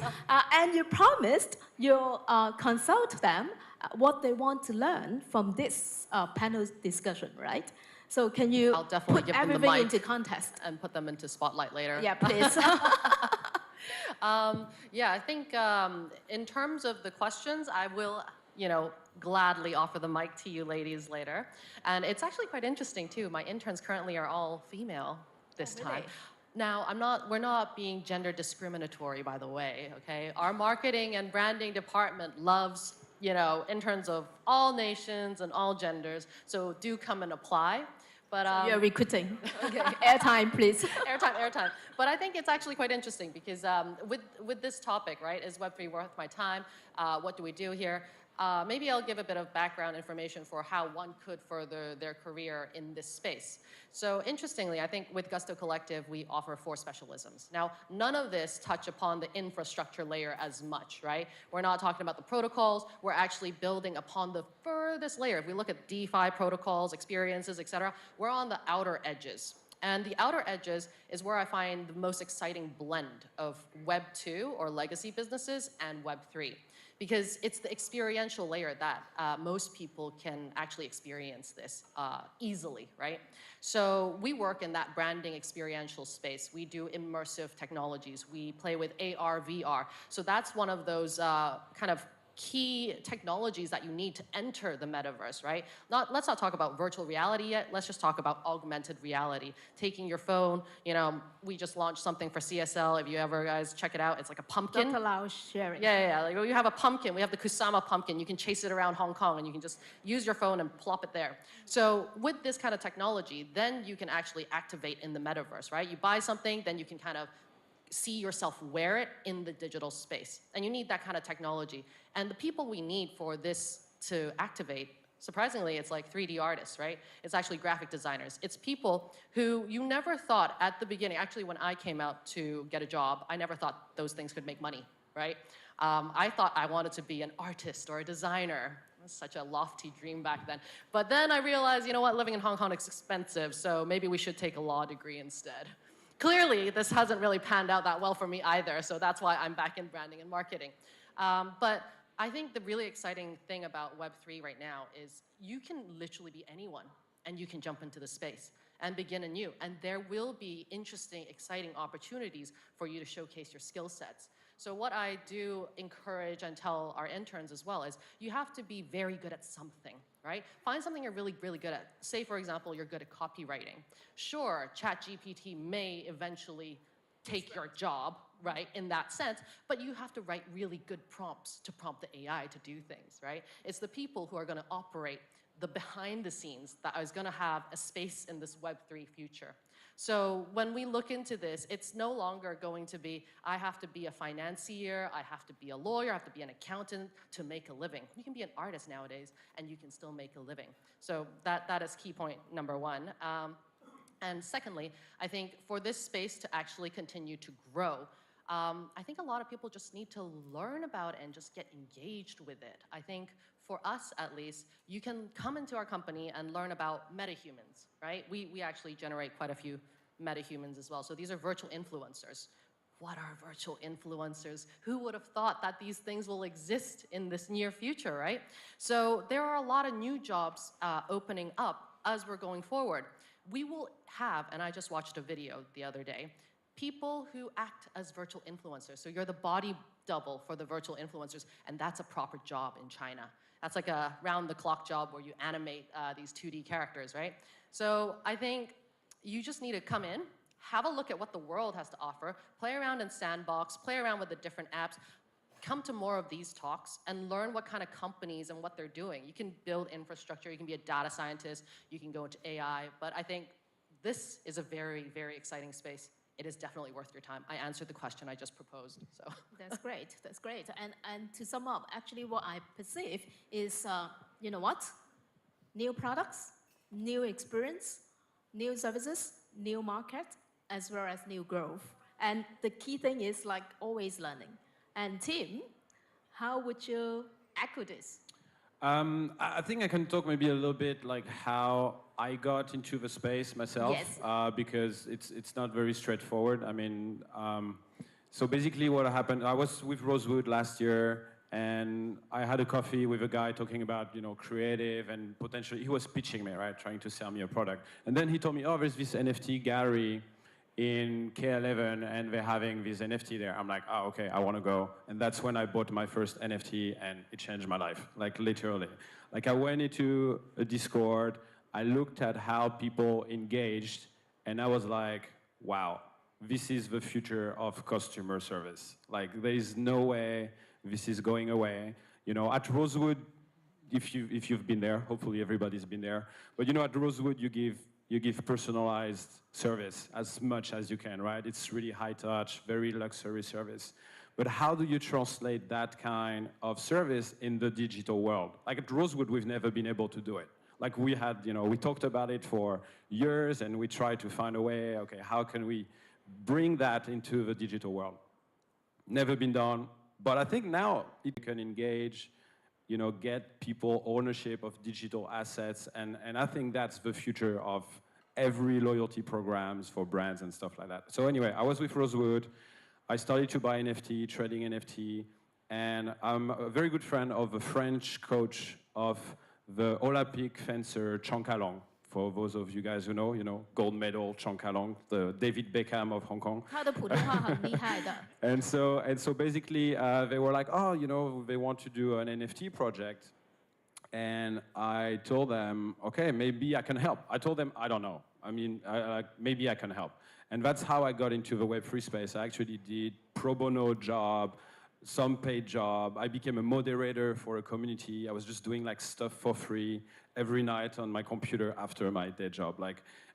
And you promised you'll consult them what they want to learn from this panel discussion, right? So can you I'll definitely put give them the everything mic into context? and put them into spotlight later. Yeah, please. Yeah, I think in terms of the questions, I will, gladly offer the mic to you ladies later. And it's actually quite interesting too. My interns currently are all female this time. Now, we're not being gender discriminatory, by the way, okay? Our marketing and branding department loves, interns of all nations and all genders, so do come and apply. But, so you're recruiting. Okay, airtime, please. Airtime. But I think it's actually quite interesting because with this topic, right, is Web3 worth my time? What do we do here? Maybe I'll give a bit of background information for how one could further their career in this space. So interestingly, I think with Gusto Collective, we offer 4 specialisms. Now, none of this touch upon the infrastructure layer as much, right? We're not talking about the protocols. We're actually building upon the furthest layer. If we look at DeFi protocols, experiences, et cetera, we're on the outer edges. And the outer edges is where I find the most exciting blend of Web 2 or legacy businesses and Web 3. Because it's the experiential layer that most people can actually experience this easily, right? So we work in that branding experiential space. We do immersive technologies. We play with AR, VR. So that's one of those kind of key technologies that you need to enter the metaverse, right? Let's not talk about virtual reality yet. Let's just talk about augmented reality. Taking your phone, we just launched something for CSL. If you ever guys check it out, it's like a pumpkin. Dr. Lau sharing. Yeah. Like you have a pumpkin. We have the Kusama pumpkin. You can chase it around Hong Kong and you can just use your phone and plop it there. So with this kind of technology, then you can actually activate in the metaverse, right? You buy something, then you can kind of see yourself wear it in the digital space. And you need that kind of technology. And the people we need for this to activate, surprisingly, it's like 3D artists, right? It's actually graphic designers. It's people who you never thought at the beginning, actually when I came out to get a job, I never thought those things could make money, right? I thought I wanted to be an artist or a designer. was such a lofty dream back then. But then I realized, you know what, living in Hong Kong is expensive, so maybe we should take a law degree instead. Clearly, this hasn't really panned out that well for me either, so that's why I'm back in branding and marketing. But I think the really exciting thing about Web3 right now is you can literally be anyone, and you can jump into the space and begin anew. And there will be interesting, exciting opportunities for you to showcase your skill sets. So what I do encourage and tell our interns as well is you have to be very good at something, right? Find something you're really, really good at. Say, for example, you're good at copywriting. Sure, ChatGPT may eventually take your job, right, in that sense, but you have to write really good prompts to prompt the AI to do things, right? It's the people who are gonna operate the behind the scenes that is gonna have a space in this Web3 future. So when we look into this, it's no longer going to be, I have to be a financier, I have to be a lawyer, I have to be an accountant to make a living. You can be an artist nowadays, and you can still make a living. So that is key point number one. And secondly, I think for this space to actually continue to grow, I think a lot of people just need to learn about it and just get engaged with it. I think for us, at least, you can come into our company and learn about metahumans, right? We actually generate quite a few metahumans as well. So these are virtual influencers. What are virtual influencers? Who would have thought that these things will exist in this near future, right? So there are a lot of new jobs opening up as we're going forward. We will have, and I just watched a video the other day, people who act as virtual influencers. So you're the body double for the virtual influencers, and that's a proper job in China. That's like a round-the-clock job where you animate these 2D characters, right? So I think you just need to come in, have a look at what the world has to offer, play around in Sandbox, play around with the different apps, come to more of these talks and learn what kind of companies and what they're doing. You can build infrastructure, you can be a data scientist, you can go into AI, but I think this is a very, very exciting space. It is definitely worth your time. I answered the question I just proposed, so. That's great, that's great. And to sum up, actually what I perceive is, you know what? New products, new experience, new services, new market, as well as new growth. And the key thing is like always learning. And Tim, how would you echo this? I think I can talk maybe a little bit like how I got into the space myself, Yes. because it's not very straightforward. I mean, so basically what happened, I was with Rosewood last year, and I had a coffee with a guy talking about, you know, creative and potentially, he was pitching me, right, trying to sell me a product. And then he told me, oh, there's this NFT gallery in K11 and they're having this NFT there. I'm like, oh, okay, I want to go. And that's when I bought my first NFT and it changed my life, like literally. Like I went into a Discord, I looked at how people engaged and I was like, wow, this is the future of customer service. Like there is no way this is going away. You know, at Rosewood, if you've been there, hopefully everybody's been there, but you know, at Rosewood you give personalized service as much as you can, right? It's really high touch, very luxury service. But how do you translate that kind of service in the digital world? Like at Rosewood, we've never been able to do it. Like we had, you know, we talked about it for years and we tried to find a way, okay, how can we bring that into the digital world? Never been done, but I think now it can engage, you know, get people ownership of digital assets, and I think that's the future of every loyalty programs for brands and stuff like that. So anyway, I was with Rosewood, I started to buy NFT, trading NFT, and I'm a very good friend of a French coach of the Olympic fencer Chong Kalong. For those of you guys who know, gold medal Chong Kalong, the David Beckham of Hong Kong. 他的普通话很厉害的。 And so basically, they were like, oh, you know, they want to do an NFT project. And I told them, okay, maybe I can help. I told them, I don't know. I mean, maybe I can help. And that's how I got into the Web3 space. I actually did pro bono job, some paid job. I became a moderator for a community. I was just doing like stuff for free every night on my computer after my day job.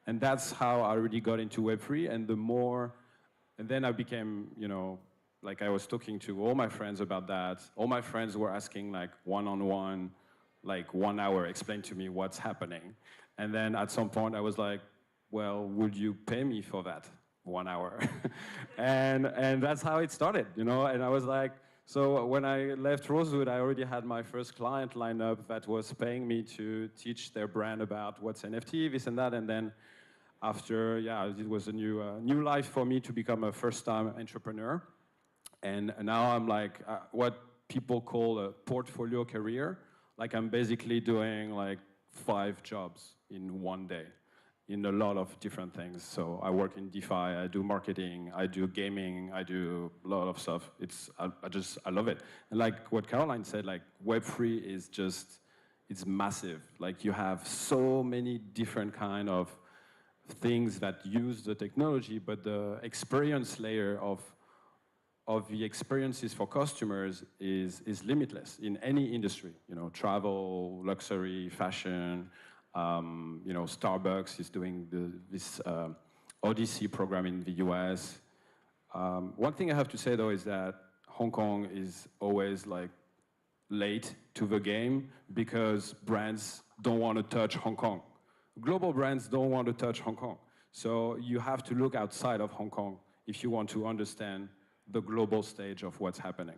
And that's how I really got into Web3. And then I became, you know, like I was talking to all my friends about that. All my friends were asking like one-on-one, like 1 hour, explain to me what's happening. And then at some point I was like, well, would you pay me for that 1 hour? and that's how it started, you know? And I was like, So when I left Rosewood, I already had my first client lined up that was paying me to teach their brand about what's NFT, this and that. And then after, yeah, it was a new life for me to become a first-time entrepreneur. And now I'm like what people call a portfolio career. Like I'm basically doing like 5 jobs in one day, in a lot of different things. So I work in DeFi, I do marketing, I do gaming, I do a lot of stuff. I love it. And like what Caroline said, like Web3 is just, it's massive. Like you have so many different kind of things that use the technology, but the experience layer of the experiences for customers is limitless in any industry. You know, travel, luxury, fashion, you know, Starbucks is doing this Odyssey program in the US. One thing I have to say though is that Hong Kong is always like late to the game because brands don't want to touch Hong Kong. Global brands don't want to touch Hong Kong. So you have to look outside of Hong Kong if you want to understand the global stage of what's happening.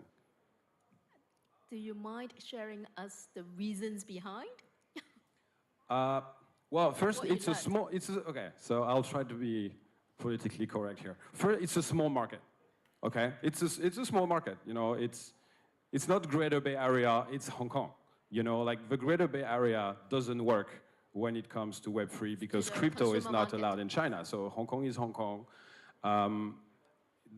Do you mind sharing us the reasons behind? Well, first, okay, so I'll try to be politically correct here. First, it's a small market, okay? It's a small market, you know, it's not Greater Bay Area, it's Hong Kong. You know, like the Greater Bay Area doesn't work when it comes to Web3 because crypto is not allowed in China. So Hong Kong is Hong Kong.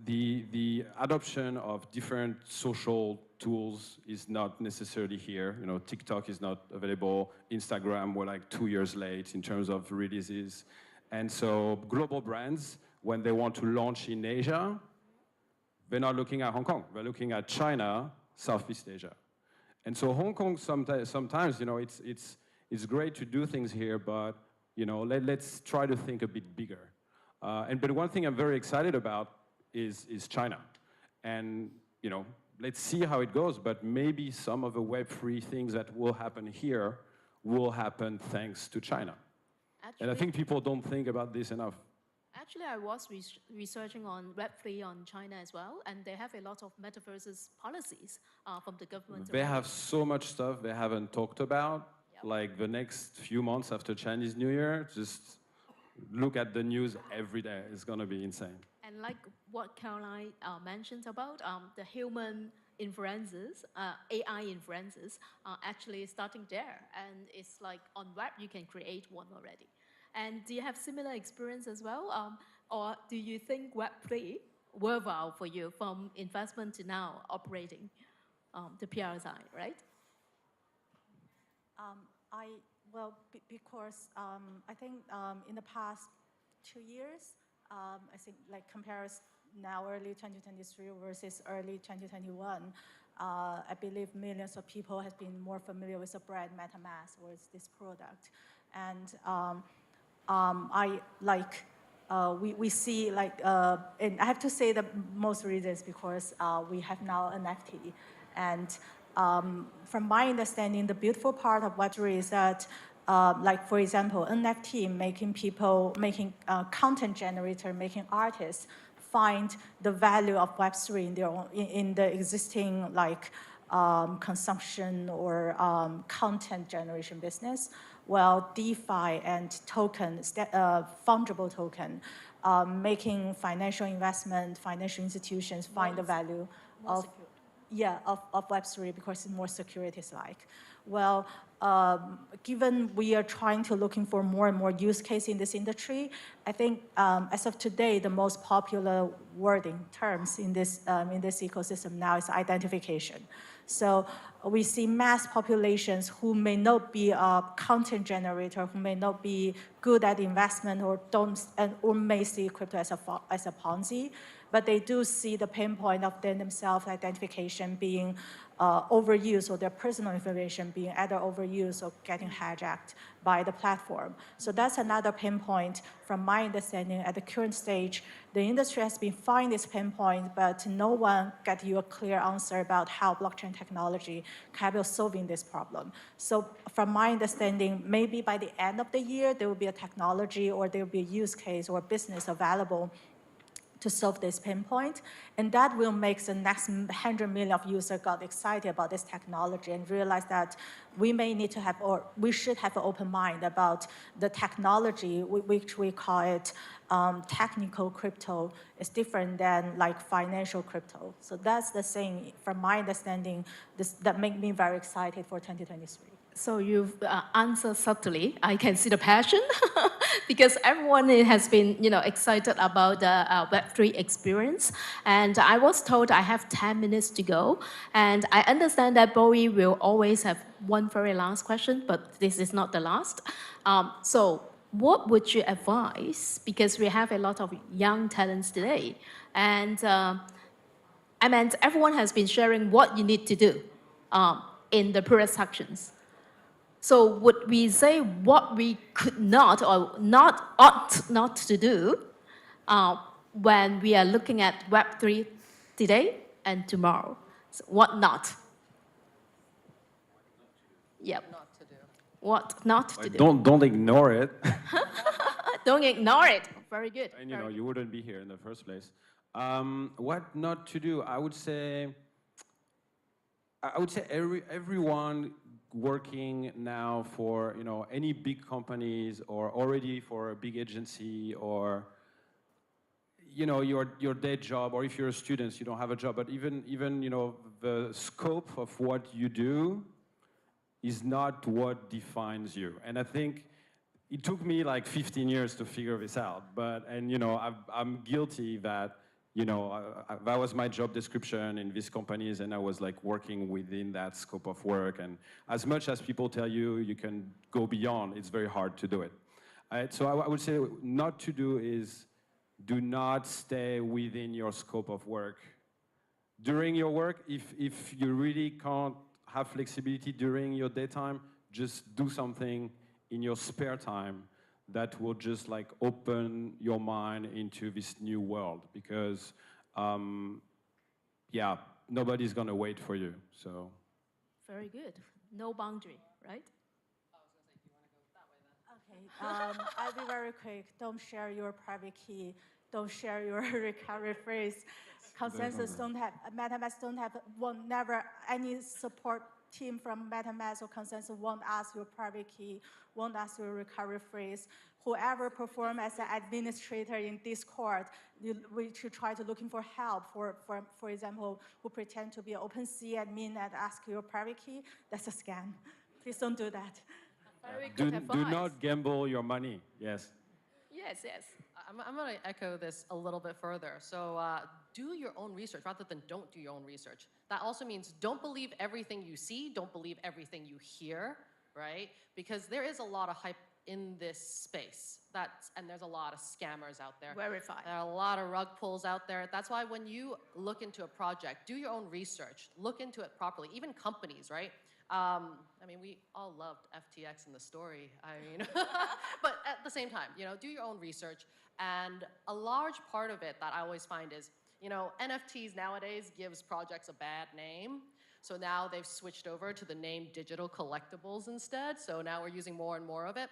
The adoption of different social tools is not necessarily here. You know, TikTok is not available. Instagram, we're like 2 years late in terms of releases. And so global brands, when they want to launch in Asia, they're not looking at Hong Kong. They're looking at China, Southeast Asia. And so Hong Kong sometimes, you know, it's great to do things here, but, you know, let's try to think a bit bigger. But one thing I'm very excited about is China. And, you know, let's see how it goes, but maybe some of the Web3 things that will happen here will happen thanks to China. And I think people don't think about this enough. Actually, I was researching on Web3 on China as well, and they have a lot of metaverses policies from the government. They have so much stuff they haven't talked about. Yep. Like the next few months after Chinese New Year, just look at the news every day. It's going to be insane. And like what Caroline mentioned about the human inferences, AI inferences, are actually starting there. And it's like on web, you can create one already. And do you have similar experience as well? Or do you think Web3 worthwhile for you from investment to now operating the PR side, right? Because I think in the past 2 years, I think like compares now early 2023 versus early 2021, I believe millions of people have been more familiar with the brand MetaMask or this product. And we see like, and I have to say the most reasons because we have now an NFT. And from my understanding, the beautiful part of Web3 is that like, for example, NFT, making content generator, making artists find the value of Web3 in their own, in the existing like consumption or content generation business. Well, DeFi and tokens, fungible token, making financial investment, financial institutions find the value of Web3 because it's more securities-like. Well, given we are trying to looking for more and more use case in this industry, I think as of today, the most popular wording terms in this ecosystem now is identification. So we see mass populations who may not be a content generator, who may not be good at investment or or may see crypto as a Ponzi, but they do see the pain point of themselves identification being overused or their personal information being either overused or getting hijacked by the platform. So that's another pain point from my understanding. At the current stage, the industry has been finding this pain point, but no one got you a clear answer about how blockchain technology can be solving this problem. So from my understanding, maybe by the end of the year, there will be a technology or there will be a use case or business available to solve this pain point. And that will make the next 100 million of users got excited about this technology and realize that we may need to have, or we should have an open mind about the technology, which we call it technical crypto. Is different than like financial crypto. So that's the thing, from my understanding, that make me very excited for 2023. So you've answered subtly. I can see the passion because everyone has been, excited about the Web3 experience. And I was told I have 10 minutes to go. And I understand that Bowie will always have one very last question, but this is not the last. So what would you advise? Because we have a lot of young talents today. And everyone has been sharing what you need to do in the previous sections. So would we say what we could not or ought not to do when we are looking at Web3 today and tomorrow? So what not? Yep. What not to do? Don't ignore it. Don't ignore it. Very good. And you wouldn't be here in the first place. What not to do? I would say everyone working now for any big companies or already for a big agency or your day job, or if you're a student you don't have a job, but even the scope of what you do is not what defines you. And I think it took me like 15 years to figure this out, I'm guilty that that was my job description in these companies, and I was like working within that scope of work. And as much as people tell you you can go beyond, it's very hard to do it. So I would say not to do is do not stay within your scope of work. During your work, if you really can't have flexibility during your daytime, just do something in your spare time that will just like open your mind into this new world, because nobody's gonna wait for you. So very good. No boundary, right? Okay, I'll be very quick. Don't share your private key. Don't share your recovery phrase. Consensus don't have, MetaMask don't have, never any support team from MetaMask or Consensus won't ask your private key, won't ask your recovery phrase. Whoever perform as an administrator in Discord, we should try to looking for help. For example, who pretend to be an OpenSea admin and ask your private key, that's a scam. Please don't do that. Very good advice. Do not gamble your money. Yes. Yes. I'm going to echo this a little bit further. So do your own research rather than don't do your own research. That also means don't believe everything you see, don't believe everything you hear, right? Because there is a lot of hype in this space. And there's a lot of scammers out there. Verify. There are a lot of rug pulls out there. That's why when you look into a project, do your own research, look into it properly. Even companies, right? We all loved FTX in the story. But at the same time, do your own research. And a large part of it that I always find is, NFTs nowadays gives projects a bad name. So now they've switched over to the name digital collectibles instead. So now we're using more and more of it.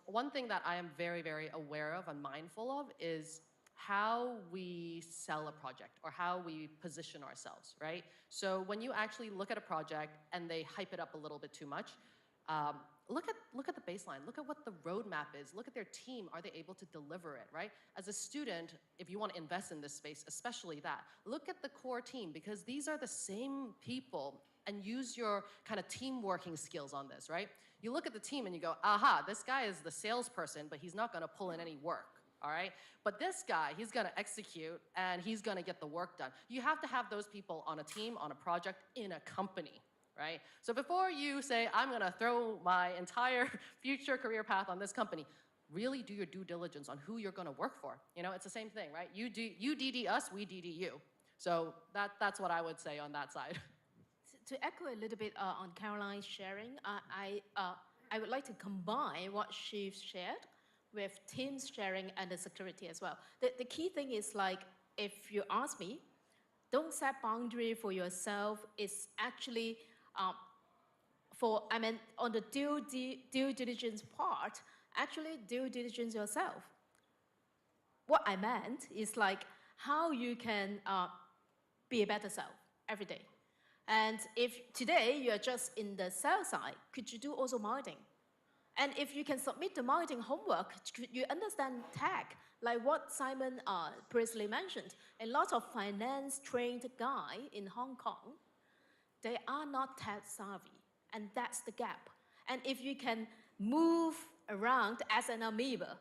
One thing that I am very, very aware of and mindful of is how we sell a project or how we position ourselves, right? So when you actually look at a project and they hype it up a little bit too much, look at the baseline, look at what the roadmap is, look at their team, are they able to deliver it, right? As a student, if you want to invest in this space, especially that, look at the core team, because these are the same people, and use your kind of team working skills on this, right? You look at the team and you go, aha, this guy is the salesperson, but he's not going to pull in any work. All right, but this guy, he's gonna execute and he's gonna get the work done. You have to have those people on a team, on a project, in a company, right? So before you say, I'm gonna throw my entire future career path on this company, really do your due diligence on who you're gonna work for. It's the same thing, right? You DD us, we DD you. So that's what I would say on that side. To echo a little bit on Caroline's sharing, I would like to combine what she shared with teams sharing and the security as well. The key thing is, like, if you ask me, don't set boundary for yourself. It's actually on the due diligence part, actually due diligence yourself. what I meant is like how you can be a better self every day. And if today you're just in the sales side, could you do also marketing? And if you can submit the marketing homework, could you understand tech? Like what Simon previously mentioned, a lot of finance-trained guys in Hong Kong, they are not tech savvy, and that's the gap. And if you can move around as an amoeba,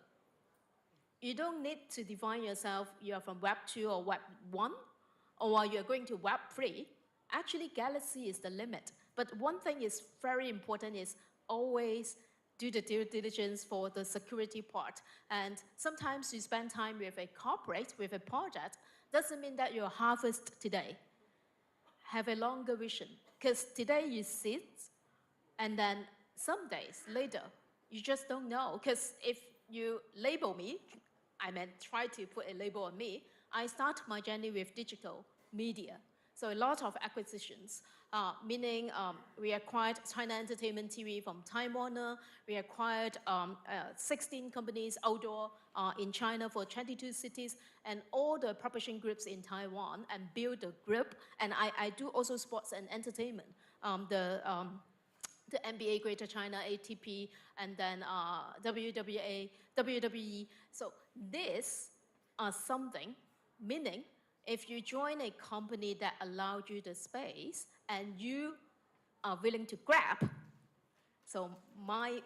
you don't need to define yourself, you're from Web 2 or Web 1, or you're going to Web 3. Actually, Galaxy is the limit. But one thing is very important is always do the due diligence for the security part. And sometimes you spend time with a corporate, with a project, doesn't mean that you'll harvest today. Have a longer vision. Because today you sit, and then some days later, you just don't know. Because if you label me, try to put a label on me, I start my journey with digital media. So a lot of acquisitions, meaning we acquired China Entertainment TV from Time Warner. We acquired 16 companies outdoor in China for 22 cities, and all the publishing groups in Taiwan, and build a group. And I do also sports and entertainment. The NBA Greater China, ATP, and then WWA, WWE. So this are something, meaning if you join a company that allowed you the space and you are willing to grab, so my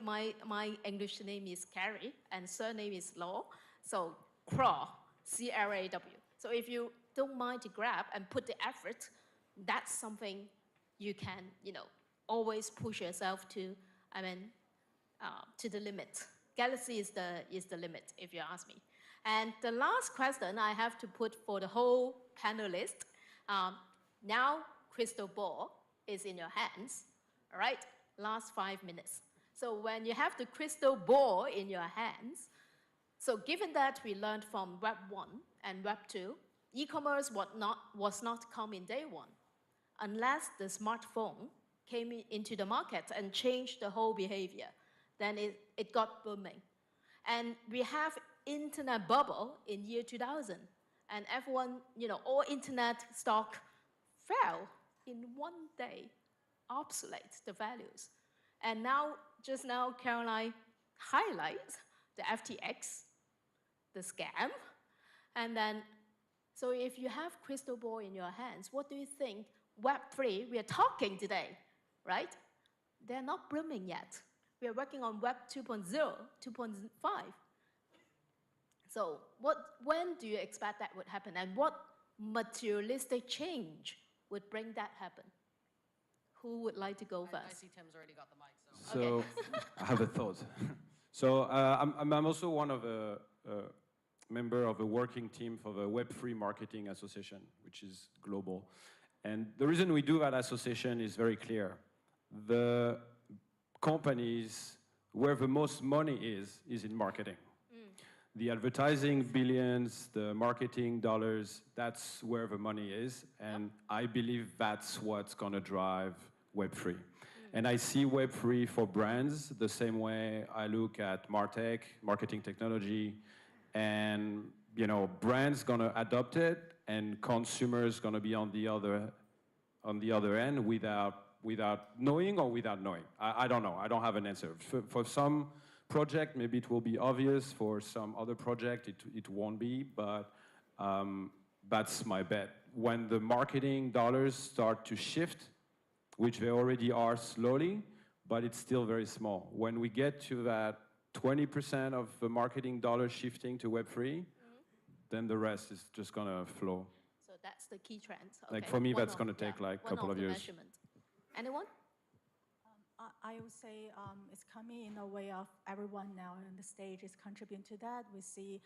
English name is Carrie and surname is Law, so CRAW, C-R-A-W. So if you don't mind to grab and put the effort, that's something you can, always push yourself to, to the limit. Galaxy is the limit, if you ask me. And the last question I have to put for the whole panelist, now crystal ball is in your hands, all right? Last 5 minutes. So when you have the crystal ball in your hands, so given that we learned from Web 1 and Web 2, e-commerce was not coming day one, unless the smartphone came into the market and changed the whole behavior. Then it got booming. And we have internet bubble in year 2000. And everyone, all internet stock fell in one day, obsolete the values. And now, just now, Caroline highlights the FTX, the scam. And then, so if you have crystal ball in your hands, what do you think Web3, we are talking today, right? They're not blooming yet. We are working on Web 2.0, 2.5. So when do you expect that would happen? And what materialistic change would bring that happen? Who would like to go first? I see Tim's already got the mic. So okay. I have a thought. So I'm also one of a member of a working team for the Web3 Marketing Association, which is global. And the reason we do that association is very clear. The companies where the most money is in marketing. The advertising billions, the marketing dollars, that's where the money is. And I believe that's what's going to drive Web3. And I see Web3 for brands the same way I look at MarTech, marketing technology, and brands going to adopt it, and consumers going to be on the other end without knowing or without knowing. I don't know. I don't have an answer. For some project, maybe it will be obvious. For some other project, it won't be. But that's my bet. When the marketing dollars start to shift, which they already are slowly, but it's still very small. When we get to that 20% of the marketing dollars shifting to Web3, then the rest is just going to flow. So that's the key trend. Okay. Like for me, that's going to take like a couple of years. Measurement. Anyone? I would say it's coming in a way of everyone now on the stage is contributing to that. We see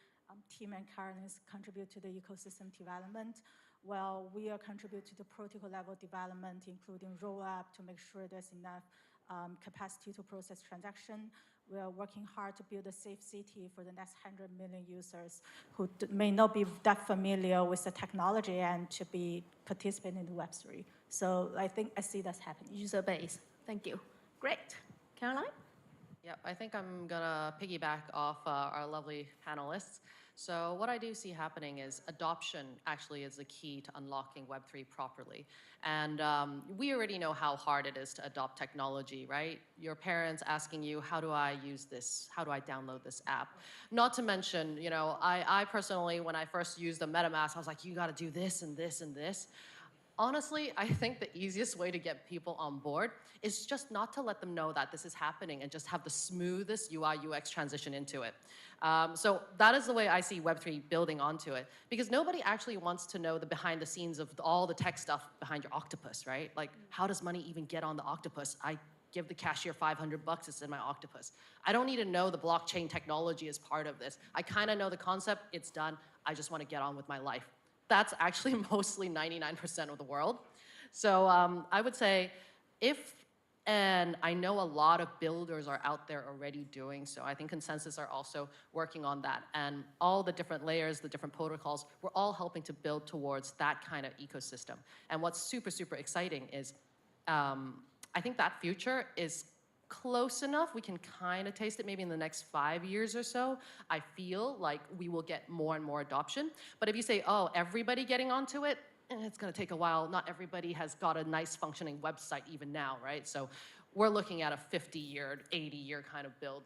Tim and Karen contribute to the ecosystem development. Well, we are contribute to the protocol level development, including roll-up to make sure there's enough capacity to process transaction. We are working hard to build a safe city for the next 100 million users who may not be that familiar with the technology and to be participating in Web3. So I think I see that's happening. User base. Thank you. Great. Caroline? Yep, I think I'm gonna piggyback off our lovely panelists. So what I do see happening is adoption actually is the key to unlocking Web3 properly. And we already know how hard it is to adopt technology, right? Your parents asking you, how do I use this? How do I download this app? Not to mention, you know, I personally, when I first used the MetaMask, I was like, you gotta do this and this and this. Honestly, I think the easiest way to get people on board is just not to let them know that this is happening and just have the smoothest UI UX transition into it. So that is the way I see Web3 building onto it, because nobody actually wants to know the behind the scenes of all the tech stuff behind your octopus, right? Like, how does money even get on the octopus? I give the cashier $500, it's in my octopus. I don't need to know the blockchain technology as part of this. I kind of know the concept, it's done. I just want to get on with my life. That's actually mostly 99% of the world. So I would say and I know a lot of builders are out there already doing so. I think Consensus are also working on that. And all the different layers, the different protocols, we're all helping to build towards that kind of ecosystem. And what's super, super exciting is I think that future is close enough. We can kind of taste it maybe in the next 5 years or so. I feel like we will get more and more adoption. But if you say, oh, everybody getting onto it, it's going to take a while. Not everybody has got a nice functioning website even now, right? So we're looking at a 50-year, 80-year kind of build.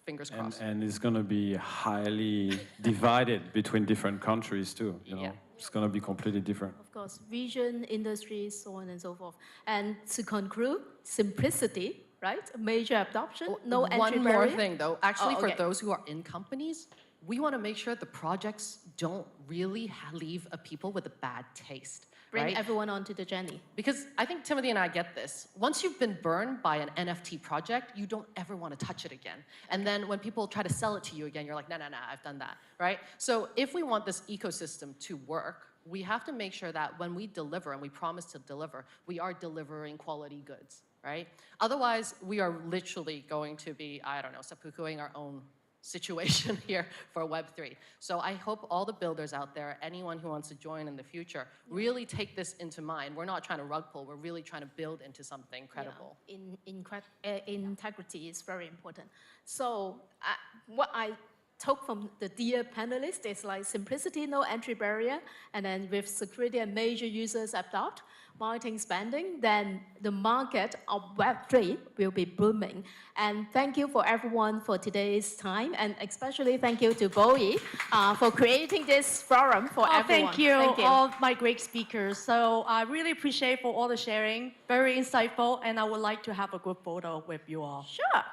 Fingers crossed. And it's going to be highly divided between different countries too. You know, it's going to be completely different. Of course, region, industries, so on and so forth. And to conclude, simplicity, right? Major adoption, no entry barrier. One more thing though, actually for those who are in companies, we want to make sure the projects don't really leave people with a bad taste. Bring everyone onto the journey. Because I think Timothy and I get this. Once you've been burned by an NFT project, you don't ever want to touch it again. And then when people try to sell it to you again, you're like, nah, I've done that, right? So if we want this ecosystem to work, we have to make sure that when we deliver, and we promise to deliver, we are delivering quality goods, right? Otherwise, we are literally going to be, I don't know, seppukuing our own situation here for Web3. So I hope all the builders out there, anyone who wants to join in the future, really take this into mind. We're not trying to rug pull, we're really trying to build into something credible. Integrity is very important. So what I took from the dear panelists is like simplicity, no entry barrier, and then with security and major users adopt, marketing spending, then the market of Web3 will be booming. And thank you for everyone for today's time, and especially thank you to Bowie for creating this forum for everyone. Thank you, all my great speakers. So I really appreciate for all the sharing, very insightful, and I would like to have a group photo with you all. Sure.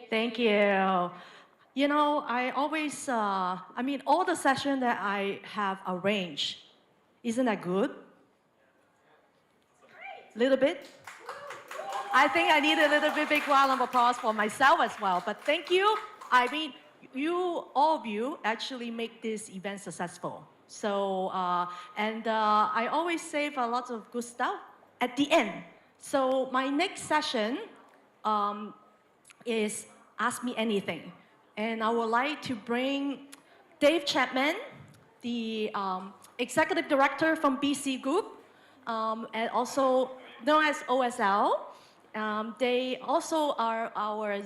Thank you. You know, I always, all the sessions that I have arranged, isn't that good? Little bit? I think I need a little bit big round of applause for myself as well, but thank you. I mean, all of you actually make this event successful. So, I always save a lot of good stuff at the end. So my next session is Ask Me Anything. And I would like to bring Dave Chapman, the Executive Director from BC Group, and also known as OSL. They also are our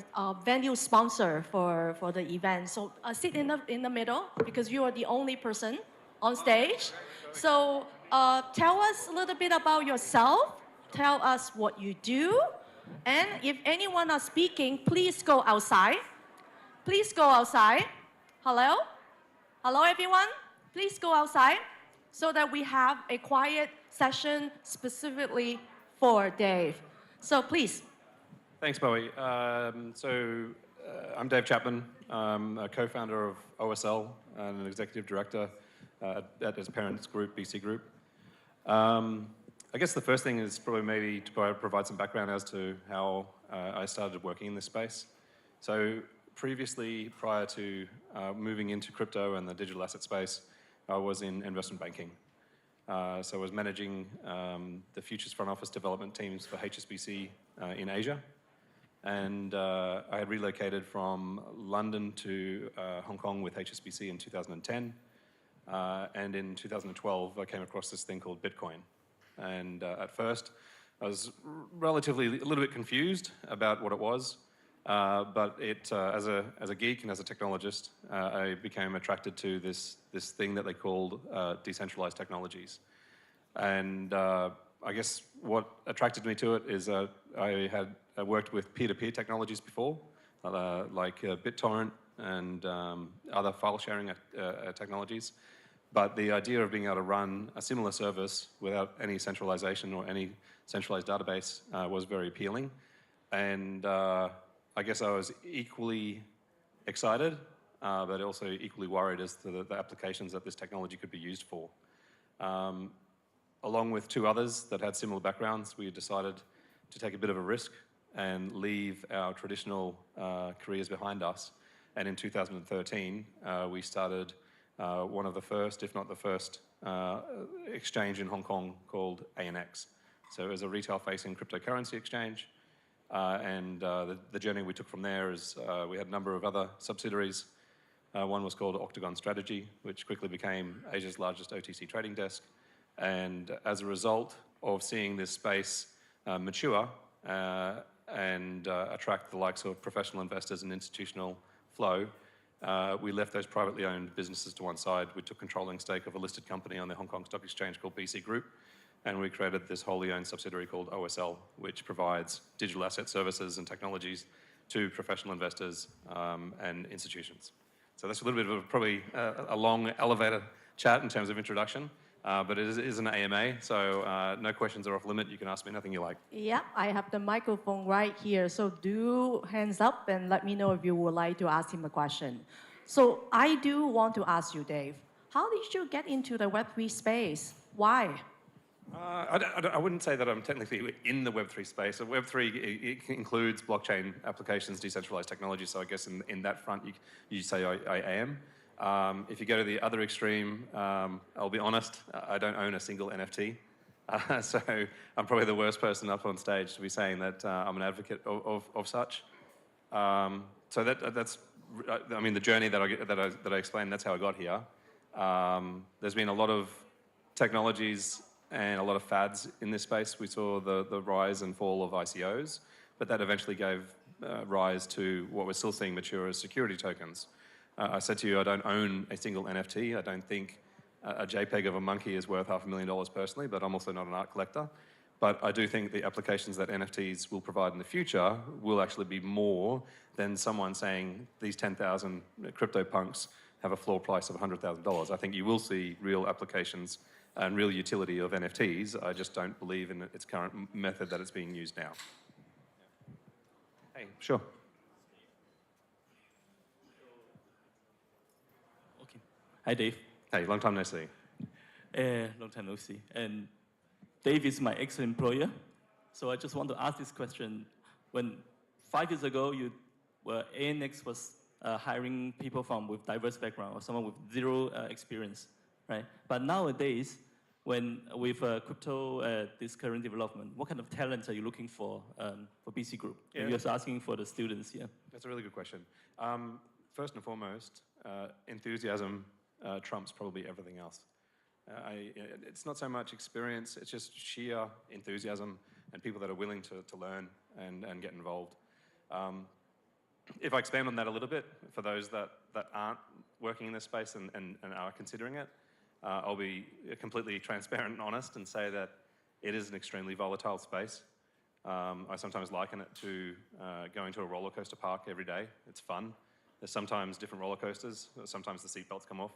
venue sponsor for the event. So sit in the middle because you are the only person on stage. So tell us a little bit about yourself. Tell us what you do. And if anyone is speaking, please go outside. Please go outside. Hello? Hello, everyone? Please go outside so that we have a quiet session specifically for Dave. So please. Thanks, Bowie. I'm Dave Chapman. I'm a co-founder of OSL and an executive director at his parents group, BC Group. I guess the first thing is probably maybe to provide some background as to how I started working in this space. So previously, prior to moving into crypto and the digital asset space, I was in investment banking. So I was managing the futures front office development teams for HSBC in Asia. And I had relocated from London to Hong Kong with HSBC in 2010. And in 2012, I came across this thing called Bitcoin. And at first, I was relatively a little bit confused about what it was. But as a geek and as a technologist, I became attracted to this thing that they called decentralized technologies. And I guess what attracted me to it is I had worked with peer-to-peer technologies before, like BitTorrent and other file sharing technologies. But the idea of being able to run a similar service without any centralization or any centralized database was very appealing. And I guess I was equally excited, but also equally worried as to the applications that this technology could be used for. Along with two others that had similar backgrounds, we decided to take a bit of a risk and leave our traditional careers behind us. And in 2013, we started one of the first, if not the first, exchange in Hong Kong called ANX. So it was a retail-facing cryptocurrency exchange. And the journey we took from there is we had a number of other subsidiaries. One was called Octagon Strategy, which quickly became Asia's largest OTC trading desk. And as a result of seeing this space mature and attract the likes of professional investors and institutional flow, we left those privately owned businesses to one side. We took controlling stake of a listed company on the Hong Kong Stock Exchange called BC Group. And we created this wholly owned subsidiary called OSL, which provides digital asset services and technologies to professional investors and institutions. So that's a little bit of probably a long elevator chat in terms of introduction, but it is an AMA, so no questions are off limit. You can ask me anything you like. Yeah, I have the microphone right here, so do hands up and let me know if you would like to ask him a question. So I do want to ask you, Dave, how did you get into the Web3 space? Why? I wouldn't say that I'm technically in the Web3 space. So Web3 it includes blockchain applications, decentralized technology. So I guess in that front, you say I am. If you go to the other extreme, I'll be honest, I don't own a single NFT. So I'm probably the worst person up on stage to be saying that I'm an advocate of such. So that's, I mean, the journey that I explained, that's how I got here. There's been a lot of technologies and a lot of fads in this space. We saw the rise and fall of ICOs, but that eventually gave rise to what we're still seeing mature as security tokens. I said to you, I don't own a single NFT. I don't think a JPEG of a monkey is worth $500,000 personally, but I'm also not an art collector. But I do think the applications that NFTs will provide in the future will actually be more than someone saying these 10,000 crypto punks have a floor price of $100,000. I think you will see real applications and real utility of NFTs. I just don't believe in its current method that it's being used now. Hey, sure. Okay. Hi, Dave. Hey, long time no see. Long time no see. And Dave is my ex-employer. So I just want to ask this question. When 5 years ago, ANX was hiring people with diverse background or someone with zero experience, right? But nowadays, with crypto, this current development, what kind of talents are you looking for BC Group? Yeah. You're just asking for the students here. That's a really good question. First and foremost, enthusiasm trumps probably everything else. It's not so much experience, it's just sheer enthusiasm and people that are willing to learn and get involved. If I expand on that a little bit, for those that aren't working in this space and are considering it, I'll be completely transparent and honest and say that it is an extremely volatile space. I sometimes liken it to going to a roller coaster park every day. It's fun. There's sometimes different roller coasters. Sometimes the seatbelts come off.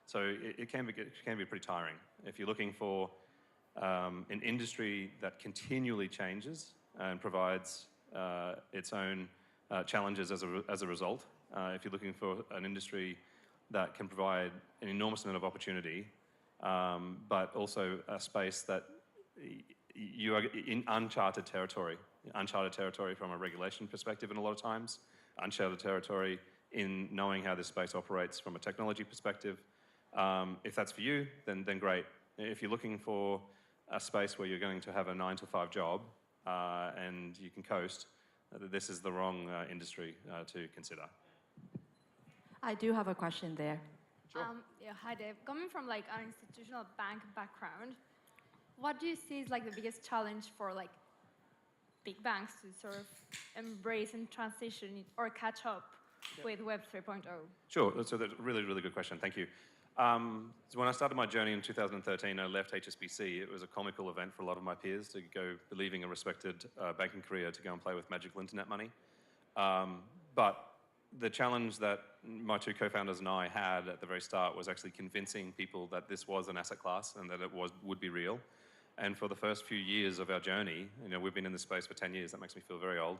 So it can be pretty tiring. If you're looking for an industry that continually changes and provides its own challenges as a result, if you're looking for an industry that can provide an enormous amount of opportunity, but also a space that you are in uncharted territory from a regulation perspective in a lot of times, uncharted territory in knowing how this space operates from a technology perspective. If that's for you, then great. If you're looking for a space where you're going to have a 9-to-5 job and you can coast, this is the wrong industry to consider. I do have a question there. Yeah, hi Dave. Coming from like an institutional bank background, what do you see is like the biggest challenge for like big banks to sort of embrace and transition or catch up with Web 3.0? Sure, so that's a really, really good question. Thank you. So when I started my journey in 2013, I left HSBC. It was a comical event for a lot of my peers to go leaving a respected banking career to go and play with magical internet money. But the challenge that my two co-founders and I had at the very start was actually convincing people that this was an asset class and that it would be real. And for the first few years of our journey, we've been in this space for 10 years, that makes me feel very old.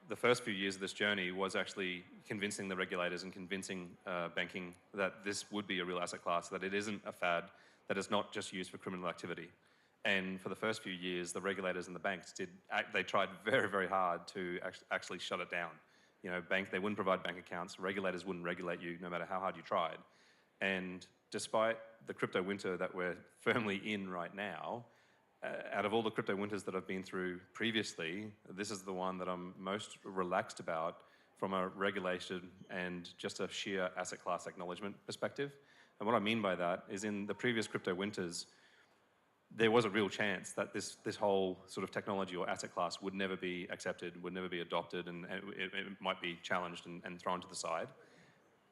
The first few years of this journey was actually convincing the regulators and convincing banking that this would be a real asset class, that it isn't a fad, that it's not just used for criminal activity. And for the first few years, the regulators and the banks they tried very, very hard to actually shut it down. They wouldn't provide bank accounts, regulators wouldn't regulate you no matter how hard you tried. And despite the crypto winter that we're firmly in right now, out of all the crypto winters that I've been through previously, this is the one that I'm most relaxed about from a regulation and just a sheer asset class acknowledgement perspective. And what I mean by that is in the previous crypto winters, there was a real chance that this whole sort of technology or asset class would never be accepted, would never be adopted, and it might be challenged and thrown to the side.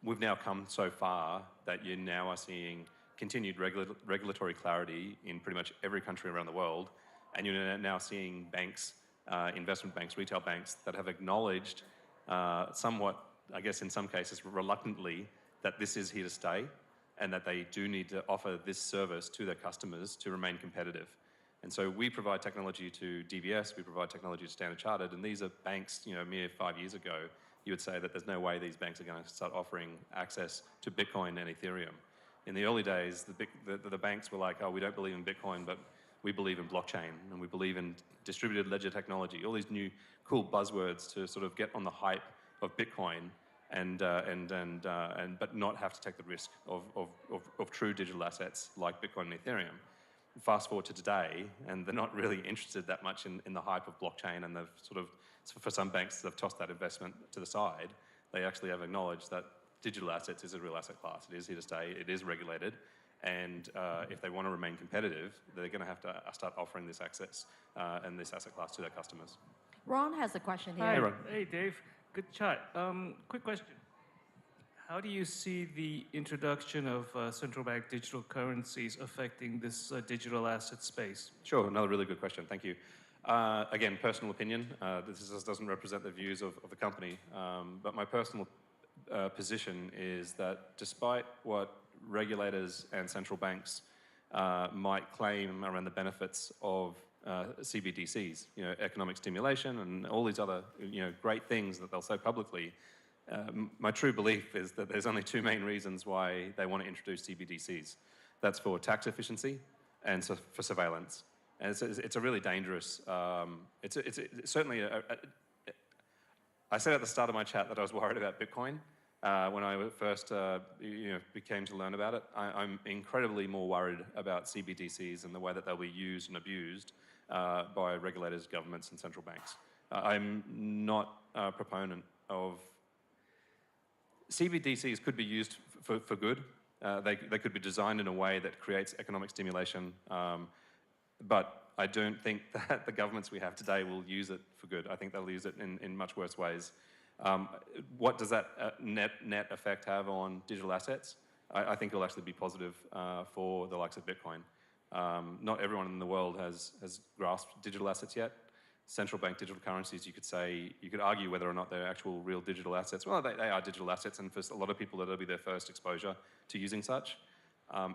We've now come so far that you now are seeing continued regulatory clarity in pretty much every country around the world, and you're now seeing banks, investment banks, retail banks that have acknowledged somewhat, I guess in some cases reluctantly, that this is here to stay and that they do need to offer this service to their customers to remain competitive. And so we provide technology to DBS, we provide technology to Standard Chartered, and these are banks, mere 5 years ago, you would say that there's no way these banks are going to start offering access to Bitcoin and Ethereum. In the early days, the banks were like, oh, we don't believe in Bitcoin, but we believe in blockchain, and we believe in distributed ledger technology, all these new cool buzzwords to sort of get on the hype of Bitcoin but not have to take the risk of true digital assets like Bitcoin and Ethereum. Fast forward to today, and they're not really interested that much in the hype of blockchain, and they've sort of, for some banks, they've tossed that investment to the side. They actually have acknowledged that digital assets is a real asset class. It is here to stay. It is regulated. And if they want to remain competitive, they're going to have to start offering this access and this asset class to their customers. Ron has a question here. Hey, Ron. Hey, Dave. Good chat. Quick question. How do you see the introduction of central bank digital currencies affecting this digital asset space? Sure, another really good question. Thank you. Again, personal opinion. This doesn't represent the views of the company, but my personal position is that despite what regulators and central banks might claim around the benefits of CBDCs, economic stimulation and all these other, great things that they'll say publicly, my true belief is that there's only two main reasons why they want to introduce CBDCs. That's for tax efficiency and so for surveillance. And it's a really dangerous, it's certainly I said at the start of my chat that I was worried about Bitcoin when I first became to learn about it. I'm incredibly more worried about CBDCs and the way that they'll be used and abused by regulators, governments, and central banks. I'm not a proponent of... CBDCs could be used for good. They could be designed in a way that creates economic stimulation, but I don't think that the governments we have today will use it for good. I think they'll use it in much worse ways. What does that net effect have on digital assets? I think it'll actually be positive for the likes of Bitcoin. Not everyone in the world has grasped digital assets yet. Central bank digital currencies, you could argue whether or not they're actual real digital assets. Well, they are digital assets, and for a lot of people, that'll be their first exposure to using such.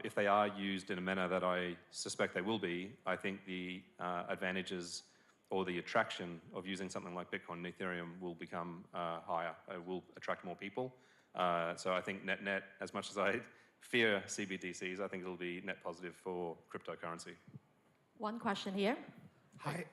If they are used in a manner that I suspect they will be, I think the advantages or the attraction of using something like Bitcoin and Ethereum will become higher. It will attract more people. So I think net, as much as I fear CBDCs, I think it'll be net positive for cryptocurrency. One question here. Hi,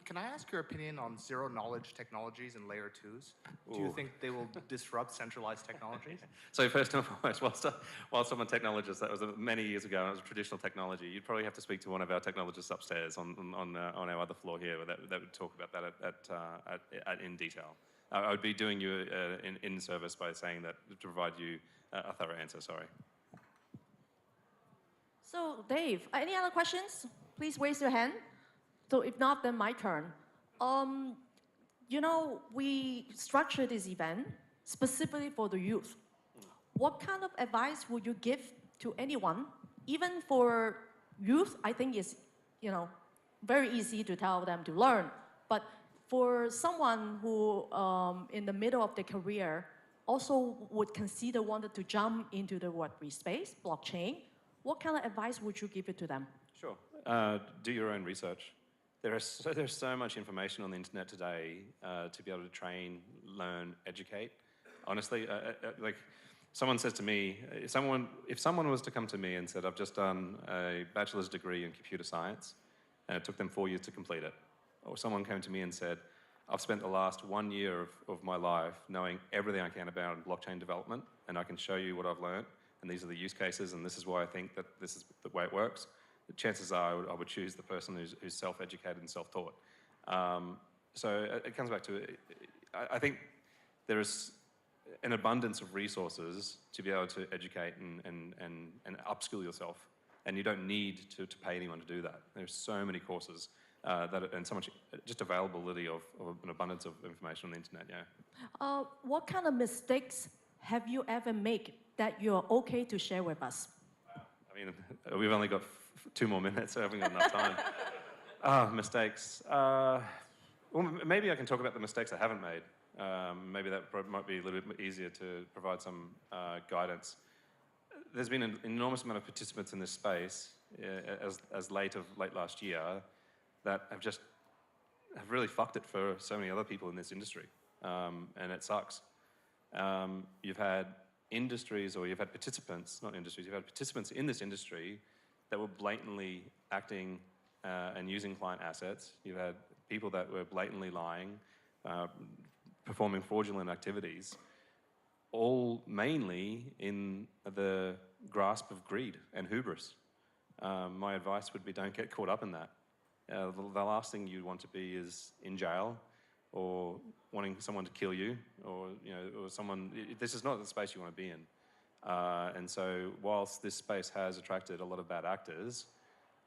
can I ask your opinion on zero-knowledge technologies and layer 2s? Do you think they will disrupt centralized technologies? So first and foremost, whilst I'm a technologist, that was many years ago, and it was a traditional technology. You'd probably have to speak to one of our technologists upstairs on our other floor here that would talk about that in detail. I would be doing you an in-service by saying that to provide you a thorough answer, sorry. So Dave, any other questions? Please raise your hand. So if not, then my turn. You know, we structured this event specifically for the youth. What kind of advice would you give to anyone? Even for youth, I think it's, you know, very easy to tell them to learn. But for someone who, in the middle of their career, also would consider wanted to jump into the Web3 space, blockchain, what kind of advice would you give it to them? Sure. Do your own research. There's so much information on the internet today to be able to train, learn, educate. Honestly, like someone says to me, if someone was to come to me and said, I've just done a bachelor's degree in computer science, and it took them 4 years to complete it, or someone came to me and said, I've spent the last 1 year of my life knowing everything I can about blockchain development, and I can show you what I've learned, and these are the use cases, and this is why I think that this is the way it works, the chances are I would choose the person who's self-educated and self-taught. So it comes back to, I think there is an abundance of resources to be able to educate and upskill yourself, and you don't need to pay anyone to do that. There's so many courses and so much just availability of an abundance of information on the internet, yeah. What kind of mistakes have you ever made that you're okay to share with us? I mean, we've only got 2 more minutes, so I haven't got enough time. Mistakes. Well, maybe I can talk about the mistakes I haven't made. Maybe that might be a little bit easier to provide some guidance. There's been an enormous amount of participants in this space as late last year that have really fucked it for so many other people in this industry, and it sucks. You've had industries, or you've had participants, not industries, you've had participants in this industry that were blatantly acting and using client assets. You've had people that were blatantly lying, performing fraudulent activities, all mainly in the grasp of greed and hubris. My advice would be don't get caught up in that. The last thing you want to be is in jail or wanting someone to kill you, or someone. This is not the space you want to be in. And so, whilst this space has attracted a lot of bad actors,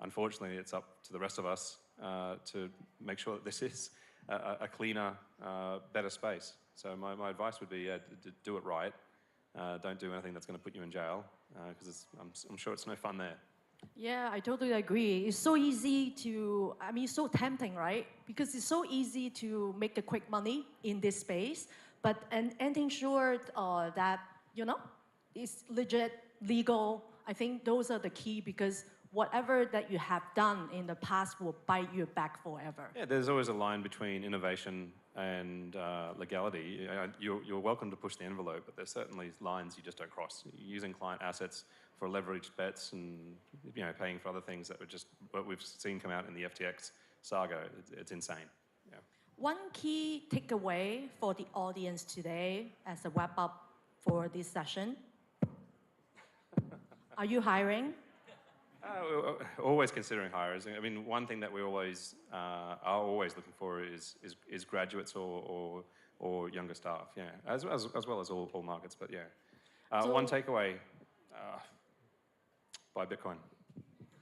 unfortunately, it's up to the rest of us to make sure that this is a cleaner, better space. So my advice would be do it right. Don't do anything that's going to put you in jail, because I'm sure it's no fun there. Yeah, I totally agree. It's so easy to, I mean, it's so tempting, right? Because it's so easy to make the quick money in this space, but and ensure that, it's legit, legal. I think those are the key, because whatever that you have done in the past will bite you back forever. Yeah, there's always a line between innovation and legality. You're welcome to push the envelope, but there's certainly lines you just don't cross. Using client assets for leveraged bets and paying for other things that were just what we've seen come out in the FTX saga. It's insane. Yeah. One key takeaway for the audience today as a wrap up for this session. Are you hiring? We're always considering hires. I mean, one thing that we always are always looking for is graduates or younger staff. Yeah, as well as all markets. But yeah, one takeaway: buy Bitcoin.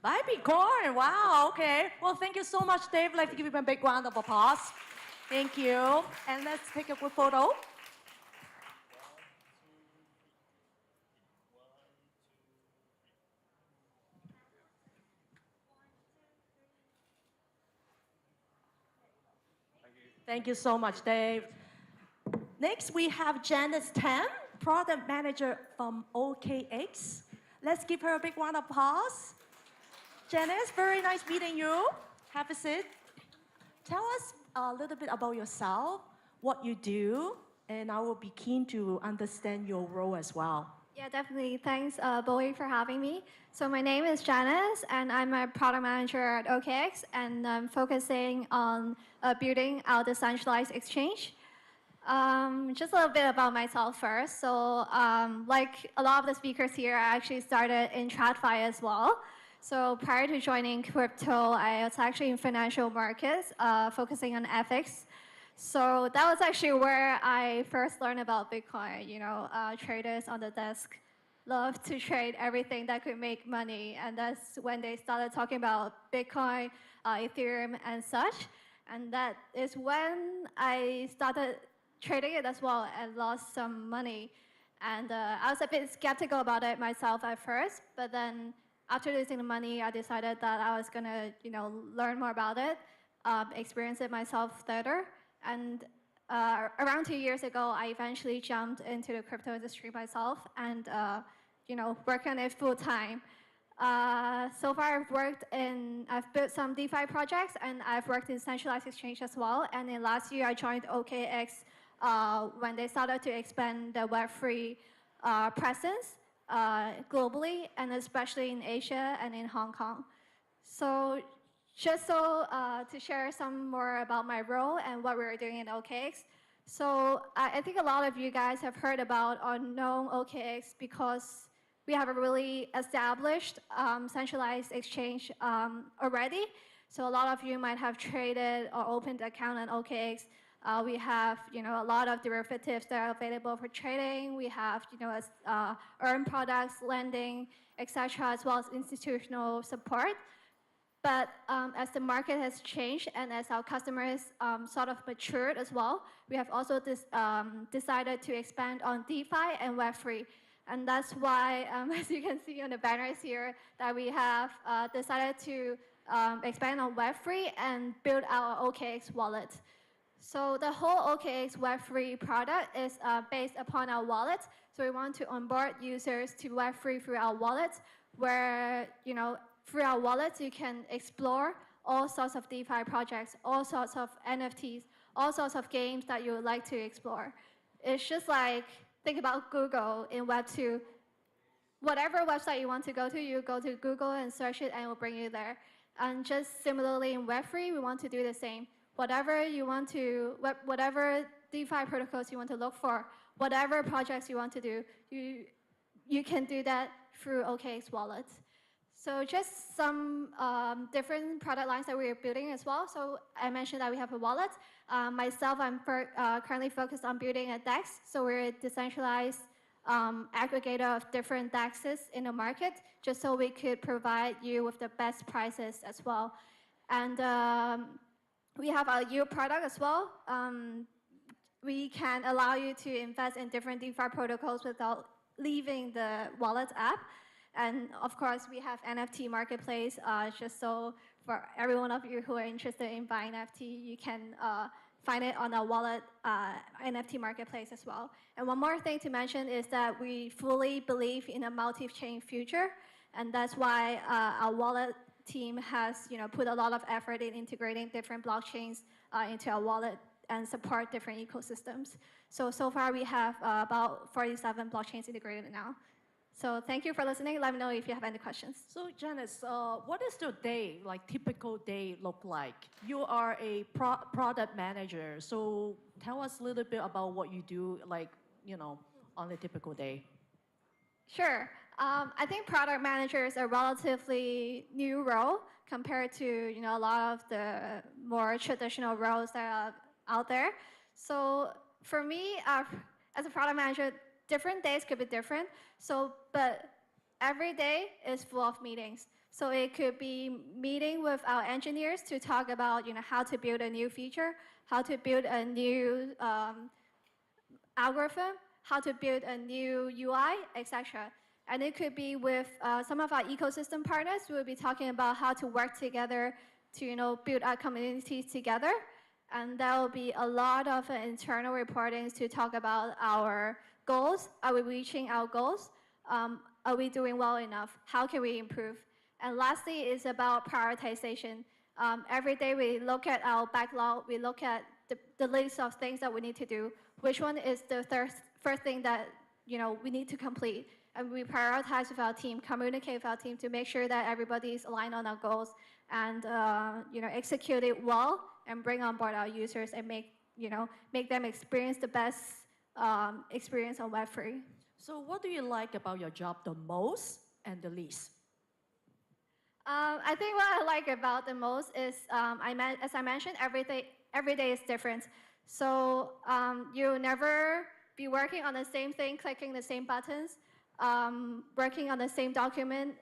Buy Bitcoin. Wow. Okay. Well, thank you so much, Dave. I'd like to give you a big round of applause. Thank you. And let's take a quick photo. Thank you so much, Dave. Next, we have Janice Tan, Product Manager from OKX. Let's give her a big round of applause. Janice, very nice meeting you. Have a seat. Tell us a little bit about yourself, what you do, and I will be keen to understand your role as well. Yeah, definitely. Thanks, Bowie, for having me. So my name is Janice, and I'm a product manager at OKX, and I'm focusing on building our decentralized exchange. Just a little bit about myself first. So like a lot of the speakers here, I actually started in TradFi as well. So prior to joining crypto, I was actually in financial markets, focusing on FX. So that was actually where I first learned about Bitcoin. Traders on the desk love to trade everything that could make money. And that's when they started talking about Bitcoin, Ethereum, and such. And that is when I started trading it as well and lost some money. And I was a bit skeptical about it myself at first, but then after losing the money, I decided that I was gonna, learn more about it, experience it myself further. And around 2 years ago, I eventually jumped into the crypto industry myself and, work on it full time. So far, I've built some DeFi projects, and I've worked in centralized exchange as well. And in last year, I joined OKX when they started to expand the Web3 presence globally, and especially in Asia and in Hong Kong. So just to share some more about my role and what we're doing in OKX. So I think a lot of you guys have heard about or known OKX because we have a really established centralized exchange already. So a lot of you might have traded or opened an account on OKX. We have, a lot of derivatives that are available for trading. We have, earn products, lending, etc., as well as institutional support. But as the market has changed and as our customers sort of matured as well, we have also decided to expand on DeFi and Web3. And that's why, as you can see on the banners here, that we have decided to expand on Web3 and build our OKX wallet. So the whole OKX Web3 product is based upon our wallet. So we want to onboard users to Web3 through our wallet, where, through our wallet, you can explore all sorts of DeFi projects, all sorts of NFTs, all sorts of games that you would like to explore. It's just like, think about Google in Web2. Whatever website you want to go to, you go to Google and search it, and it will bring you there. And just similarly in Web3, we want to do the same. Whatever DeFi protocols you want to look for, whatever projects you want to do, you can do that through OKX Wallet. So just some different product lines that we're building as well. So I mentioned that we have a wallet. Myself, I'm currently focused on building a DEX. So we're a decentralized aggregator of different DEXs in the market, just so we could provide you with the best prices as well. And we have our yield product as well. We can allow you to invest in different DeFi protocols without leaving the wallet app. And of course, we have NFT marketplace, just so for every one of you who are interested in buying NFT, you can find it on our wallet NFT marketplace as well. And one more thing to mention is that we fully believe in a multi-chain future, and that's why our wallet team has put a lot of effort in integrating different blockchains into our wallet and support different ecosystems. So far we have about 47 blockchains integrated now. So thank you for listening. Let me know if you have any questions. So Janice, what is your day, like typical day look like? You are a product manager, so tell us a little bit about what you do, like, on a typical day. Sure. I think product manager is a relatively new role compared to a lot of the more traditional roles that are out there. So for me, as a product manager, different days could be different. But every day is full of meetings. So it could be meeting with our engineers to talk about how to build a new feature, how to build a new algorithm, how to build a new UI, etc. And it could be with some of our ecosystem partners. We will be talking about how to work together to build our communities together. And there will be a lot of internal reportings to talk about our goals. Are we reaching our goals? Are we doing well enough? How can we improve? And lastly is about prioritization. Every day we look at our backlog, we look at the list of things that we need to do. Which one is the first thing that we need to complete? And we prioritize with our team, communicate with our team to make sure that everybody is aligned on our goals and execute it well and bring on board our users and make them experience the best experience on Web3. So what do you like about your job the most and the least? I think what I like about the most is, as I mentioned, every day is different. So you'll never be working on the same thing, clicking the same buttons, working on the same document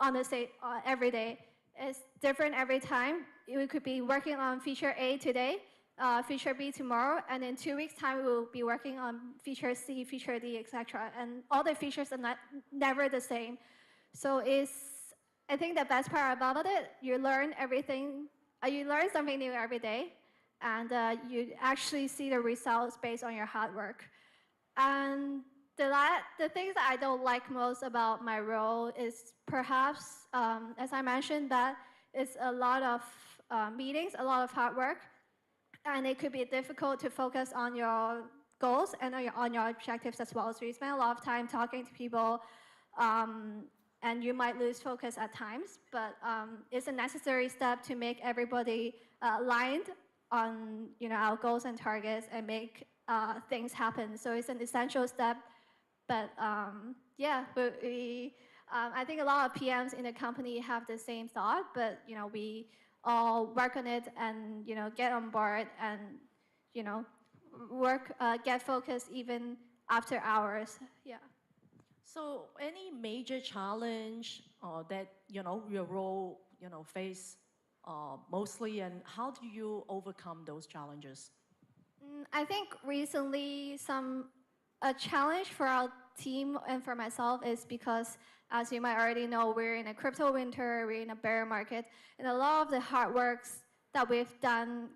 on the same every day. It's different every time. We could be working on feature A today, feature B tomorrow, and in 2 weeks' time, we'll be working on feature C, feature D, etc. And all the features are never the same. So I think the best part about it, you learn everything, you learn something new every day, and you actually see the results based on your hard work. And the things that I don't like most about my role is perhaps, as I mentioned, that it's a lot of meetings, a lot of hard work, and it could be difficult to focus on your goals and on your objectives as well. So you spend a lot of time talking to people, and you might lose focus at times, but it's a necessary step to make everybody aligned on our goals and targets and make things happen. So it's an essential step. But yeah, I think a lot of PMs in the company have the same thought, but we all work on it and get on board and work, get focused even after hours. Yeah. So any major challenge that your role face mostly, and how do you overcome those challenges? I think recently a challenge for our team and for myself is because, as you might already know, we're in a crypto winter, we're in a bear market, and a lot of the hard works that we've done,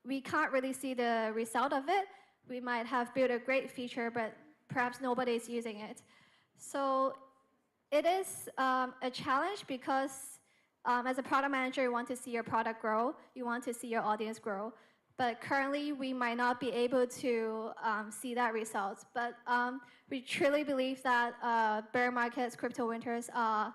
we can't really see the result of it. We might have built a great feature, but perhaps nobody's using it. So it is a challenge because as a product manager, you want to see your product grow, you want to see your audience grow. But currently, we might not be able to see that results. But we truly believe that bear markets, crypto winters are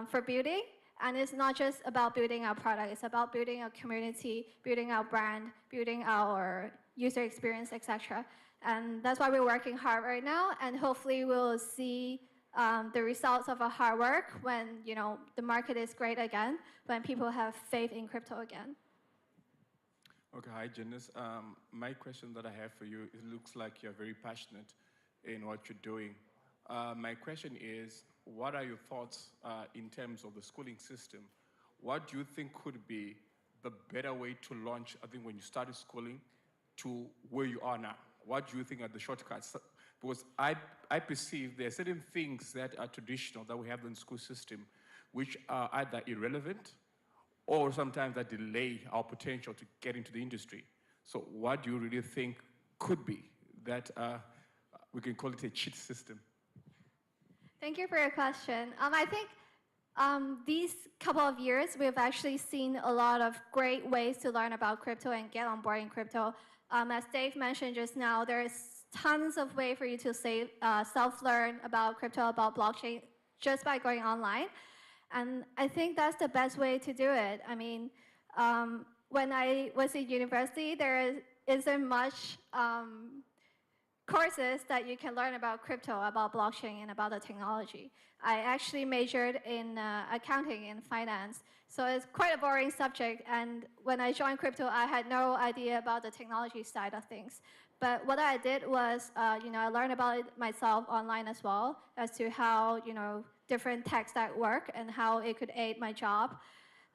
for building. And it's not just about building our product. It's about building our community, building our brand, building our user experience, etc. And that's why we're working hard right now. And hopefully, we'll see the results of our hard work when the market is great again, when people have faith in crypto again. Okay, hi, Janice. My question that I have for you, it looks like you're very passionate in what you're doing. My question is, what are your thoughts in terms of the schooling system? What do you think could be the better way to launch, I think, when you started schooling to where you are now? What do you think are the shortcuts? Because I perceive there are certain things that are traditional that we have in the school system, which are either irrelevant or sometimes that delay our potential to get into the industry. So what do you really think could be that we can call it a cheat system? Thank you for your question. I think these couple of years, we've actually seen a lot of great ways to learn about crypto and get on board in crypto. As Dave mentioned just now, there's tons of ways for you to self-learn about crypto, about blockchain, just by going online. And I think that's the best way to do it. I mean, when I was in university, there isn't much courses that you can learn about crypto, about blockchain, and about the technology. I actually majored in accounting and finance, so it's quite a boring subject. And when I joined crypto, I had no idea about the technology side of things. But what I did was, I learned about it myself online as well, as to how, different tech stack work and how it could aid my job.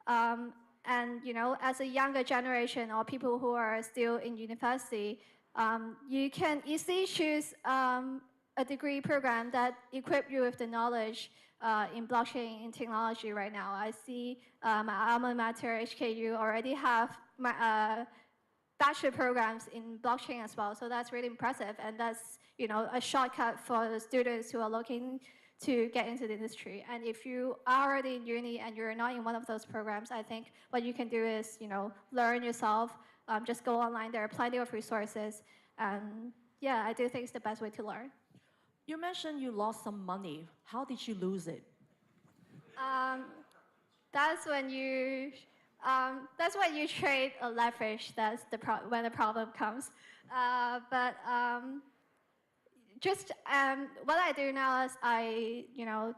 And, as a younger generation or people who are still in university, you can easily choose a degree program that equip you with the knowledge in blockchain, in technology right now. I see my alma mater, HKU, already have my bachelor programs in blockchain as well. So that's really impressive. And that's, a shortcut for the students who are looking to get into the industry. And if you are already in uni and you're not in one of those programs, I think what you can do is, learn yourself. Just go online. There are plenty of resources. And yeah, I do think it's the best way to learn. You mentioned you lost some money. How did you lose it? That's when you trade a leverage. That's when the problem comes. Just what I do now is I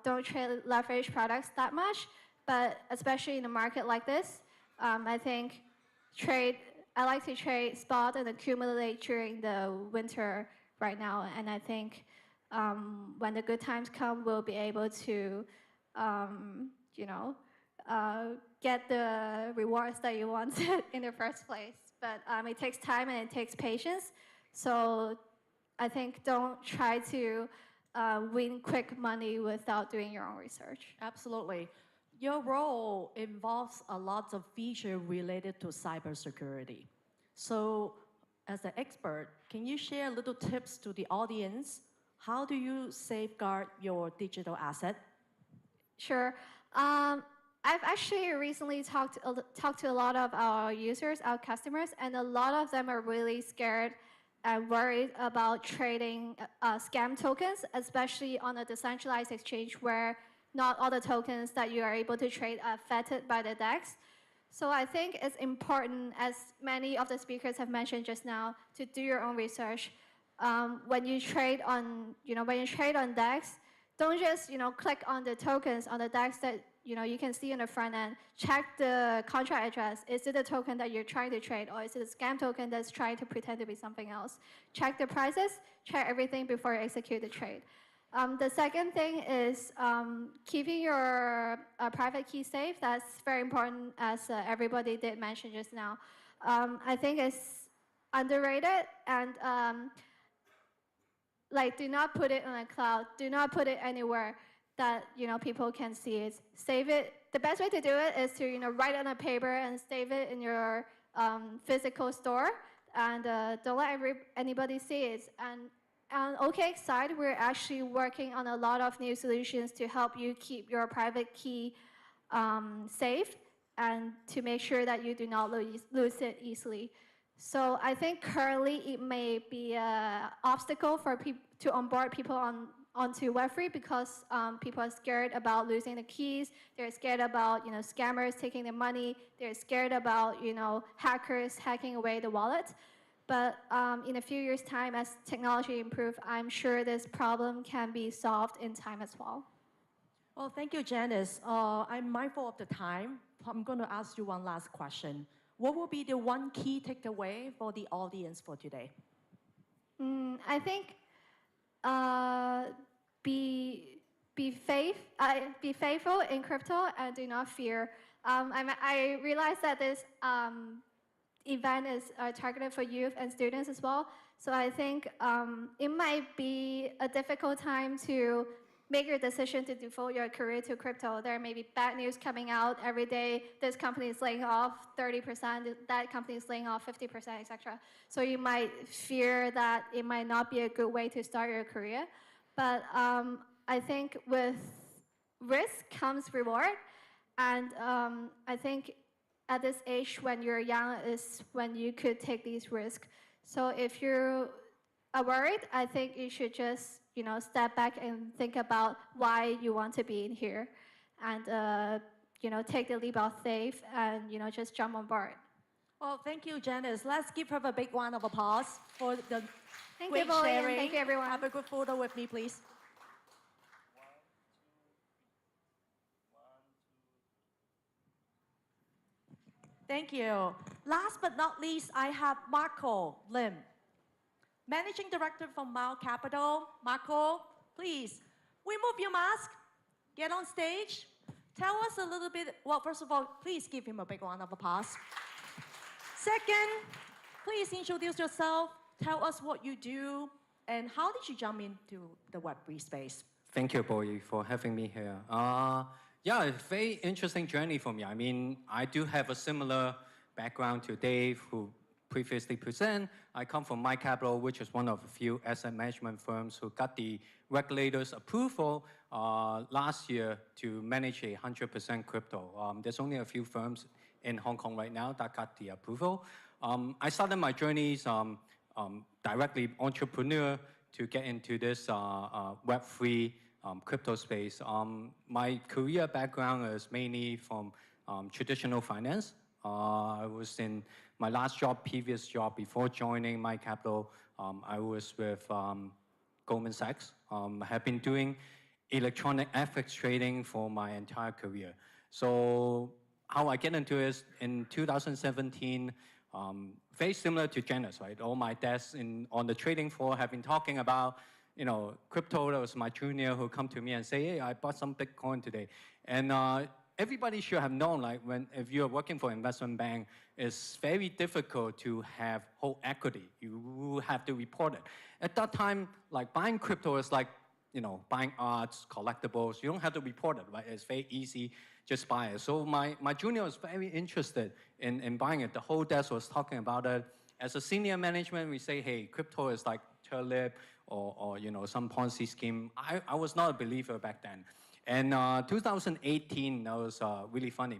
don't trade leverage products that much, but especially in a market like this, I think trade I like to trade spot and accumulate during the winter right now. And I think when the good times come, we'll be able to, get the rewards that you wanted in the first place. But it takes time and it takes patience. So I think don't try to win quick money without doing your own research. Absolutely. Your role involves a lot of features related to cybersecurity. So as an expert, can you share little tips to the audience? How do you safeguard your digital asset? Sure. I've actually recently talked to a lot of our users, our customers, and a lot of them are really scared and worried about trading scam tokens, especially on a decentralized exchange where not all the tokens that you are able to trade are vetted by the DEX. So I think it's important, as many of the speakers have mentioned just now, to do your own research. When you trade on DEX, don't just click on the tokens on the DEX that you can see in the front end. Check the contract address. Is it a token that you're trying to trade, or is it a scam token that's trying to pretend to be something else? Check the prices. Check everything before you execute the trade. The second thing is keeping your private key safe. That's very important, as everybody did mention just now. I think it's underrated, and do not put it on a cloud. Do not put it anywhere that people can see it. Save it. The best way to do it is to write it on a paper and save it in your physical store, and don't let anybody see it. And on OKX side, we're actually working on a lot of new solutions to help you keep your private key safe and to make sure that you do not lose it easily. So I think currently it may be an obstacle for people to onboard people onto Web3 because people are scared about losing the keys. They're scared about scammers taking the money. They're scared about hackers hacking away the wallet. But in a few years' time, as technology improves, I'm sure this problem can be solved in time as well. Well, thank you, Janice. I'm mindful of the time. I'm going to ask you one last question. What will be the one key takeaway for the audience for today? I think be faithful in crypto and do not fear. I realize that this event is targeted for youth and students as well. So I think it might be a difficult time to make your decision to devote your career to crypto. There may be bad news coming out every day. This company is laying off 30%, that company is laying off 50%, etc. So you might fear that it might not be a good way to start your career. But I think with risk comes reward. And I think at this age, when you're young, is when you could take these risks. So if you are worried, I think you should just step back and think about why you want to be in here, and take the leap of faith and just jump on board. Well, thank you, Janice. Let's give her a big round of applause for the Thank great you, Bowie, and sharing. thank you, everyone. Have a good photo with me, please. Thank you. Last but not least, I have Marco Lim, Managing Director from Mao Capital. Marco, please, remove your mask, get on stage. Tell us a little bit, well, first of all, please give him a big round of applause. Second, please introduce yourself, tell us what you do, and how did you jump into the Web3 space? Thank you, Bowie, for having me here. Yeah, a very interesting journey for me. I mean, I do have a similar background to Dave, who previously presented. I come from MaGESpire, which is one of a few asset management firms who got the regulators' approval last year to manage 100% crypto. There's only a few firms in Hong Kong right now that got the approval. I started my journeys directly entrepreneur to get into this Web3 crypto space. My career background is mainly from traditional finance. I was in my last job, previous job, before joining MaGESpire, I was with Goldman Sachs. I have been doing electronic FX trading for my entire career. So how I get into it is in 2017, Very similar to Janice, right? All my desks on the trading floor have been talking about, crypto. That was my junior who come to me and say, hey, I bought some Bitcoin today. And everybody should have known, like, if you're working for investment bank, it's very difficult to have whole equity. You have to report it. At that time, like, buying crypto is like, buying arts, collectibles. You don't have to report it, right? It's very easy, just buy it. So my junior was very interested in buying it. The whole desk was talking about it. As a senior management, we say, hey, crypto is like tulip or some Ponzi scheme. I was not a believer back then. And 2018, that was really funny.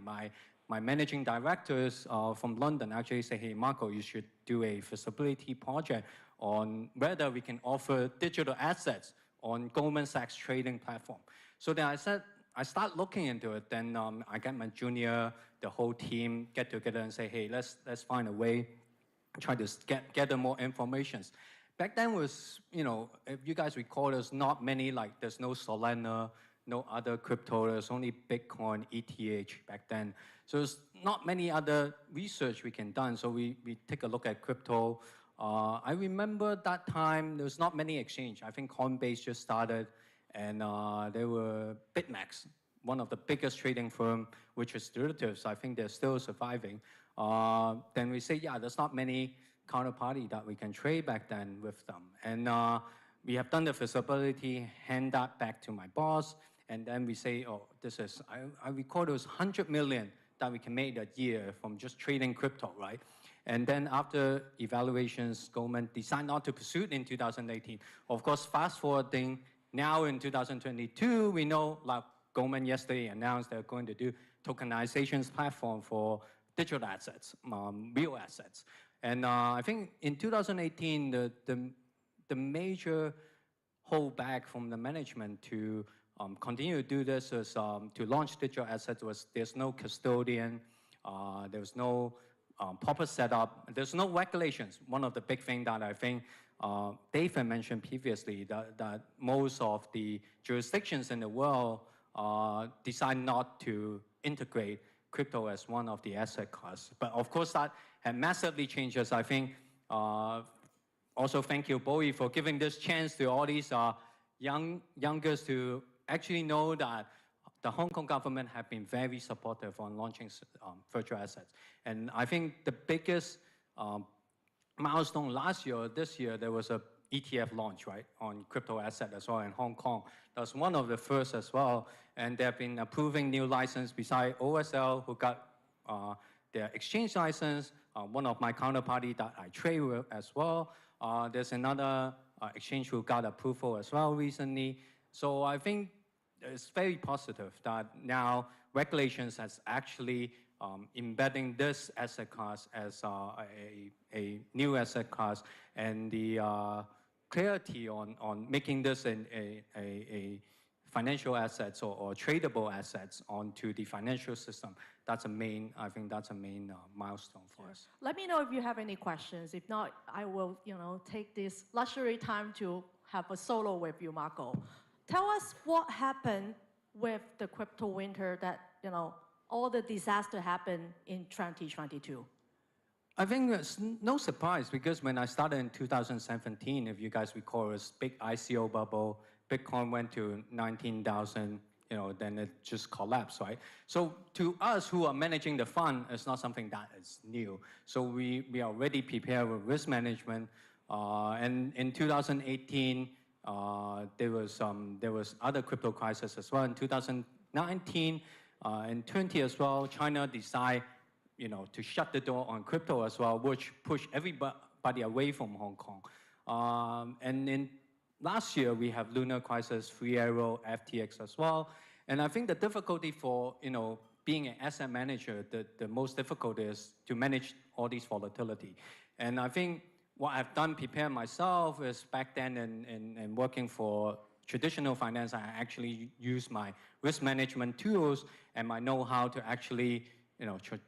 My managing directors from London actually say, hey, Marco, you should do a feasibility project on whether we can offer digital assets on Goldman Sachs trading platform. So then I start looking into it. Then I get my junior, the whole team get together and say, hey, let's find a way, try to gather more information. Back then was, if you guys recall, there's not many, like there's no Solana, no other crypto, there's only Bitcoin, ETH back then. So there's not many other research we can done. So we take a look at crypto. I remember that time, there was not many exchange. I think Coinbase just started, and there were BitMEX, one of the biggest trading firm, which is derivatives. I think they're still surviving. Then we say, yeah, there's not many counterparty that we can trade back then with them. And we have done the feasibility, hand that back to my boss, and then we say, oh, this is, I recall it was 100 million that we can make a year from just trading crypto, right? And then after evaluations, Goldman decided not to pursue it in 2018. Of course, fast forwarding, now in 2022, we know like Goldman yesterday announced they're going to do tokenizations platform for digital assets, real assets. And I think in 2018, the major holdback from the management to continue to do this is to launch digital assets was there's no custodian, there was no proper setup, there's no regulations. One of the big things that I think Dave had mentioned previously, that most of the jurisdictions in the world decide not to integrate crypto as one of the asset class. But of course that had massively changed us. I think also thank you, Bowie, for giving this chance to all these youngers to actually know that the Hong Kong government have been very supportive on launching virtual assets. And I think the biggest milestone last year, this year, there was a ETF launch, right, on crypto asset as well in Hong Kong. That was one of the first as well. And they've been approving new license beside OSL, who got their exchange license, one of my counterparty that I trade with as well. There's another exchange who got approval as well recently. So I think it's very positive that now regulations has actually embedding this asset class as a new asset class, and the clarity on making this a financial assets or tradable assets onto the financial system. That's a main, I think that's a main milestone for us. Let me know if you have any questions. If not, I will, take this luxury time to have a solo with you, Marco. Tell us what happened with the crypto winter that, all the disaster happened in 2022. I think it's no surprise because when I started in 2017, if you guys recall, it was big ICO bubble, Bitcoin went to 19,000, then it just collapsed, right? So to us who are managing the fund, it's not something that is new. So we are already prepared with risk management. And in 2018, there was other crypto crisis as well. In 2019 and 20 as well, China decided, to shut the door on crypto as well, which pushed everybody away from Hong Kong. And in last year, we have Lunar Crisis, Free Arrow, FTX as well. And I think the difficulty for, being an asset manager, the most difficult is to manage all these volatility. And I think what I've done, prepare myself, is back then in working for traditional finance, I actually use my risk management tools and my know-how to actually,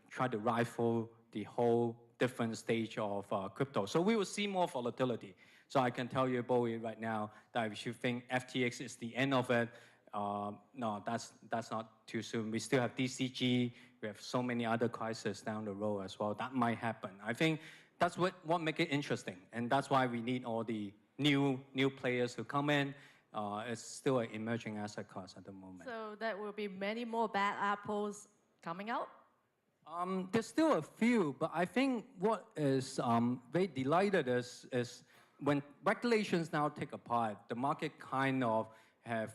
try to rifle the whole different stage of crypto. So we will see more volatility. So I can tell you, Bowie, right now, that if you think FTX is the end of it, No, that's not too soon. We still have DCG. We have so many other crises down the road as well. That might happen. I think that's what makes it interesting, and that's why we need all the new players who come in. It's still an emerging asset class at the moment. So there will be many more bad apples coming out? There's still a few, but I think what is very delighted is when regulations now take apart, the market kind of have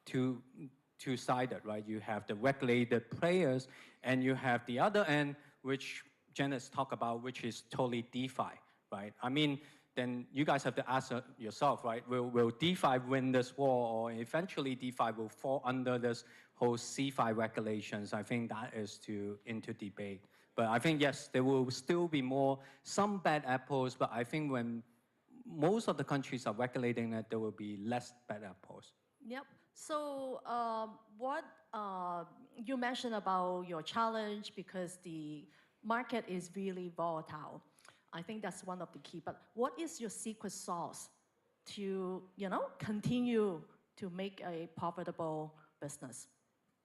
two-sided, right? You have the regulated players, and you have the other end, which Janice talked about, which is totally DeFi, right? I mean, then you guys have to ask yourself, right? Will DeFi win this war, or eventually DeFi will fall under this whole CeFi regulations? I think that is into debate. But I think, yes, there will still be some bad apples, but I think when most of the countries are regulating it, there will be less bad apples. Yep. So what you mentioned about your challenge, because the market is really volatile. I think that's one of the key. But what is your secret sauce to, continue to make a profitable business?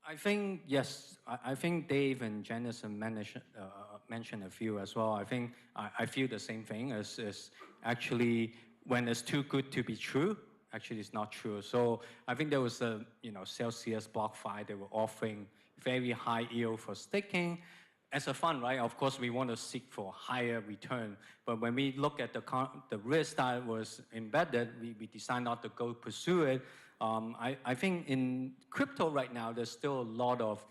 I think, yes. I think Dave and Janice mentioned a few as well. I think I feel the same thing as actually when it's too good to be true, actually it's not true. So I think there was a, Celsius BlockFi, they were offering very high yield for staking. As a fund, right, of course, we want to seek for higher return. But when we look at the risk that was embedded, we decided not to go pursue it. I think in crypto right now, there's still a lot of,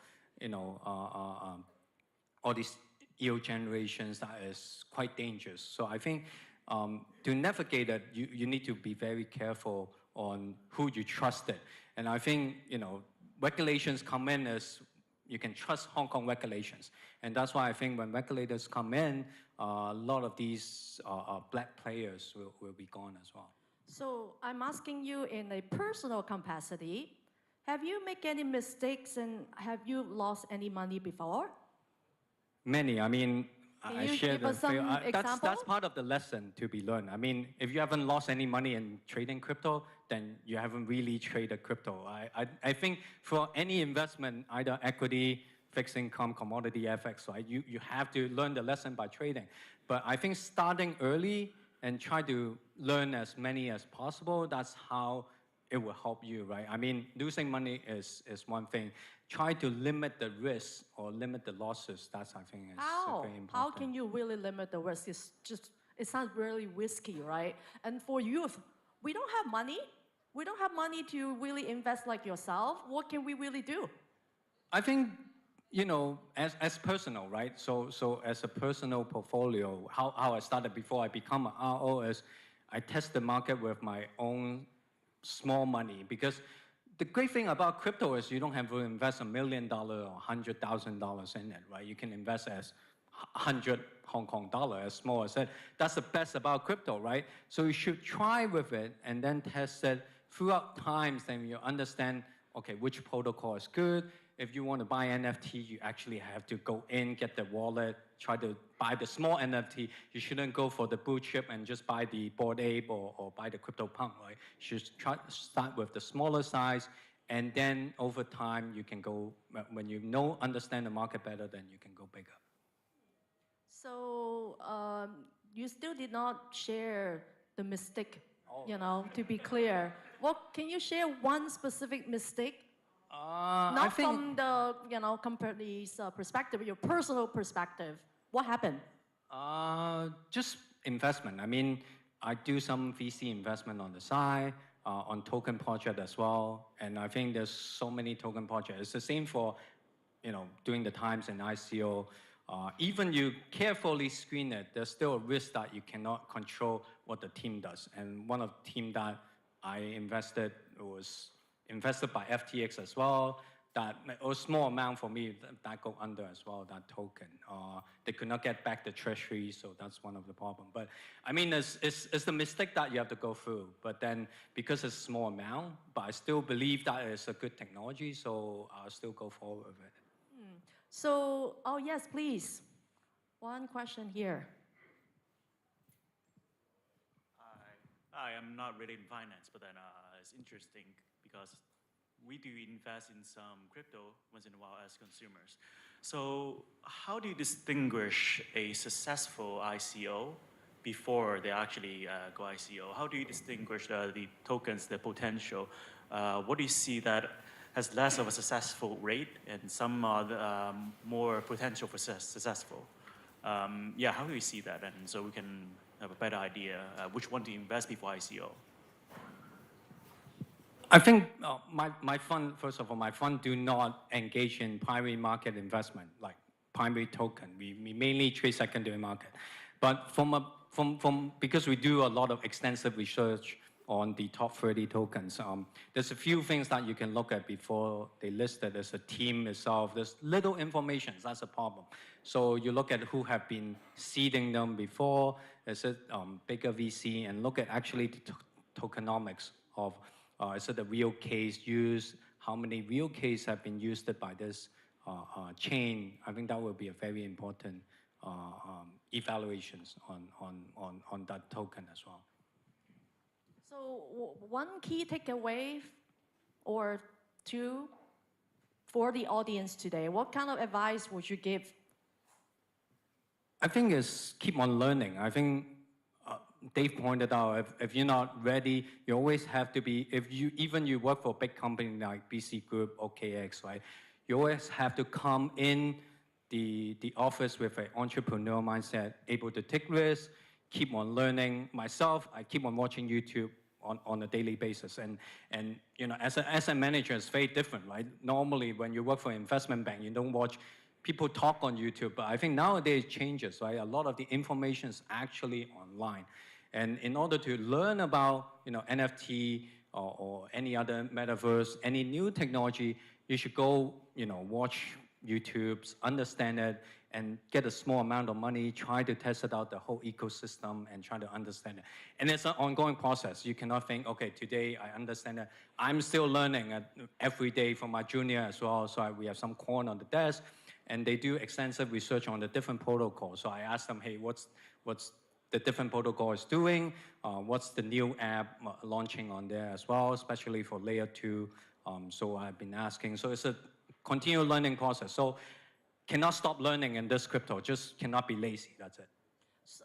all these yield generations that is quite dangerous. So I think to navigate it, you need to be very careful on who you trusted. And I think, regulations come in as you can trust Hong Kong regulations. And that's why I think when regulators come in, a lot of these black players will be gone as well. So I'm asking you in a personal capacity, have you made any mistakes and have you lost any money before? Many. I mean, Can you give us some examples? That's part of the lesson to be learned. I mean, if you haven't lost any money in trading crypto, then you haven't really traded crypto. I think for any investment, either equity, fixed income, commodity, FX, right, you have to learn the lesson by trading. But I think starting early and try to learn as many as possible, that's how it will help you, right? I mean, losing money is one thing. Try to limit the risk or limit the losses. That's, I think, is very important. How can you really limit the risk? It sounds really risky, right? And for youth, we don't have money. We don't have money to really invest like yourself. What can we really do? I think, as personal, right? So as a personal portfolio, how I started before I become an RO is I test the market with my own small money, because the great thing about crypto is you don't have to invest $1 million or $100,000 in it, right? You can invest as 100 Hong Kong dollar, as small as that. That's the best about crypto, right? So you should try with it and then test it throughout times. Then you understand, okay, which protocol is good. If you want to buy NFT, you actually have to go in, get the wallet, try to buy the small NFT. You shouldn't go for the blue chip and just buy the Bored Ape or buy the CryptoPunk, right? You should start with the smaller size, and then over time, you can go, when you understand the market better, then you can go bigger. So you still did not share the mistake, to be clear. Can you share one specific mistake? Not from the company's perspective, your personal perspective. What happened? Just investment. I mean, I do some VC investment on the side, on token project as well. And I think there's so many token projects. It's the same for, doing the times in ICO. Even you carefully screen it, there's still a risk that you cannot control what the team does. And one of the team that I invested was invested by FTX as well. That a small amount for me that go under as well, that token. They could not get back the treasury, so that's one of the problems. But I mean, it's the mistake that you have to go through. But then because it's a small amount, but I still believe that it's a good technology, so I'll still go forward with it. So, yes, please. One question here. I am not really in finance, but then it's interesting because we do invest in some crypto once in a while as consumers. So how do you distinguish a successful ICO before they actually go ICO? How do you distinguish the tokens, the potential? What do you see that has less of a successful rate and some are more potential for successful? Yeah, how do we see that? And so we can have a better idea which one to invest before ICO. I think my fund, first of all, my fund do not engage in primary market investment, like primary token. We mainly trade secondary market. But because we do a lot of extensive research on the top 30 tokens, there's a few things that you can look at before they list it. There's a team itself. There's little information. That's a problem. So you look at who have been seeding them before. Is it bigger VC? And look at actually the tokenomics of is it a real case used? How many real cases have been used by this chain? I think that will be a very important evaluations on that token as well. So one key takeaway or two for the audience today, what kind of advice would you give? I think is keep on learning. I think Dave pointed out, if you're not ready, you always have to be, even you work for a big company like BC Group or KX, right? You always have to come in the office with an entrepreneurial mindset, able to take risks, keep on learning. Myself, I keep on watching YouTube on a daily basis. And you know, as an asset manager, it's very different, right? Normally, when you work for an investment bank, you don't watch people talk on YouTube, but I think nowadays it changes, right? A lot of the information is actually online. And in order to learn about, you know, NFT or any other metaverse, any new technology, you should go, you know, watch YouTubes, understand it, and get a small amount of money, try to test it out, the whole ecosystem, and try to understand it. And it's an ongoing process. You cannot think, okay, today I understand it. I'm still learning every day from my junior as well. So we have some corn on the desk, and they do extensive research on the different protocols. So I ask them, hey, what's the different protocols doing? What's the new app launching on there as well, especially for layer 2? So I've been asking. So it's a continual learning process. So cannot stop learning in this crypto, just cannot be lazy, that's it. So,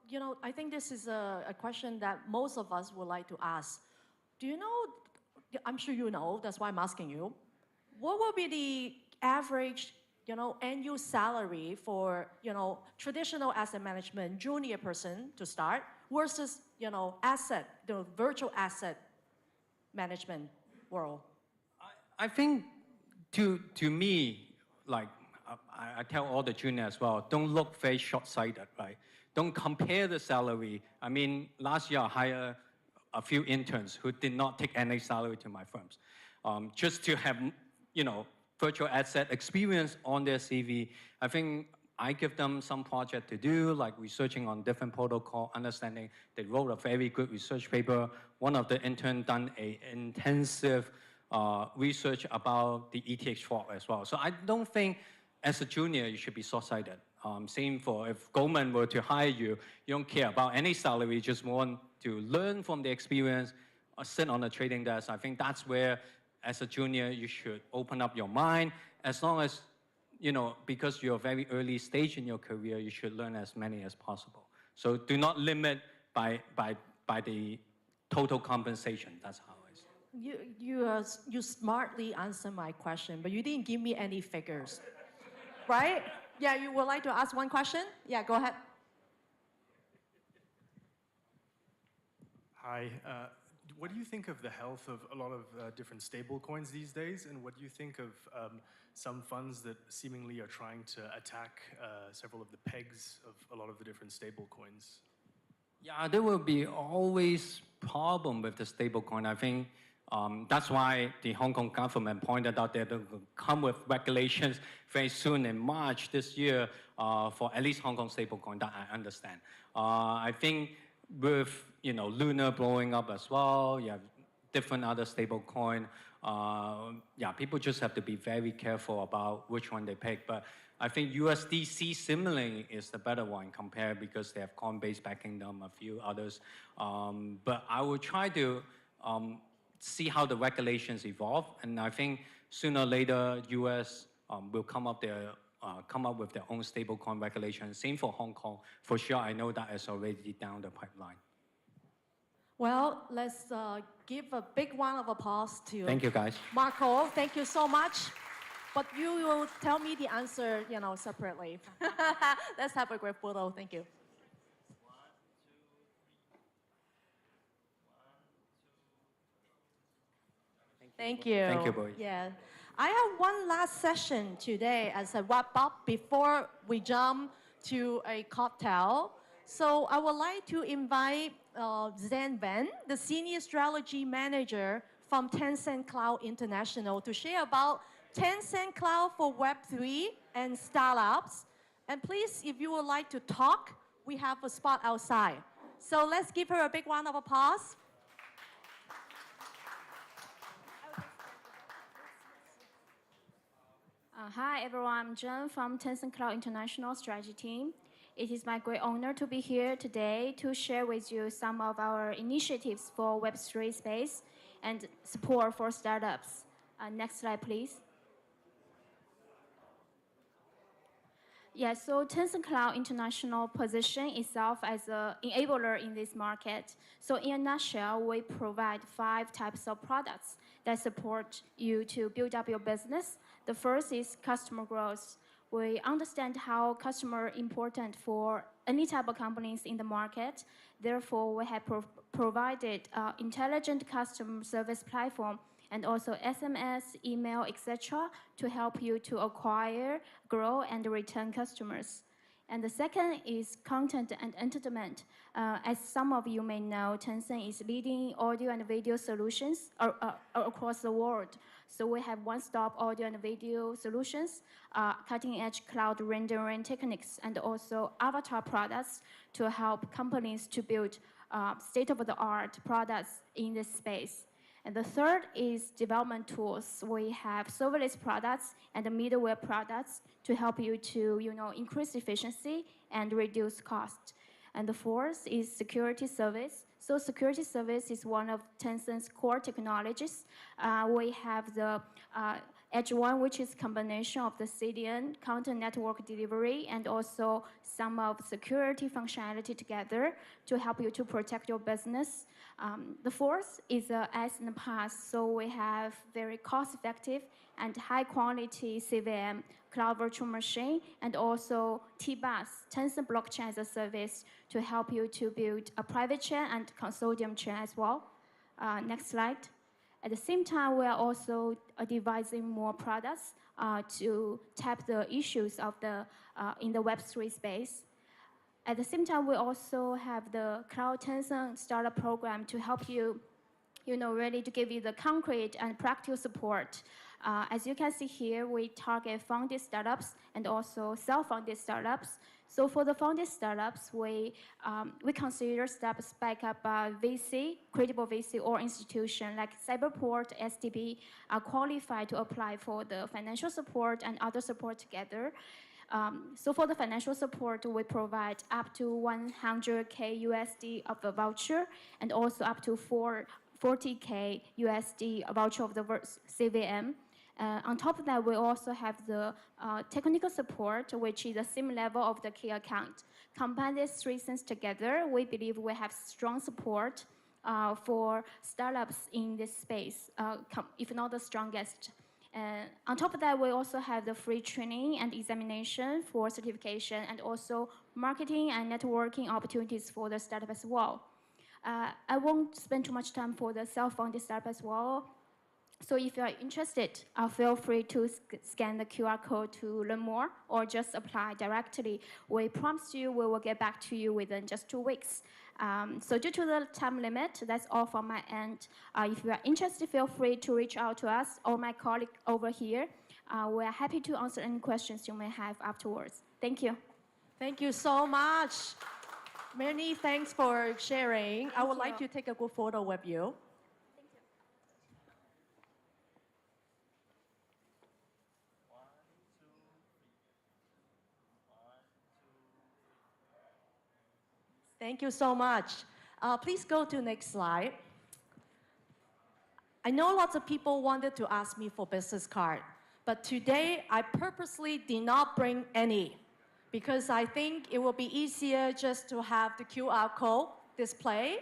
you know, I think this is a question that most of us would like to ask. Do you know, I'm sure you know, that's why I'm asking you, what will be the average, you know, annual salary for, you know, traditional asset management, junior person to start versus, you know, the virtual asset management world? I think to me, like I tell all the juniors as well, don't look very short-sighted, right? Don't compare the salary. I mean, last year I hired a few interns who did not take any salary to my firms. Just to have, you know, virtual asset experience on their CV. I think I give them some project to do, like researching on different protocol, understanding. They wrote a very good research paper. One of the interns done an intensive research about the ETH fork as well. So I don't think as a junior you should be short-sighted. Same for if Goldman were to hire you, you don't care about any salary, you just want to learn from the experience, sit on the trading desk. I think that's where, as a junior, you should open up your mind. As long as, you know, because you're very early stage in your career, you should learn as many as possible. So do not limit by the total compensation. That's how I see it. You smartly answered my question, but you didn't give me any figures, right? Yeah, you would like to ask one question? Yeah, go ahead. Hi. What do you think of the health of a lot of different stable coins these days? And what do you think of some funds that seemingly are trying to attack several of the pegs of a lot of the different stable coins? Yeah, there will be always problem with the stable coin. I think that's why the Hong Kong government pointed out that they will come with regulations very soon in March this year for at least Hong Kong stablecoin. That I understand. I think with, you know, Luna blowing up as well, you have different other stablecoin. Yeah, people just have to be very careful about which one they pick. But I think USDC similarly is the better one compared because they have Coinbase backing them, a few others. But I will try to see how the regulations evolve. And I think sooner or later, US will come up with their own stablecoin regulation. Same for Hong Kong. For sure, I know that is already down the pipeline. Well, let's give a big round of applause to Thank you, guys. Marco. Thank you so much. But you will tell me the answer, separately. Let's have a great photo. Thank you. Thank you. Thank you, boys. Yeah. I have one last session today as a wrap up before we jump to a cocktail. So I would like to invite Zan Van, the Senior Strategy Manager from Tencent Cloud International, to share about Tencent Cloud for Web3 and startups. And please, if you would like to talk, we have a spot outside. So let's give her a big round of applause. Hi everyone, I'm Jen from Tencent Cloud International Strategy Team. It is my great honor to be here today to share with you some of our initiatives for Web3 space and support for startups. Next slide, please. Yeah, so Tencent Cloud International position itself as an enabler in this market. So in a nutshell, we provide 5 types of products that support you to build up your business. The first is customer growth. We understand how customer important for any type of companies in the market. Therefore, we have provided intelligent customer service platform and also SMS, email, etc. to help you to acquire, grow, and return customers. And the second is content and entertainment. As some of you may know, Tencent is leading audio and video solutions across the world. So we have one-stop audio and video solutions, cutting-edge cloud rendering techniques, and also avatar products to help companies to build state-of-the-art products in this space. And the third is development tools. We have serverless products and middleware products to help you to increase efficiency and reduce cost. And the fourth is security service. So security service is one of Tencent's core technologies. We have the Edge One, which is combination of the CDN, content network delivery, and also some of security functionality together to help you to protect your business. The fourth is IaaS and PaaS. So we have very cost-effective and high-quality CVM, cloud virtual machine, and also TBaaS, Tencent Blockchain as a Service, to help you to build a private chain and consortium chain as well. Next slide. At the same time, we are also devising more products to tap the issues of in the Web3 space. At the same time, we also have the Cloud Tencent Startup Program to help you, really to give you the concrete and practical support. As you can see here, we target founded startups and also self-funded startups. So for the founded startups, we consider startups backed up by VC, credible VC or institution like Cyberport, STB are qualified to apply for the financial support and other support together. So for the financial support, we provide up to 100K USD of the voucher and also up to 40K USD voucher of the CVM. On top of that, we also have the technical support, which is the same level of the key account. Combine these 3 things together, we believe we have strong support for startups in this space, if not the strongest. On top of that, we also have the free training and examination for certification and also marketing and networking opportunities for the startup as well. I won't spend too much time for the self-funded startup as well. So if you are interested, feel free to scan the QR code to learn more or just apply directly. We promise you we will get back to you within just 2 weeks. So due to the time limit, that's all from my end. If you are interested, feel free to reach out to us or my colleague over here. We are happy to answer any questions you may have afterwards. Thank you. Thank you so much. Many thanks for sharing. I would like to take a good photo with you. Thank you so much. Please go to next slide. I know lots of people wanted to ask me for business card, but today I purposely did not bring any because I think it will be easier just to have the QR code display.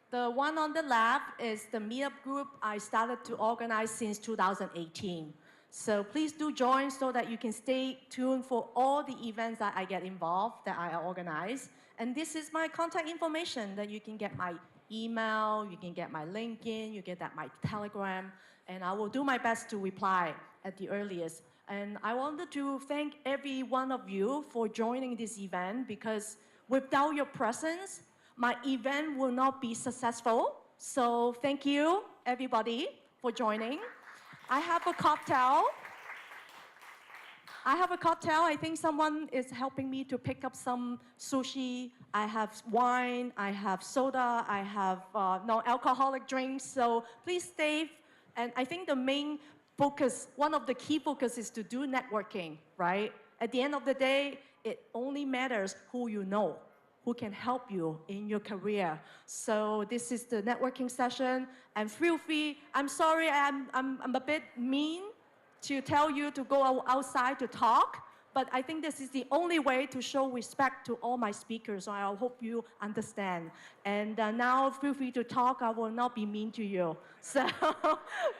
The one on the left is the meetup group I started to organize since 2018. So please do join so that you can stay tuned for all the events that I get involved, that I organize. And this is my contact information that you can get my email, you can get my LinkedIn, you get that my Telegram, and I will do my best to reply at the earliest. And I wanted to thank every one of you for joining this event because without your presence, my event will not be successful. So thank you, everybody, for joining. I have a cocktail. I think someone is helping me to pick up some sushi. I have wine, I have soda, I have non-alcoholic drinks. So please stay. And I think the main focus, one of the key focus is to do networking, right? At the end of the day, it only matters who you know, who can help you in your career. So this is the networking session, and feel free. I'm sorry, I'm a bit mean to tell you to go outside to talk, but I think this is the only way to show respect to all my speakers, so I hope you understand. And now feel free to talk, I will not be mean to you. So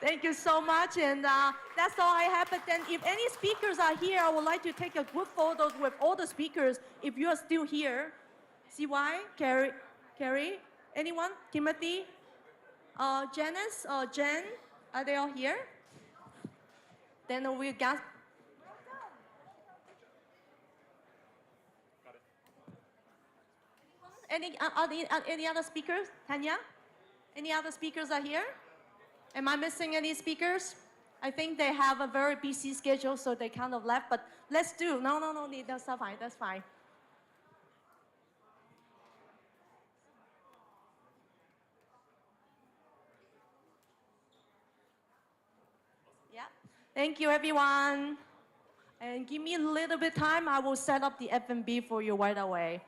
thank you so much, and that's all I have. But then if any speakers are here, I would like to take a group photo with all the speakers if you are still here. CY, Carrie, anyone? Timothy, Janice, Jen, are they all here? Then we got. Any other speakers? Tanya? Any other speakers are here? Am I missing any speakers? I think they have a very busy schedule, so they kind of left, but let's do. No, that's fine, that's fine. Yeah. Thank you, everyone. And give me a little bit of time, I will set up the F&B for you right away.